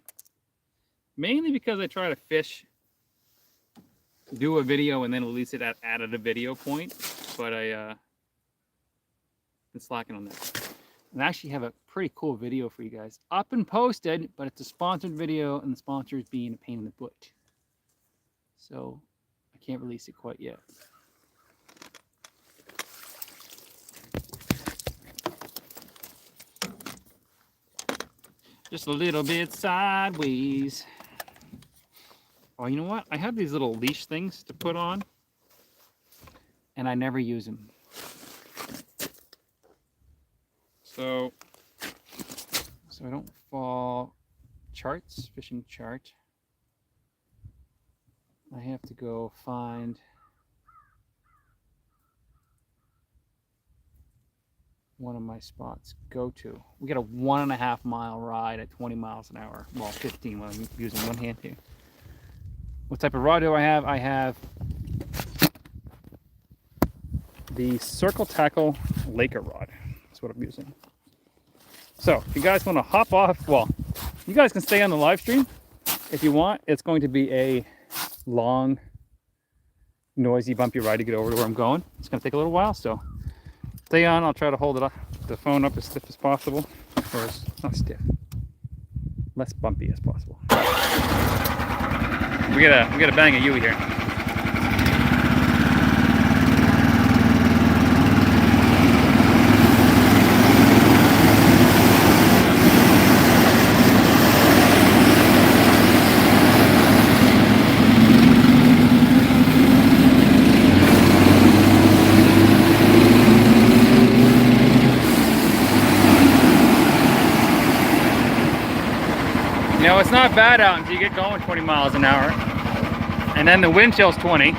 Mainly because I try to fish, do a video, and then release it at a video point. But I been slacking on that. And I actually have a pretty cool video for you guys. Up and posted, but it's a sponsored video, and the sponsor is being a pain in the butt. So I can't release it quite yet. Just a little bit sideways. Oh, you know what? I have these little leash things to put on, and I never use them. So I don't fall charts, fishing chart. I have to go find one of my spots. Go to. We got a 1.5 mile ride at 20 miles an hour. Well, 15 when I'm using one hand here. What type of rod do I have? I have the Circle Tackle Laker rod. That's what I'm using. So if you guys want to hop off, well, you guys can stay on the live stream if you want. It's going to be a long, noisy, bumpy ride to get over to where I'm going. It's going to take a little while, so stay on. I'll try to hold it up, the phone up as stiff as possible, or as, not stiff, less bumpy as possible. We got a bang at you here. You know, it's not bad out until you get going 20 miles an hour. And then the wind chill's 20.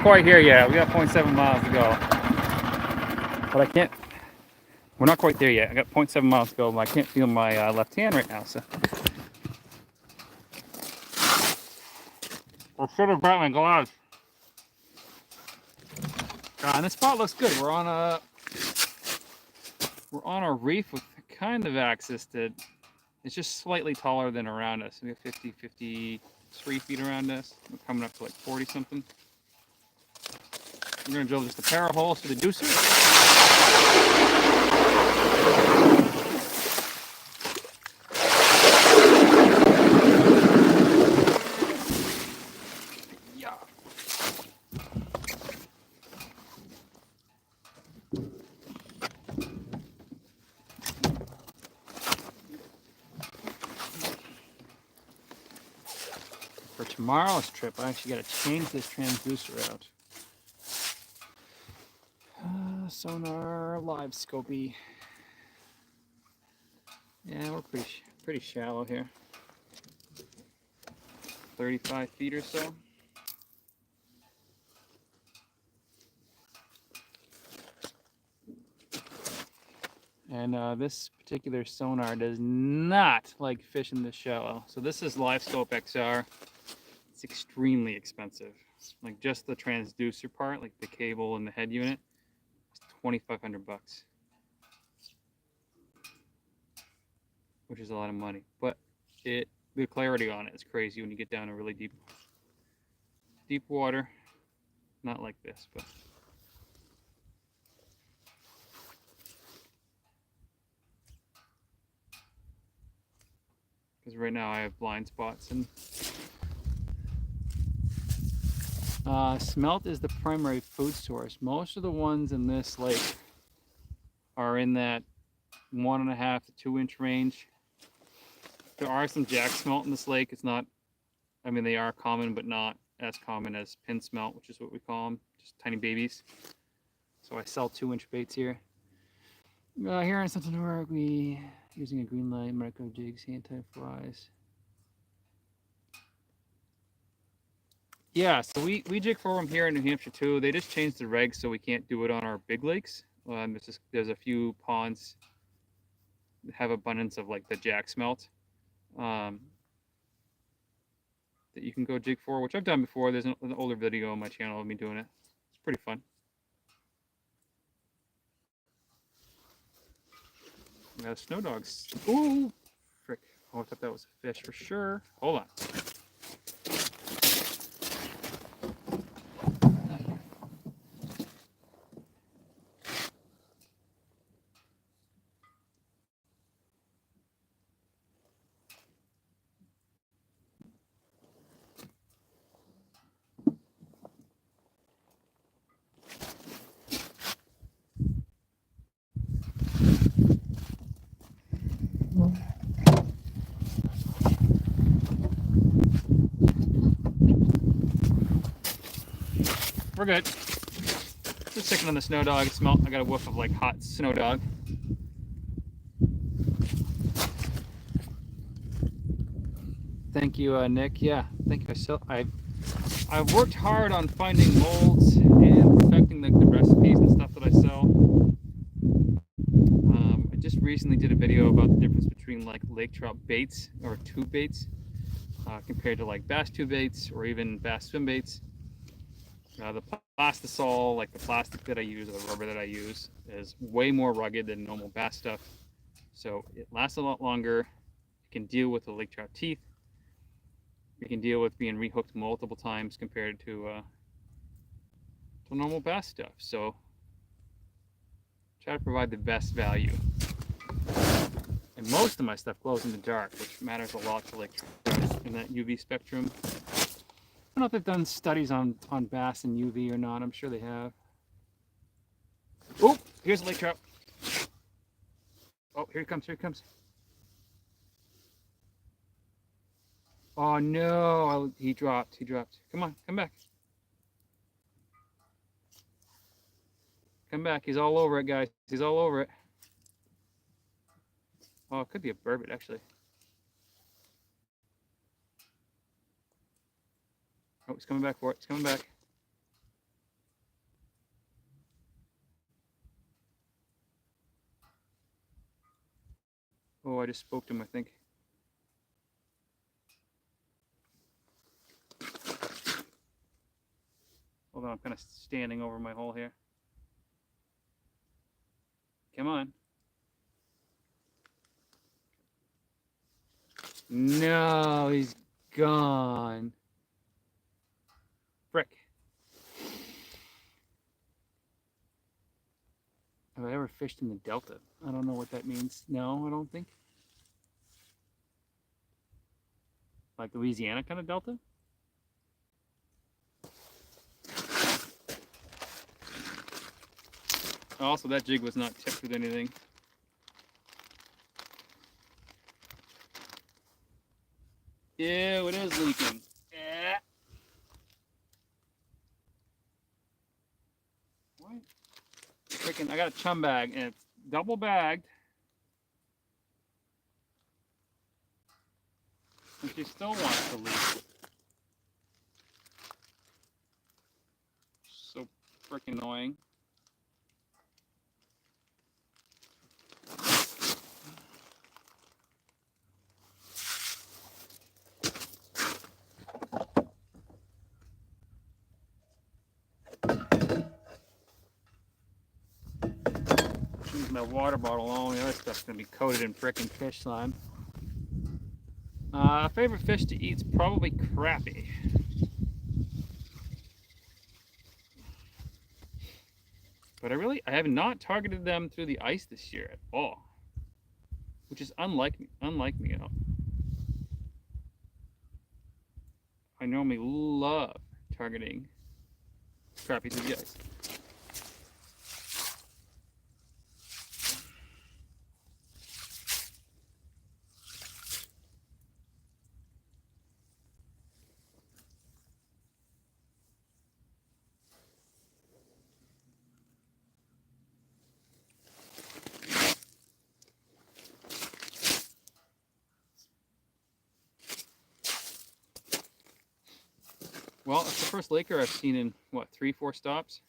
quite here yet. We got 0.7 miles to go. But I can't, we're not quite there yet. I got 0.7 miles to go, but I can't feel my left hand right now, so. I should have brought my gloves. And this spot looks good. We're on a reef with kind of access to, it's just slightly taller than around us. We have 53 feet around us. We're coming up to like 40 something. We're gonna drill just a pair of holes for the deucer. For tomorrow's trip, I actually got to change this transducer out. Sonar live scopy. Yeah, we're pretty shallow here. 35 feet or so. And this particular sonar does not like fishing this shallow. So this is Live Scope XR. It's extremely expensive. Like just the transducer part, like the cable and the head unit, it's $2,500, which is a lot of money. But the clarity on it is crazy when you get down to really deep water. Not like this, but. Because right now I have blind spots, and smelt is the primary food source. Most of the ones in this lake are in that 1.5 to 2 inch range. There are some jack smelt in this lake. It's not, I mean, they are common, but not as common as pin smelt, which is what we call them, just tiny babies. So I sell 2 inch baits here. Here in Central New York, we using a green light, micro jigs, anti-flies. Yeah, so we jig for them here in New Hampshire too. They just changed the regs so we can't do it on our big lakes. There's a few ponds that have abundance of like the jack smelt that you can go jig for, which I've done before. There's an older video on my channel of me doing it. It's pretty fun. We got snow dogs. Ooh, frick. Oh, I thought that was a fish for sure. Hold on. We're good. Just sticking on the snow dog. Smell. I got a whiff of like hot snow dog. Thank you, Nick. Yeah, thank you. I've worked hard on finding molds and perfecting the recipes and stuff that I sell. I just recently did a video about the difference between like lake trout baits or tube baits compared to like bass tube baits or even bass swim baits. The plastisol, like the plastic that I use or the rubber that I use, is way more rugged than normal bass stuff. So it lasts a lot longer. It can deal with the lake trout teeth. It can deal with being rehooked multiple times compared to normal bass stuff. So try to provide the best value. And most of my stuff glows in the dark, which matters a lot to lake trout in that UV spectrum. I don't know if they've done studies on bass and UV or not. I'm sure they have. Oh, here's a lake trout. Oh, here he comes, here he comes. Oh no, he dropped. Come on, come back. Come back, he's all over it, guys. He's all over it. Oh, it could be a burbot, actually. Oh, he's coming back for it. He's coming back. Oh, I just spoke to him, I think. Hold on, I'm kind of standing over my hole here. Come on. No, he's gone. Frick. Have I ever fished in the Delta? I don't know what that means. No, I don't think. Like Louisiana kind of Delta? Also, that jig was not tipped with anything. Ew, it is leaking. What? Freaking, I got a chum bag and it's double bagged. And she still wants to leak. So freaking annoying. Use my water bottle. All the other stuff's gonna be coated in frickin' fish slime. Favorite fish to eat's probably crappie. But I have not targeted them through the ice this year at all, which is unlike me. You know, I normally love targeting crappie through the ice. Well, it's the first Laker I've seen in, what, 3-4 stops?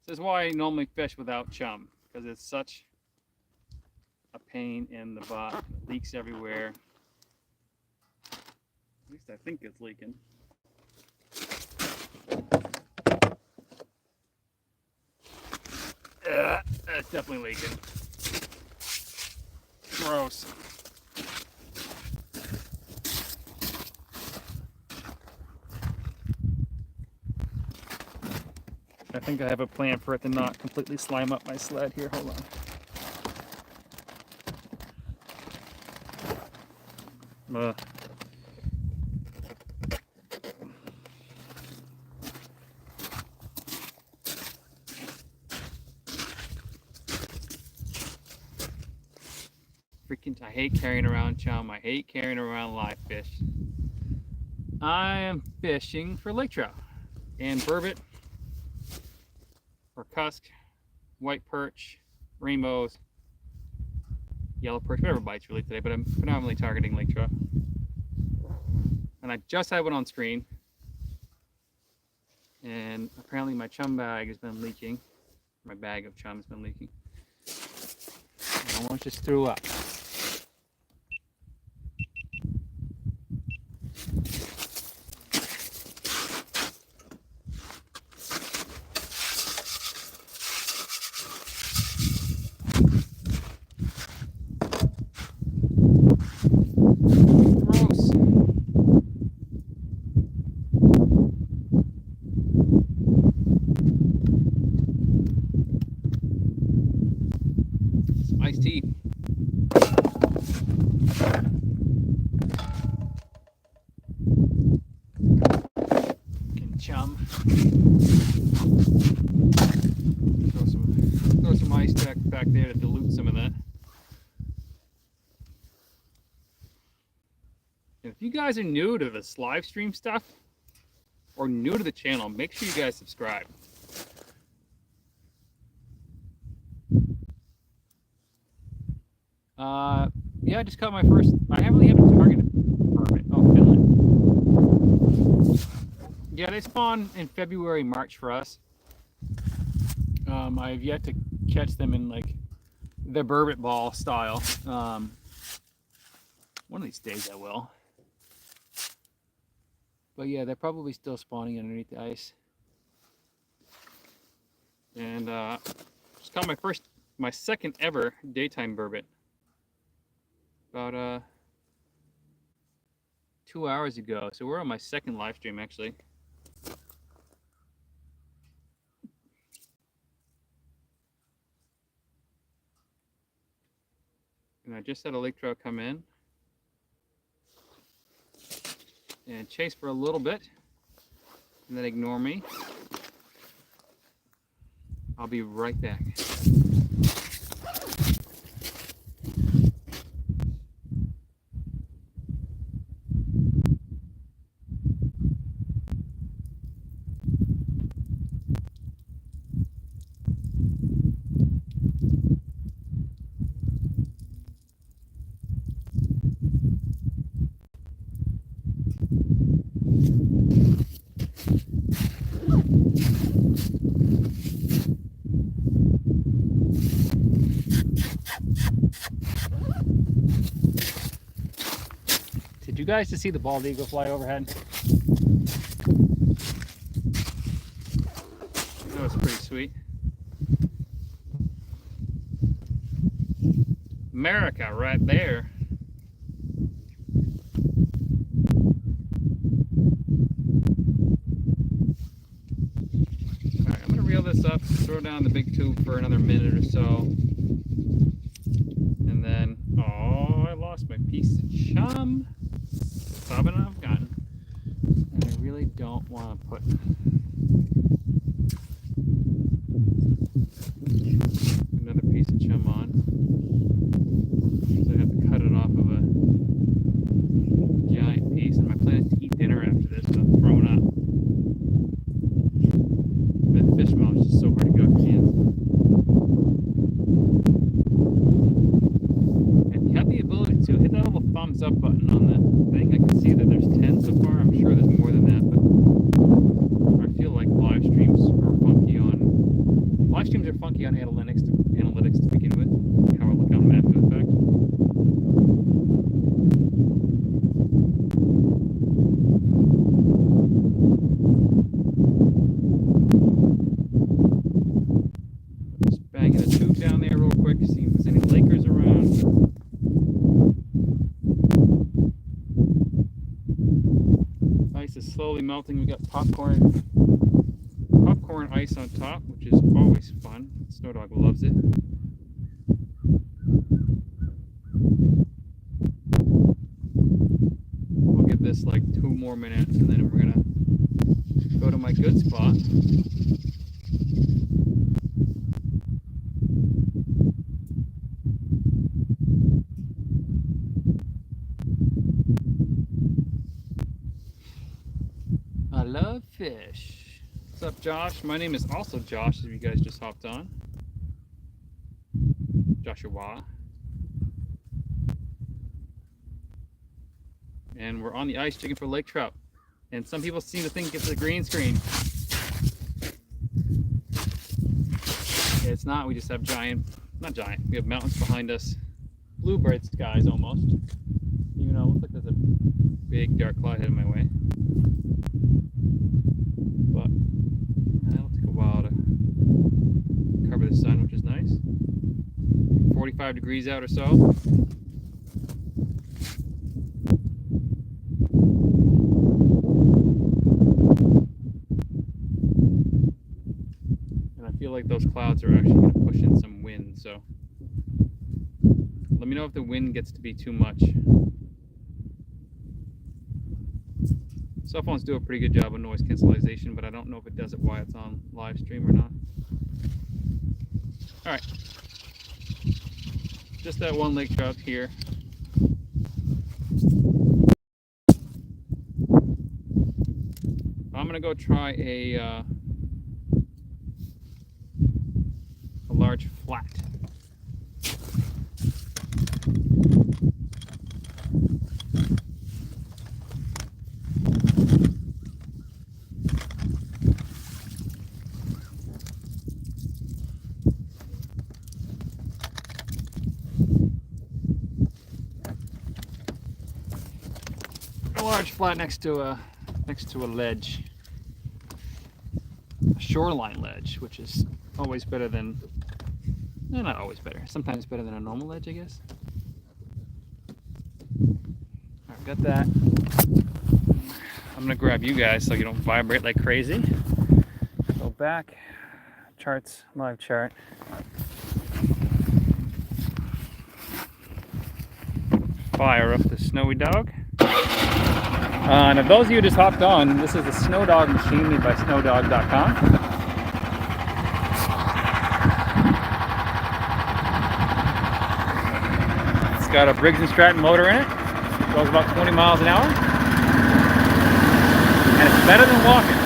This is why I normally fish without chum, because it's such a pain in the butt. It leaks everywhere. At least I think it's leaking. It's definitely leaking. Gross. I think I have a plan for it to not completely slime up my sled here. Hold on. Freaking, I hate carrying around chum. I hate carrying around live fish. I am fishing for lake trout and burbot or cusk, white perch, rainbows, yellow perch, whatever bites really today, but I'm predominantly targeting lake trout. And I just had one on screen, and apparently my chum bag has been leaking. My bag of chum has been leaking. I almost just threw up. Iced tea. Getting chum. Throw some ice back there to dilute some of that. And If you guys are new to this live stream stuff or new to the channel, make sure you guys subscribe. Yeah, I just caught my first. I haven't really had a target permit. Oh, Finland. Yeah, they spawn in February, March for us. I've yet to catch them in like the burbot ball style. One of these days I will. But yeah, they're probably still spawning underneath the ice. And just caught my second ever daytime burbot. About 2 hours ago. So we're on my second live stream actually. And I just had a lake trout come in and chase for a little bit and then ignore me. I'll be right back. Did you guys just see the bald eagle fly overhead? That was pretty sweet. America right there. Alright, I'm gonna reel this up, throw down the big tube for another minute or so. And then, oh, I lost my piece of chum. Bobbing I've gotten. And I really don't want to put another piece of chum on. So I have to cut it off of a giant piece. And my plan is to eat dinner after this, so I'm throwing up. The fish mouth is just so hard to go with hands. And you have the ability to hit that little thumbs up button on the thing. I can see that there's 10 so far. I'm sure there's more than that, but I feel like live streams are funky on analytics to begin with. How I look on them after the fact. Just banging a tube down there real quick, see if there's any Lakers around. Ice is slowly melting. We got popcorn ice on top, which is always fun. Snow Dog loves it. We'll give this like 2 more minutes and then we're gonna go to my good spot. I love fish. What's up, Josh? My name is also Josh, if you guys just hopped on. Joshua. And we're on the ice jigging for lake trout. And some people seem to think it's a green screen. It's not. We just have not giant. We have mountains behind us. Bluebird skies almost. Even though it looks like there's a big dark cloud heading my way. But it'll take a while to cover the sun, which is nice. 45 degrees out or so. And I feel like those clouds are actually going to push in some wind, so let me know if the wind gets to be too much. Cell phones do a pretty good job of noise cancellation, but I don't know if it does it while it's on live stream or not. All right, just that one lake trout here. go try a large flat. A large flat next to a ledge, a shoreline ledge, which is always better than, no, not always better, sometimes better than a normal ledge, I guess. Alright, got that. I'm gonna grab you guys so you don't vibrate like crazy. Go back, charts, live chart. Fire up the snowy dog. And if those of you just hopped on, this is the Snow Dog machine made by snowdog.com. It's got a Briggs & Stratton motor in it. It goes about 20 miles an hour. And it's better than walking.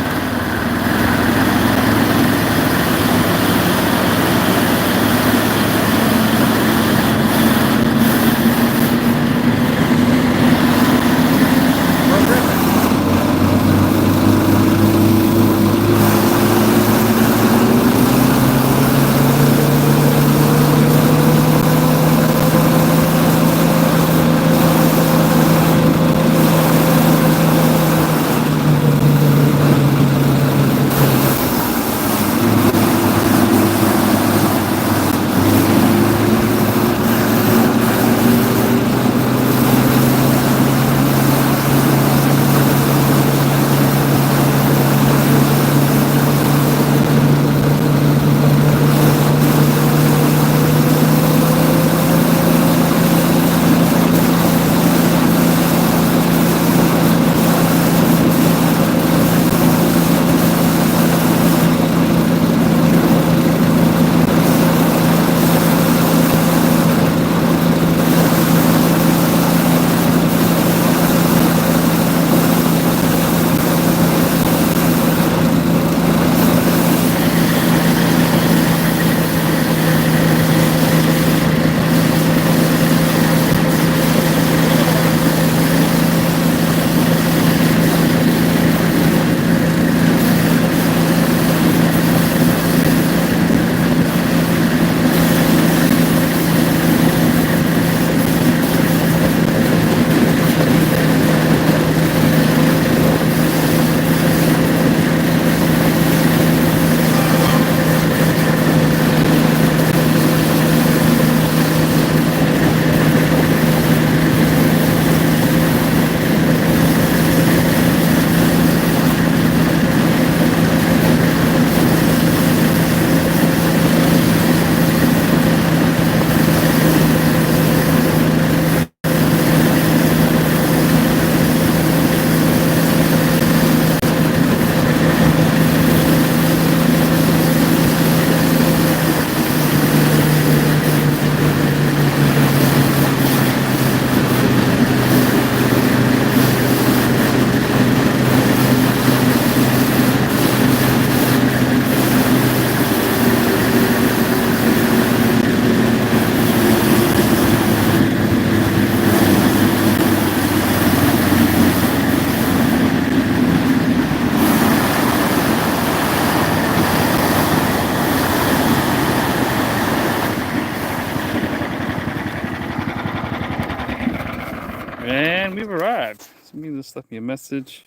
And we've arrived. Somebody just left me a message.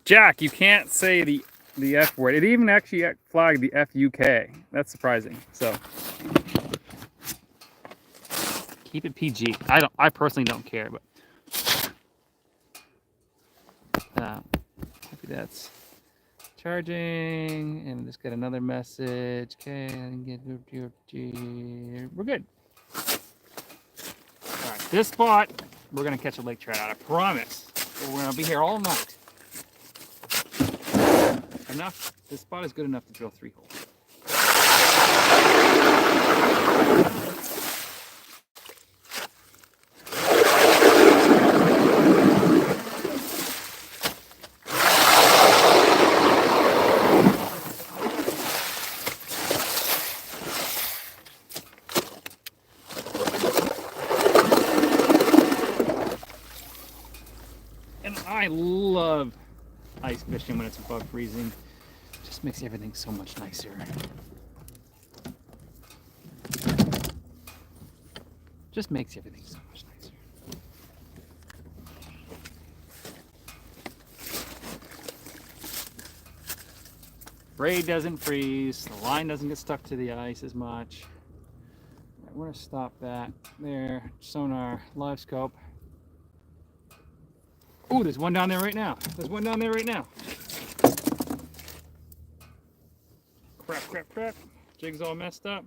Jack, you can't say the F word. It even actually flagged the FUK. That's surprising. So keep it PG. I personally don't care, but maybe that's charging. And just got another message. Okay, I can get we're good. All right, this spot we're gonna catch a lake trout out. I promise. We're gonna be here all night. Enough. This spot is good enough to drill 3 holes. I love ice fishing when it's above freezing. Just makes everything so much nicer. Just makes everything so much nicer. Braid doesn't freeze, the line doesn't get stuck to the ice as much. Right, we're gonna stop that there. Sonar, live scope. Oh, there's one down there right now. There's one down there right now. Crap, crap, crap. Jig's all messed up.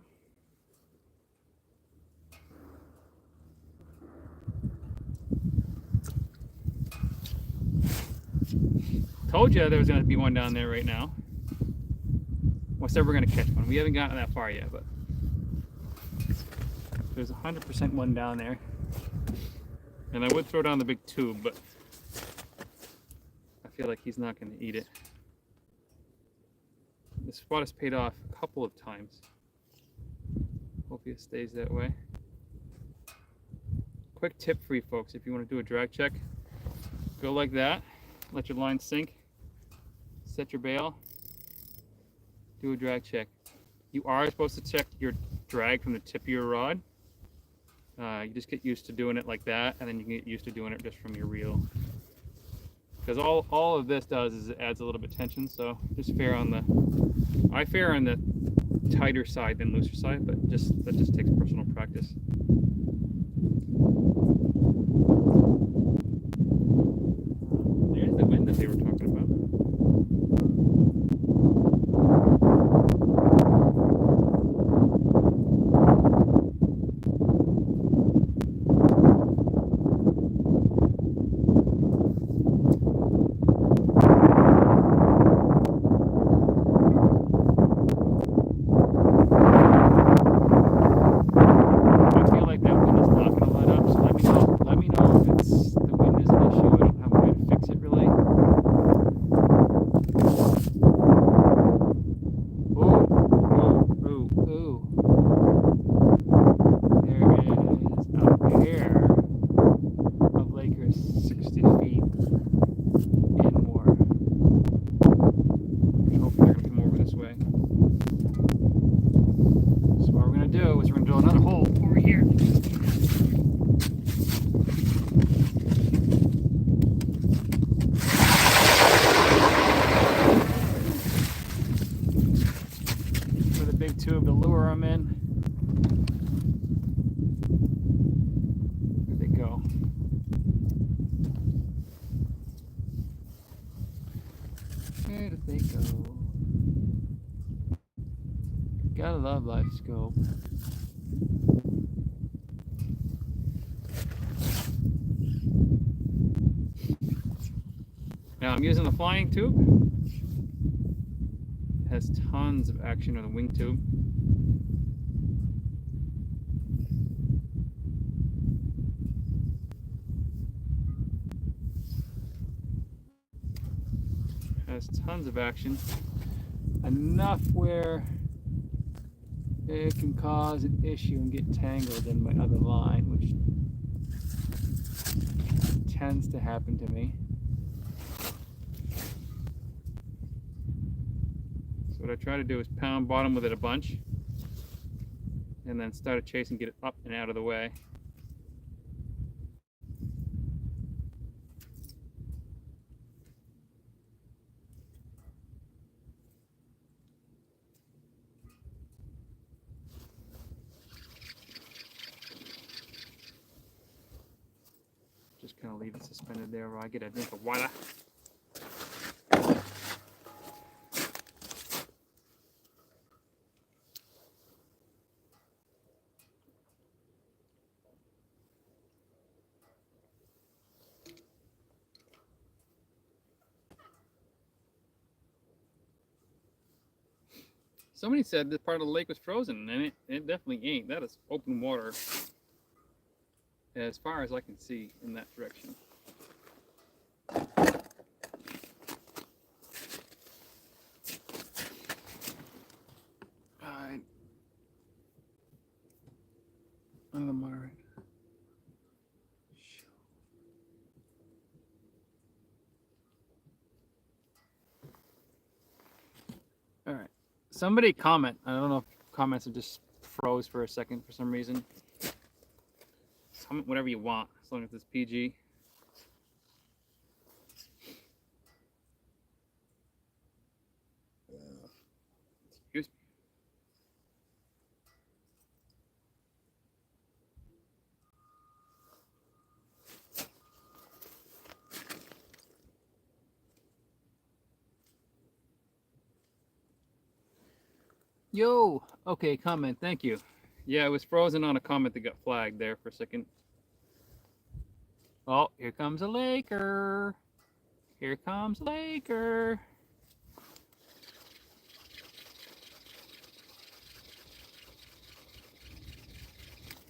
Told you there was going to be one down there right now. Well, said we're going to catch one. We haven't gotten that far yet, but there's 100% one down there. And I would throw down the big tube, but I feel like he's not going to eat it. This spot has paid off a couple of times. Hopefully it stays that way. Quick tip for you folks, if you want to do a drag check, go like that, let your line sink, set your bail, do a drag check. You are supposed to check your drag from the tip of your rod. You just get used to doing it like that, and then you can get used to doing it just from your reel. Because all of this does is it adds a little bit of tension, so just fair on the, I fair on the tighter side than looser side, but that just takes personal practice. There's the wind that they were talking about. Tube to lure them in. There they go. Where did they go? Gotta love live scope. Now I'm using the flying tube. Has tons of action on the wing tube. Has tons of action. Enough where it can cause an issue and get tangled in my other line, which tends to happen to me. So what I try to do is pound bottom with it a bunch and then start a chase and get it up and out of the way. Just kind of leave it suspended there while I get a drink of water. Somebody said this part of the lake was frozen, and it definitely ain't. That is open water as far as I can see in that direction. Alright. On the moderate. Somebody comment. I don't know if comments have just froze for a second for some reason. Comment whatever you want, as long as it's PG. Excuse me. Yo, okay, comment, thank you. Yeah, it was frozen on a comment that got flagged there for a second. Oh, here comes a Laker. Here comes Laker.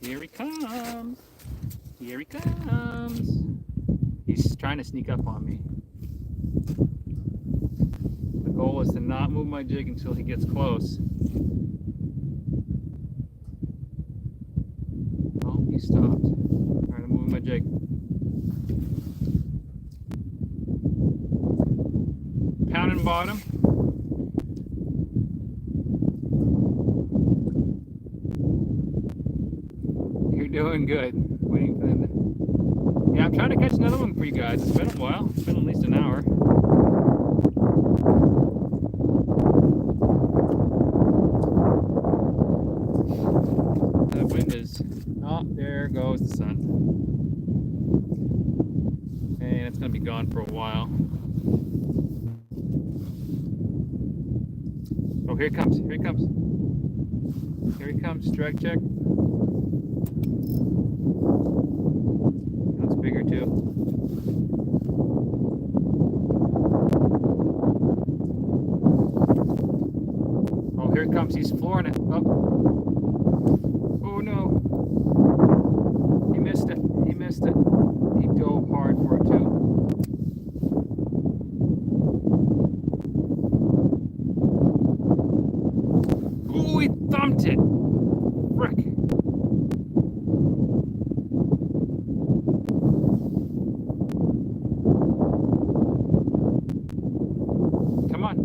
Here he comes. Here he comes. He's trying to sneak up on me. The goal is to not move my jig until he gets close. Oh, he stopped. Trying to move my jig. Pounding bottom. You're doing good. Waiting for them to... Yeah, I'm trying to catch another one for you guys. It's been a while. It's been at least an hour. The wind is... Oh, there goes the sun. And it's going to be gone for a while. Oh, here it comes. Here it comes. Here he comes. Strike check. That's bigger too. Oh, here it comes. He's flooring it. Oh. Oh no. He missed it. He missed it. He dove hard for it too. Oh, he thumped it. Frick. Come on.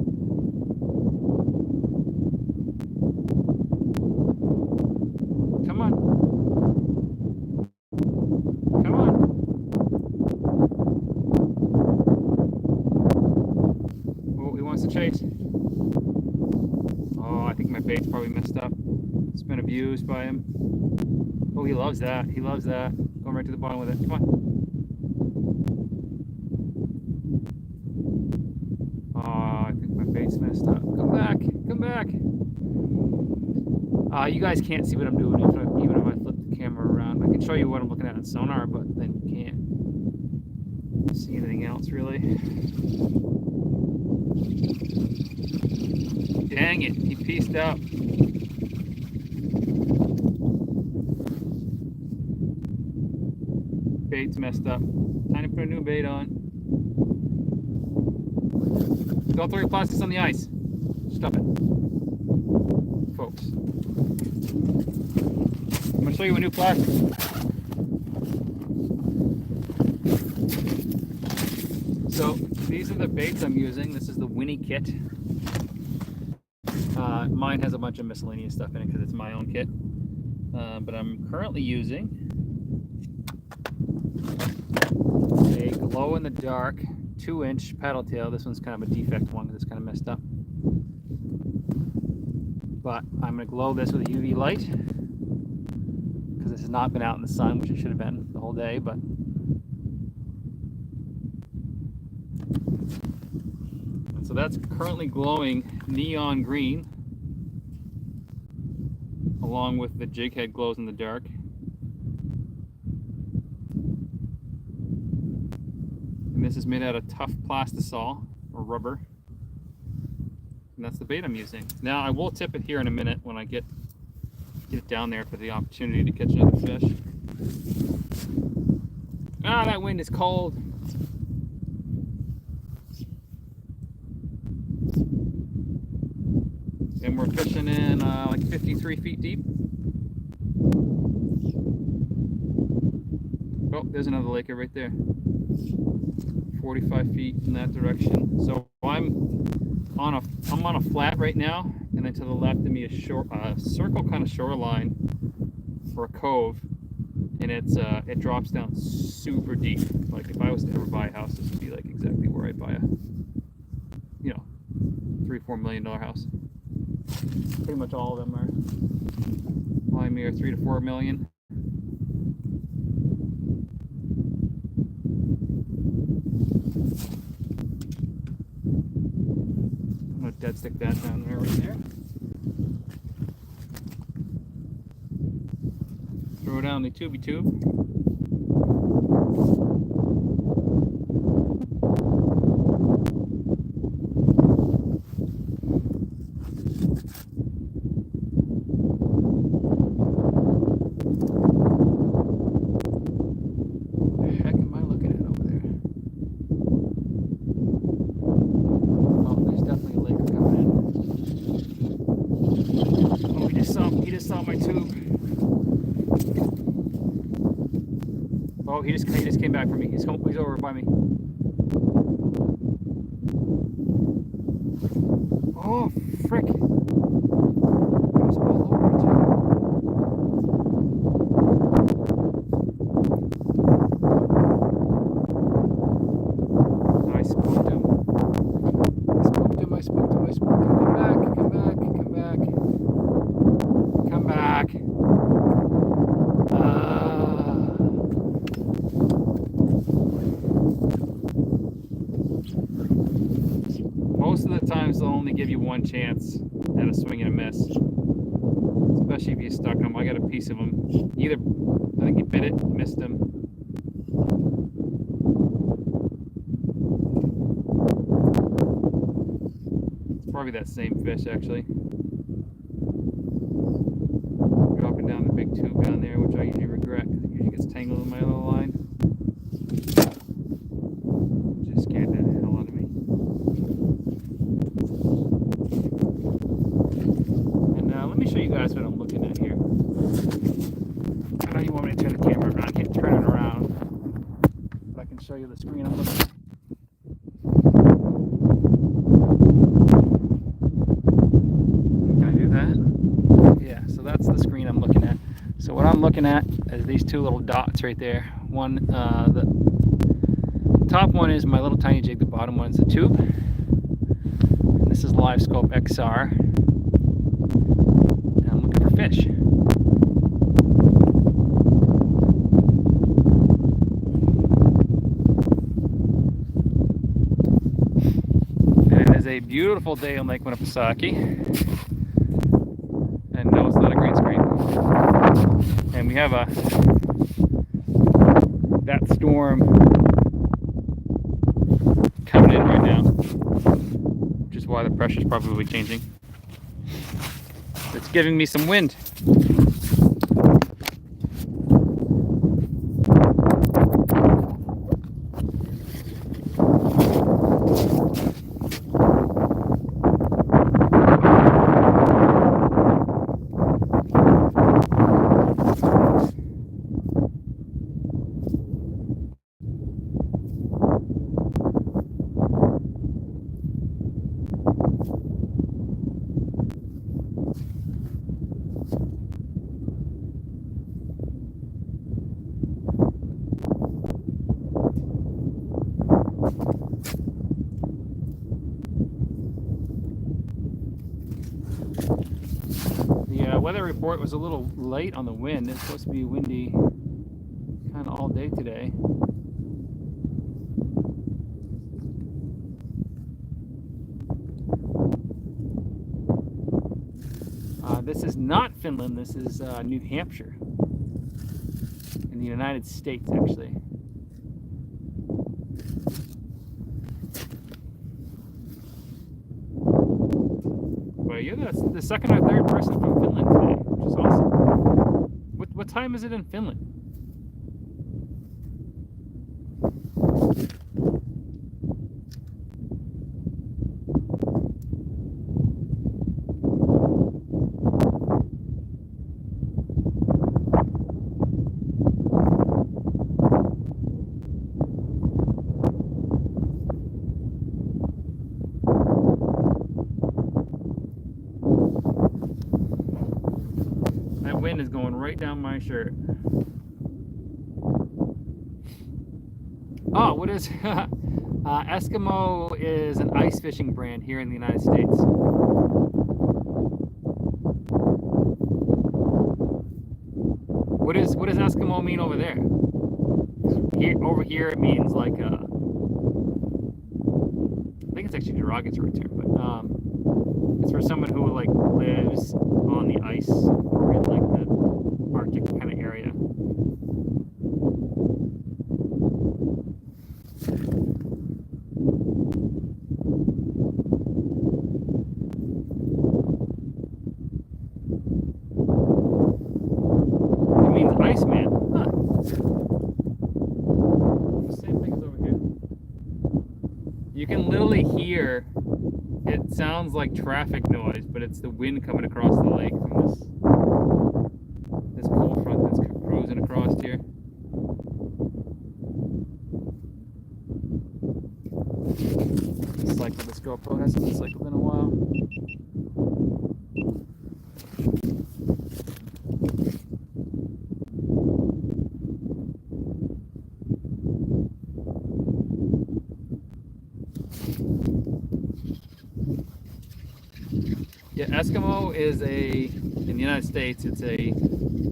Come on. Come on. Oh, he wants to chase. Oh, I think my bait's probably messed up. It's been abused by him. Oh, he loves that. He loves that. Going right to the bottom with it. Come on. Oh, I think my bait's messed up. Come back. Come back. You guys can't see what I'm doing even if I flip the camera around. I can show you what I'm looking at on sonar, but then you can't see anything else really. Dang it, he pieced out. Bait's messed up. Time to put a new bait on. Don't throw your plastics on the ice. Stop it. Folks. I'm going to show you a new plastic. So these are the baits I'm using. This is the Winnie kit. Mine has a bunch of miscellaneous stuff in it because it's my own kit. But I'm currently using a glow-in-the-dark 2-inch paddle tail. This one's kind of a defect one because it's kind of messed up. But I'm going to glow this with a UV light because this has not been out in the sun, which it should have been the whole day. But so that's currently glowing neon green, along with the jig head glows in the dark. And this is made out of tough plastisol or rubber. And that's the bait I'm using. Now I will tip it here in a minute when I get it down there for the opportunity to catch another fish. Ah, that wind is cold. And we're fishing in like 53 feet deep. Oh, there's another laker right there. 45 feet in that direction. So I'm on a flat right now, and and then to the left of me is circle kind of shoreline for a cove, and it drops down super deep. Like if I was to ever buy a house, this would be like exactly where I'd buy a, you know, $3-4 million house. Pretty much all of them are buying me are 3 to 4 million. I'm gonna dead stick that down there right there. Throw down the tubey tube. What the heck am I looking at over there? Oh, there's definitely a lake coming in. Oh, he just saw my tube. Oh, he just came back for me. He's over by me. Oh, frick. It was all over it, too. Oh, I spooked him. I spooked him. Come back. Come back. Most of the times they'll only give you one chance at a swing and a miss, especially if you stuck them. I got a piece of them. Either I think he bit it, missed him. It's probably that same fish actually. Dropping down the big tube down there, which I usually regret because it usually gets tangled in my little line. Just scared the hell out of me. And let me show you guys what I'm looking at here. I know you want me to turn the camera around. I can't turn it around, but I can show you the screen I'm looking at. Can I do that? Yeah, so that's the screen I'm looking at. So what I'm looking at is these two little dots right there. One, the top one is my little tiny jig, the bottom one is the tube. And this is Live Scope XR. And I'm looking for fish. And it is a beautiful day on Lake Winnipesaukee. And no, it's not a green screen. And we have that storm coming in right now, which is why the pressure's probably changing. It's giving me some wind. The weather report was a little late on the wind. It's supposed to be windy kind of all day today. This is not Finland. This is New Hampshire in the United States, actually. But you're the second or third person from Finland today, which is awesome. What time is it in Finland? wind is going right down my shirt. Oh, what is Eskimo is an ice fishing brand here in the United States. What does Eskimo mean over there? Over here it means like I think it's actually a derogatory term, but it's for someone who like lives on the ice or in like the Arctic kind of area. It means Iceman. Huh. Same thing as over here. You can literally hear, it sounds like traffic noise, but it's the wind coming across the lake from this cold front that's cruising across here. Cycle, this GoPro hasn't been cycled in a while. Yeah, Eskimo is in the United States, it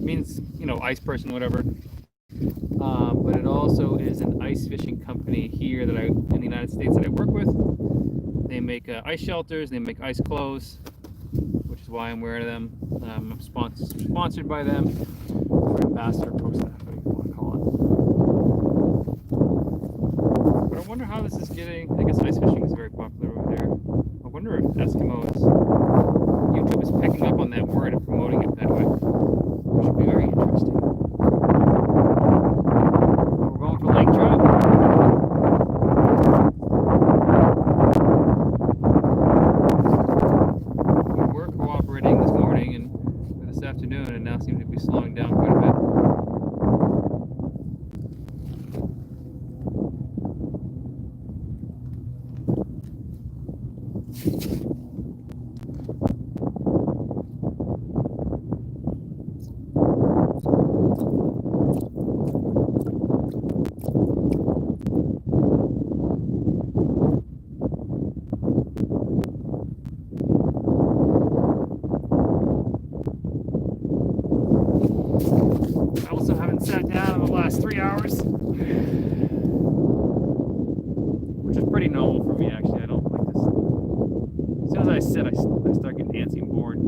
means, you know, ice person, whatever. But it also is an ice fishing company here in the United States that I work with. They make ice shelters, they make ice clothes, which is why I'm wearing them. I'm sponsored by them, or ambassador, pro staff, whatever you want to call it. But I wonder how this is getting. I guess ice fishing is very popular over there. I wonder if YouTube is picking up on that word and promoting it that way, which would be very interesting. We're going for Lake Trout. We were cooperating this morning and this afternoon, and now seem to be slowing down quite a bit. I also haven't sat down in the last 3 hours, which is pretty normal for me, actually. I don't like this. As soon as I sit, I start getting antsy and bored.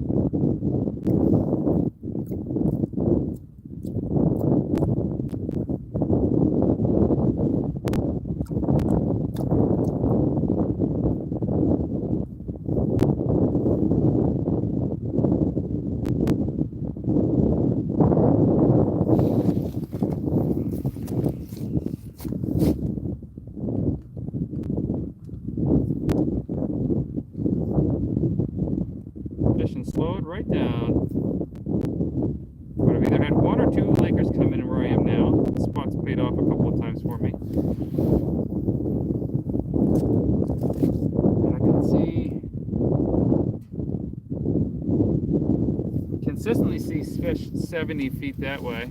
Fishing slowed right down. But I've either had one or two Lakers come in where I am now. The spot's paid off a couple of times for me. And I can consistently see fish 70 feet that way.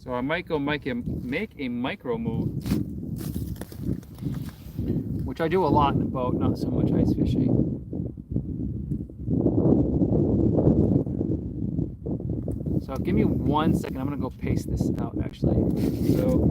So I might go make a micro move, which I do a lot in the boat, not so much ice fishing. So give me 1 second. I'm gonna go paste this out actually. So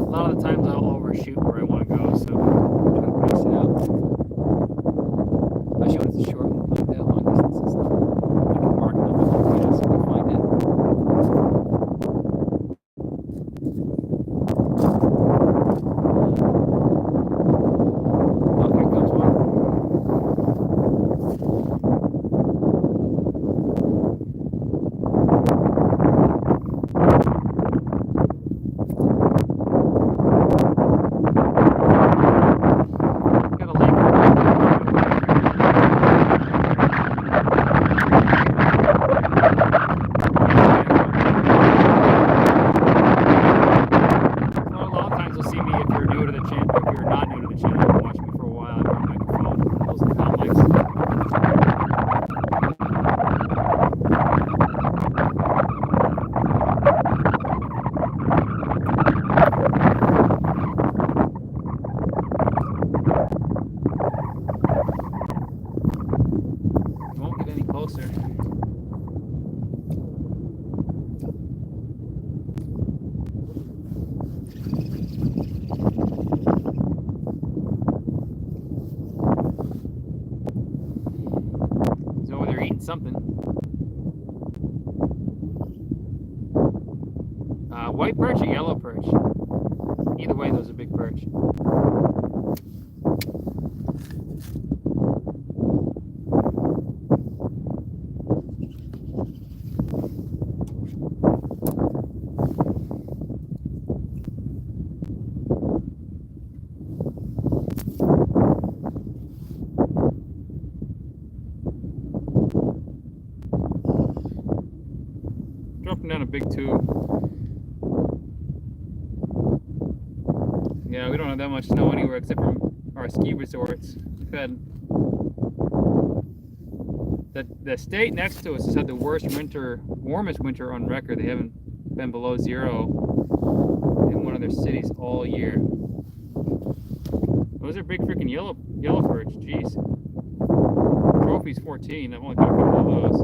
a lot of the times I'll It's something. White perch or yellow perch? Either way, those are big perch. Dropping down a big tube. Yeah, we don't have that much snow anywhere except for our ski resorts. We've had the state next to us has had the worst winter, warmest winter on record. They haven't been below 0 in one of their cities all year. Those are big freaking yellow perch. Jeez. Trophy's 14. I've only got a couple of those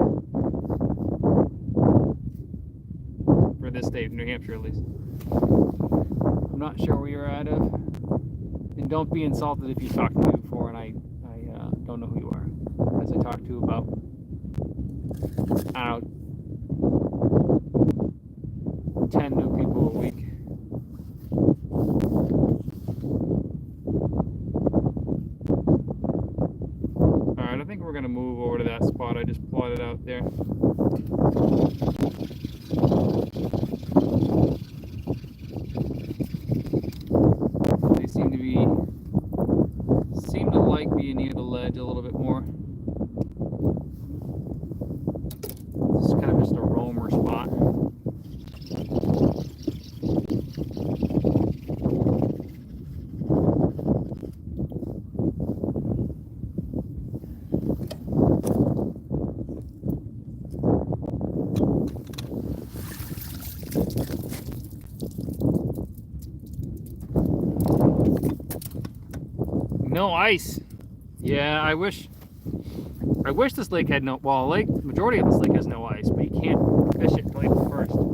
for this state, New Hampshire at least. I'm not sure where you're out of, and don't be insulted if you talked to me before and I don't know who you are, as I talk to about, I don't know, 10 new people a week. Alright, I think we're going to move over to that spot I just plotted out there. Seem to like being near the ledge a little bit more. This is kind of just a roamer spot. No ice. Yeah, I wish this lake had no, well, majority of this lake has no ice, but you can't fish it until April 1st.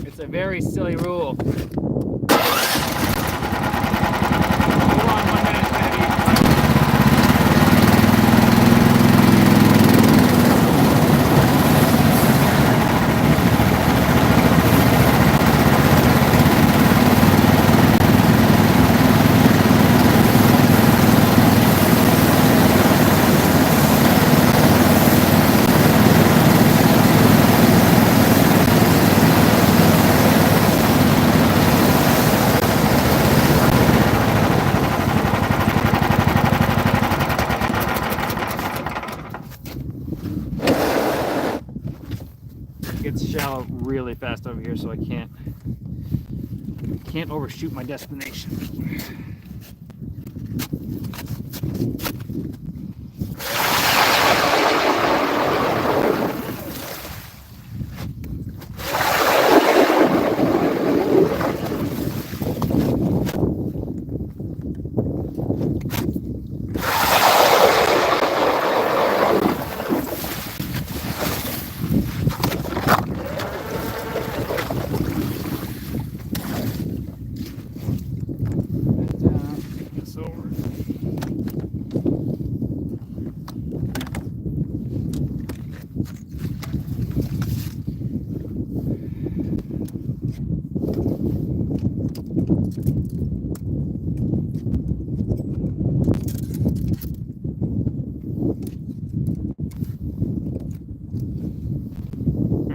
It's a very silly rule. Hold on 1 minute, Kennedy. Gets shallow really fast over here, so I can't overshoot my destination.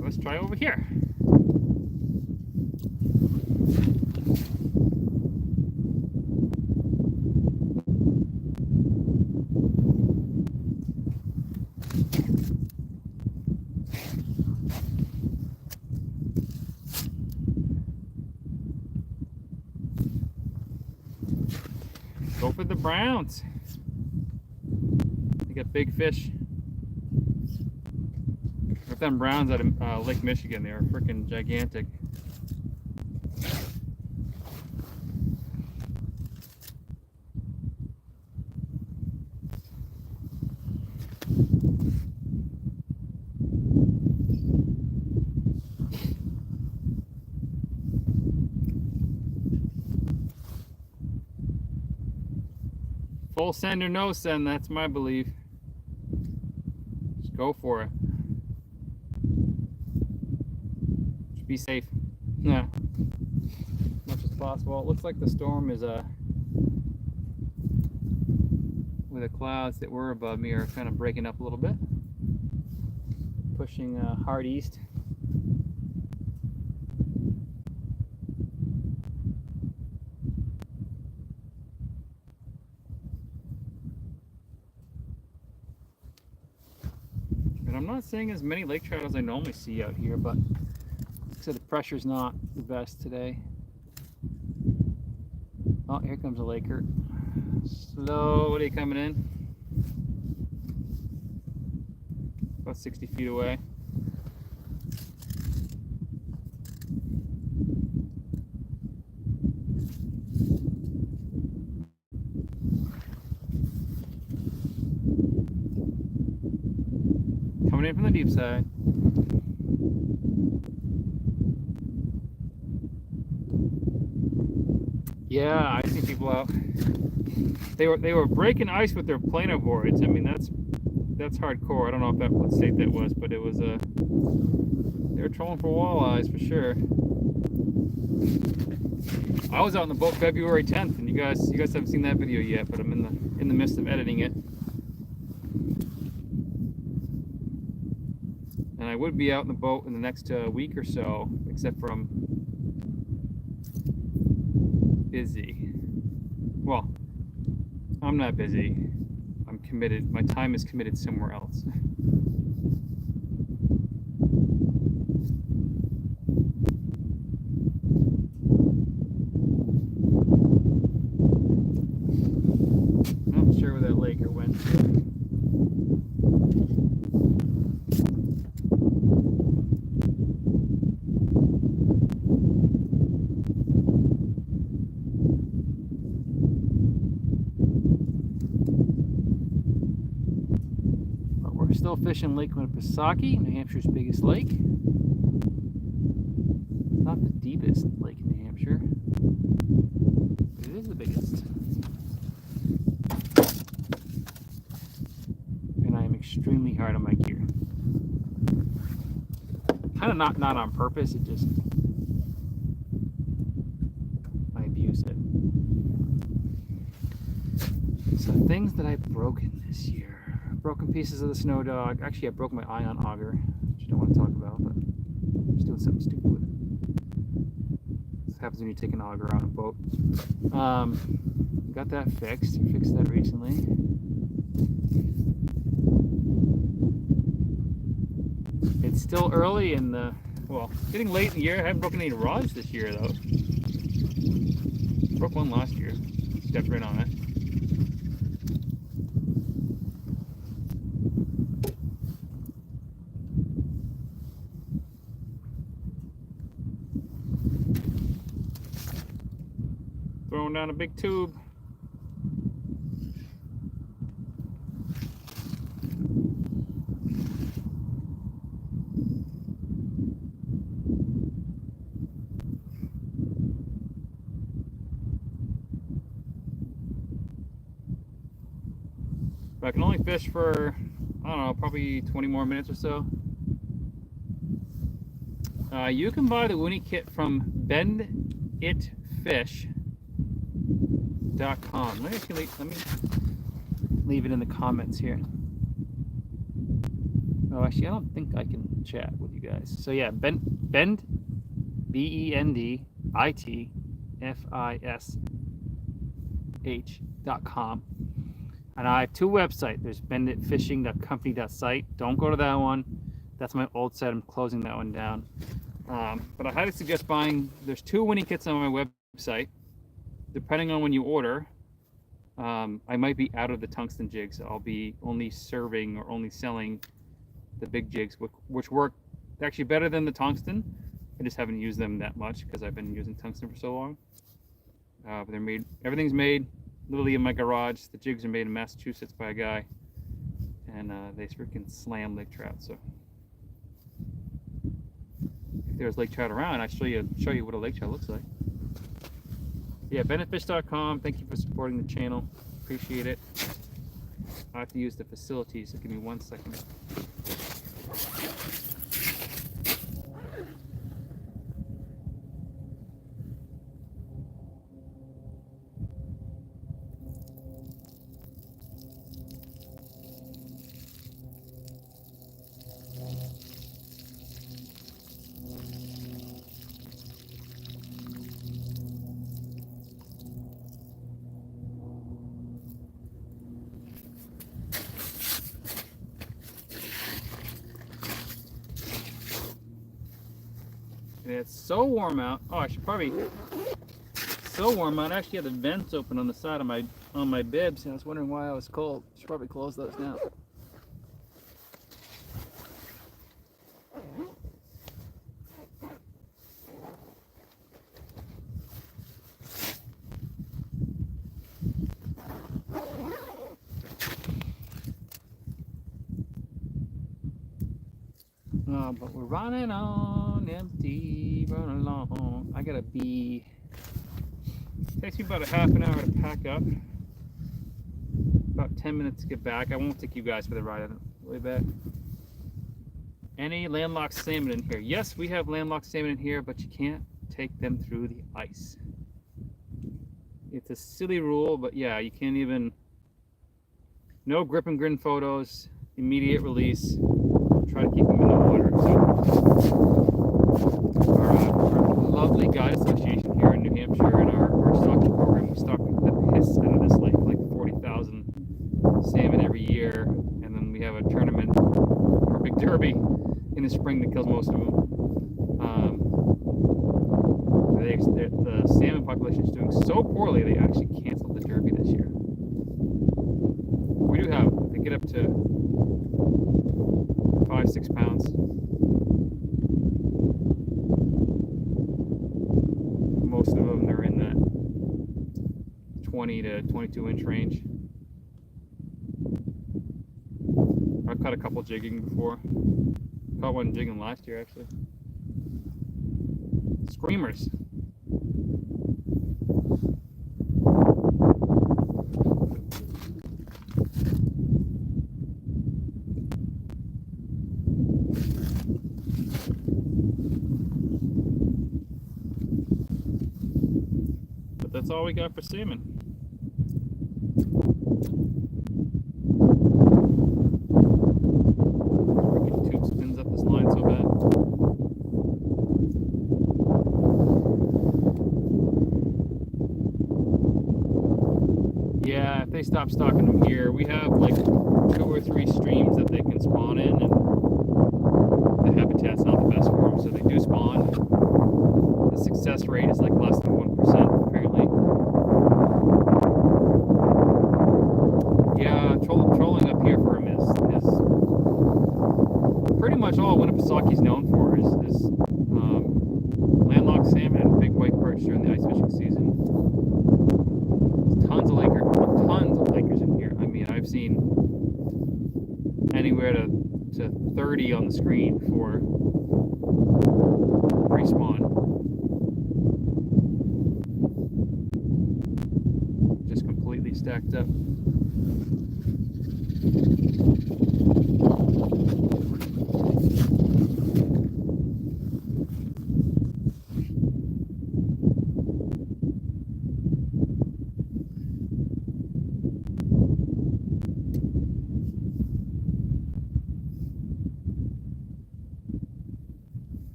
Let's try over here. Go for the browns. They got big fish. With them browns out of Lake Michigan, they are freaking gigantic. Full send or no send, that's my belief. Just go for it. Just be safe. Yeah. As much as possible. It looks like the storm is with the clouds that were above me are kind of breaking up a little bit. Pushing hard east. And I'm not seeing as many lake trout as I normally see out here, but like I said, the pressure's not the best today. Oh, here comes a laker. Slowly coming in. About 60 feet away. Coming in from the deep side. Yeah, I see people out. They were breaking ice with their plano boards. I mean, that's hardcore. I don't know if what state that was, but it was they were trolling for walleyes for sure. I was out on the boat February 10th, and you guys haven't seen that video yet, but I'm in the midst of editing it. And I would be out in the boat in the next week or so, except for I'm busy. Well, I'm not busy. I'm committed. My time is committed somewhere else. I'm not sure where that laker went to. Still fishing Lake Winnipesaukee, New Hampshire's biggest lake. Not the deepest lake in New Hampshire, but it is the biggest. And I am extremely hard on my gear. Kind of not on purpose, it just, I abuse it. So things that I've broken this year. Broken pieces of the snow dog. Actually, I broke my ion auger, which I don't want to talk about, but I'm just doing something stupid with it. This happens when you take an auger on a boat. Got that fixed. Fixed that recently. It's still early in the, well, getting late in the year. I haven't broken any rods this year though. Broke one last year. Stepped right on it. Throwing down a big tube. But I can only fish for, I don't know, probably 20 more minutes or so. You can buy the Winnie kit from benditfish.com. Let me leave it in the comments here. Oh, actually, I don't think I can chat with you guys. So yeah, bend, benditfish.com. And I have two websites. There's benditfishing.company.site. Don't go to that one. That's my old site. I'm closing that one down. But I highly suggest buying, there's two Winnie kits on my website. Depending on when you order, I might be out of the tungsten jigs. I'll be only serving or only selling the big jigs, which work actually better than the tungsten. I just haven't used them that much because I've been using tungsten for so long. But they're made, everything's made literally in my garage. The jigs are made in Massachusetts by a guy, and they freaking slam lake trout. So if there's lake trout around, I'll show you what a lake trout looks like. Yeah, benditfish.com. Thank you for supporting the channel. Appreciate it. I have to use the facilities, so give me 1 second. And it's so warm out. Oh, I should probably. So warm out. I actually had the vents open on the side of my bibs, and I was wondering why I was cold. Should probably close those now. Oh, but we're running on empty, running along. I gotta be. Takes me about a half an hour to pack up. About 10 minutes to get back. I won't take you guys for the ride on the way back. Any landlocked salmon in here? Yes, we have landlocked salmon in here, but you can't take them through the ice. It's a silly rule, but yeah, you can't even. No grip and grin photos. Immediate release. Try to keep them in the water. So our lovely guide association here in New Hampshire and our stocking program, we stock the piss out of this lake, like 40,000 salmon every year, and then we have a tournament or a big derby in the spring that kills most of them. The salmon population is doing so poorly they actually canceled the derby this year. We do have, they get up to 5-6 pounds. Most of them are in that 20 to 22 inch range. I've caught a couple jigging before. Caught one jigging last year actually. Screamers. That's all we got for salmon. Freaking tube spins up this line so bad. Yeah, if they stop stocking them here, we have like 2 or 3 streams that they can spawn in, and the habitat's not the best for them, so they do spawn. The success rate is like less than 1% apparently. Yeah, trolling up here for them is pretty much all Winnipesaukee is known for is landlocked salmon and big white perch during the ice fishing season. There's tons of lakers in here. I mean, I've seen anywhere to 30 on the screen for respawn. Just completely stacked up.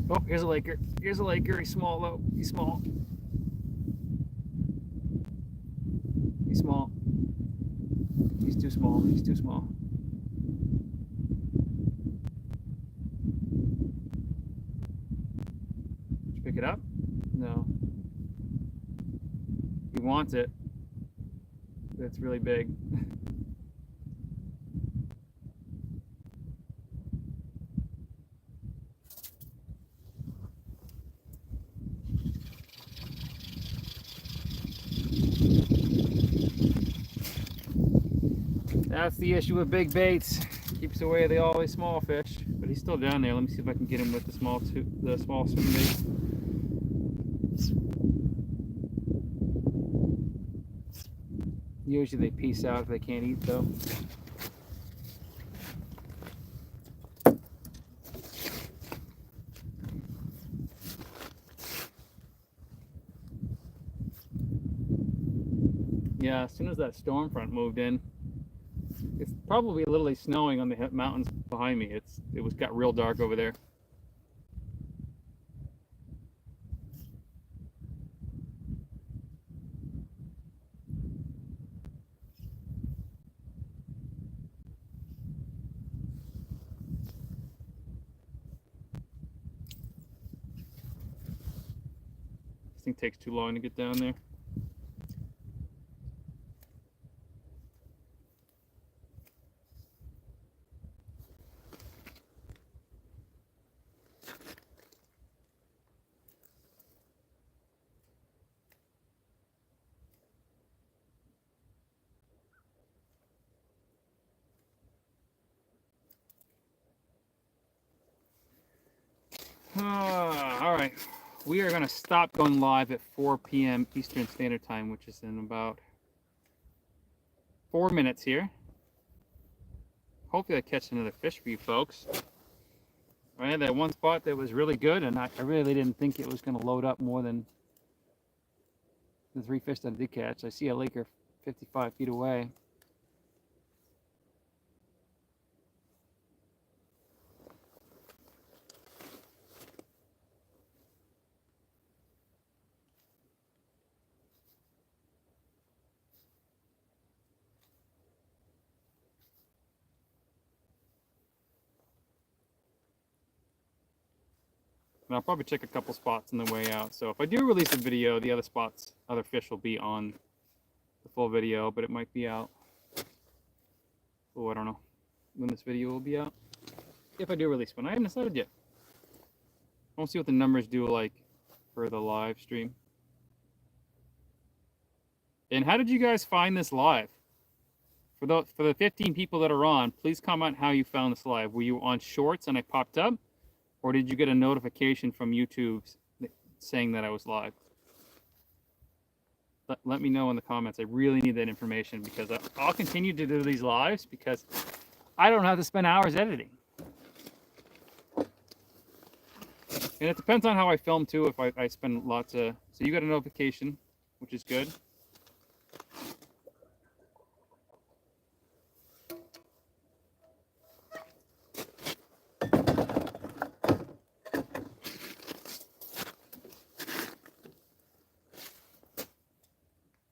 Oh, here's a laker. Here's a laker. He's small though. He's small. He's small. He's too small. He's too small. Did you pick it up? No. He wants it. It's really big. That's the issue with big baits. Keeps away the always small fish, but he's still down there. Let me see if I can get him with the small swim bait. Usually they peace out if they can't eat though. Yeah, as soon as that storm front moved in, it's probably literally snowing on the mountains behind me. It got real dark over there. This thing takes too long to get down there. All right, we are going to stop going live at 4 p.m. Eastern Standard Time, which is in about 4 minutes here. Hopefully I catch another fish for you folks. I had that one spot that was really good, and I really didn't think it was going to load up more than the 3 fish that I did catch. I see a laker 55 feet away. And I'll probably check a couple spots on the way out. So if I do release a video, the other fish will be on the full video, but it might be out. Oh, I don't know when this video will be out. If I do release one, I haven't decided yet. I want to see what the numbers do like for the live stream. And how did you guys find this live? For the 15 people that are on, please comment how you found this live. Were you on Shorts and I popped up? Or did you get a notification from YouTube saying that I was live? Let me know in the comments. I really need that information because I'll continue to do these lives because I don't have to spend hours editing. And it depends on how I film too. If I spend lots of... So you got a notification, which is good.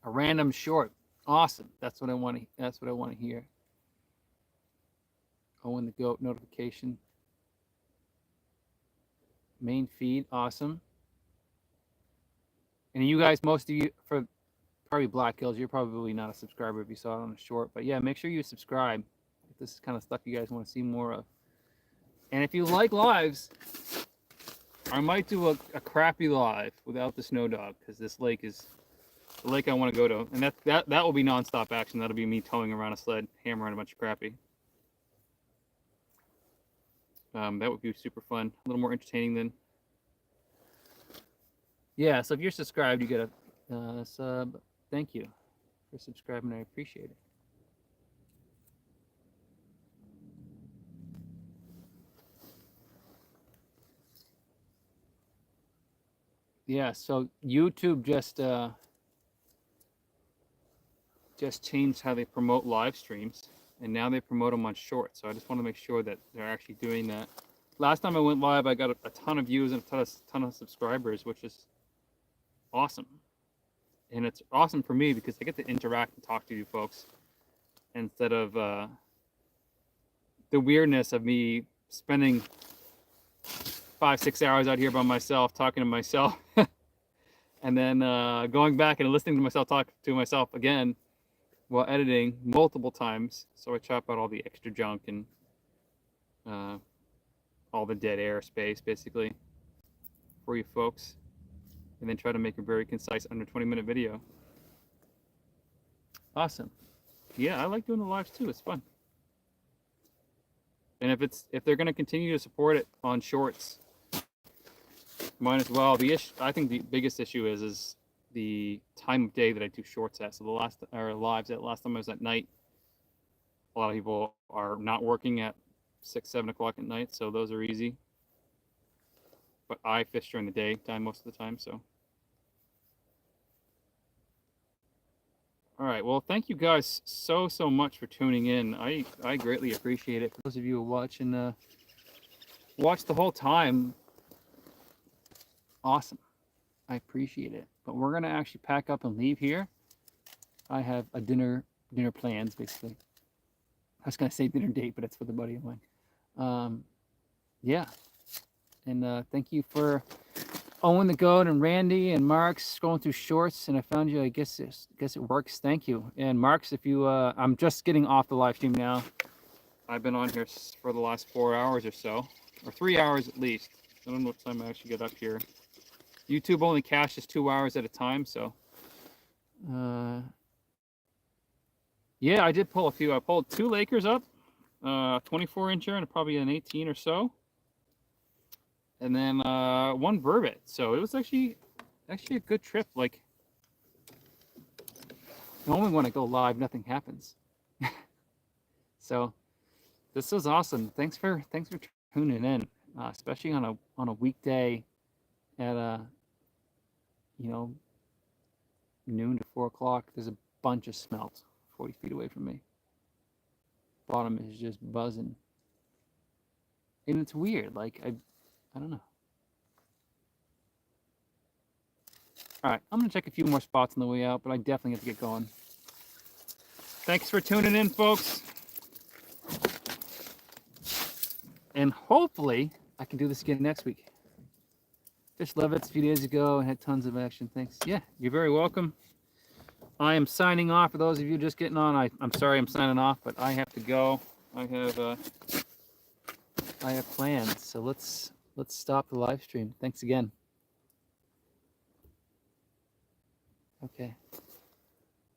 A random short. Awesome. That's what I want to. That's what I want to hear. Oh, and the goat notification. Main feed. Awesome. And you guys, most of you, for probably Black Hills, you're probably not a subscriber if you saw it on a short. But yeah, make sure you subscribe if this is kind of stuff you guys want to see more of. And if you like lives, I might do a crappy live without the snow dog because this lake is the lake I want to go to, and that will be nonstop action. That'll be me towing around a sled, hammering a bunch of crappie. That would be super fun, a little more entertaining than. Yeah, so if you're subscribed, you get a sub. Thank you for subscribing. I appreciate it. Yeah, so YouTube just changed how they promote live streams, and now they promote them on shorts. So I just want to make sure that they're actually doing that. Last time I went live, I got a ton of views and a ton of subscribers, which is awesome. And it's awesome for me because I get to interact and talk to you folks instead of the weirdness of me spending 5-6 hours out here by myself talking to myself and then going back and listening to myself talk to myself again while editing multiple times. So I chop out all the extra junk and all the dead air space basically for you folks, and then try to make a very concise under 20-minute video. Awesome. Yeah, I like doing the lives too. It's fun. And if they're going to continue to support it on shorts, might as well. I think the biggest issue is the time of day that I do shorts at. So the last or lives at last time I was at night. A lot of people are not working at 6, 7 o'clock at night, so those are easy. But I fish during the daytime most of the time, so. All right, well, thank you guys so much for tuning in. I greatly appreciate it. For those of you who watch and watch the whole time, awesome. I appreciate it. But we're gonna actually pack up and leave here. I have a dinner plans basically. I was gonna say dinner date, but it's with a buddy of mine. Yeah, and thank you for Owen the Goat and Randy and Mark's scrolling through shorts, and I found you. I guess it works. Thank you. And Mark's, if you, I'm just getting off the live stream now. I've been on here for the last 4 hours or so, or 3 hours at least. I don't know what time I actually get up here. YouTube only caches 2 hours at a time, so. Yeah, I did pull a few. I pulled 2 Lakers up, 24-incher and probably an 18 or so. And then 1 burbot. So it was actually a good trip. Like, normally when I go live, nothing happens. So this was awesome. Thanks for tuning in, especially on a weekday at noon to 4 o'clock. There's a bunch of smelt 40 feet away from me. Bottom is just buzzing, and it's weird. Like I don't know. All right, I'm gonna check a few more spots on the way out, but I definitely have to get going. Thanks for tuning in, folks. And hopefully I can do this again next week. Fish Levitts a few days ago and had tons of action. Thanks. Yeah, you're very welcome. I am signing off. For those of you just getting on, I'm sorry I'm signing off, but I have to go. I have plans. So let's stop the live stream. Thanks again. Okay.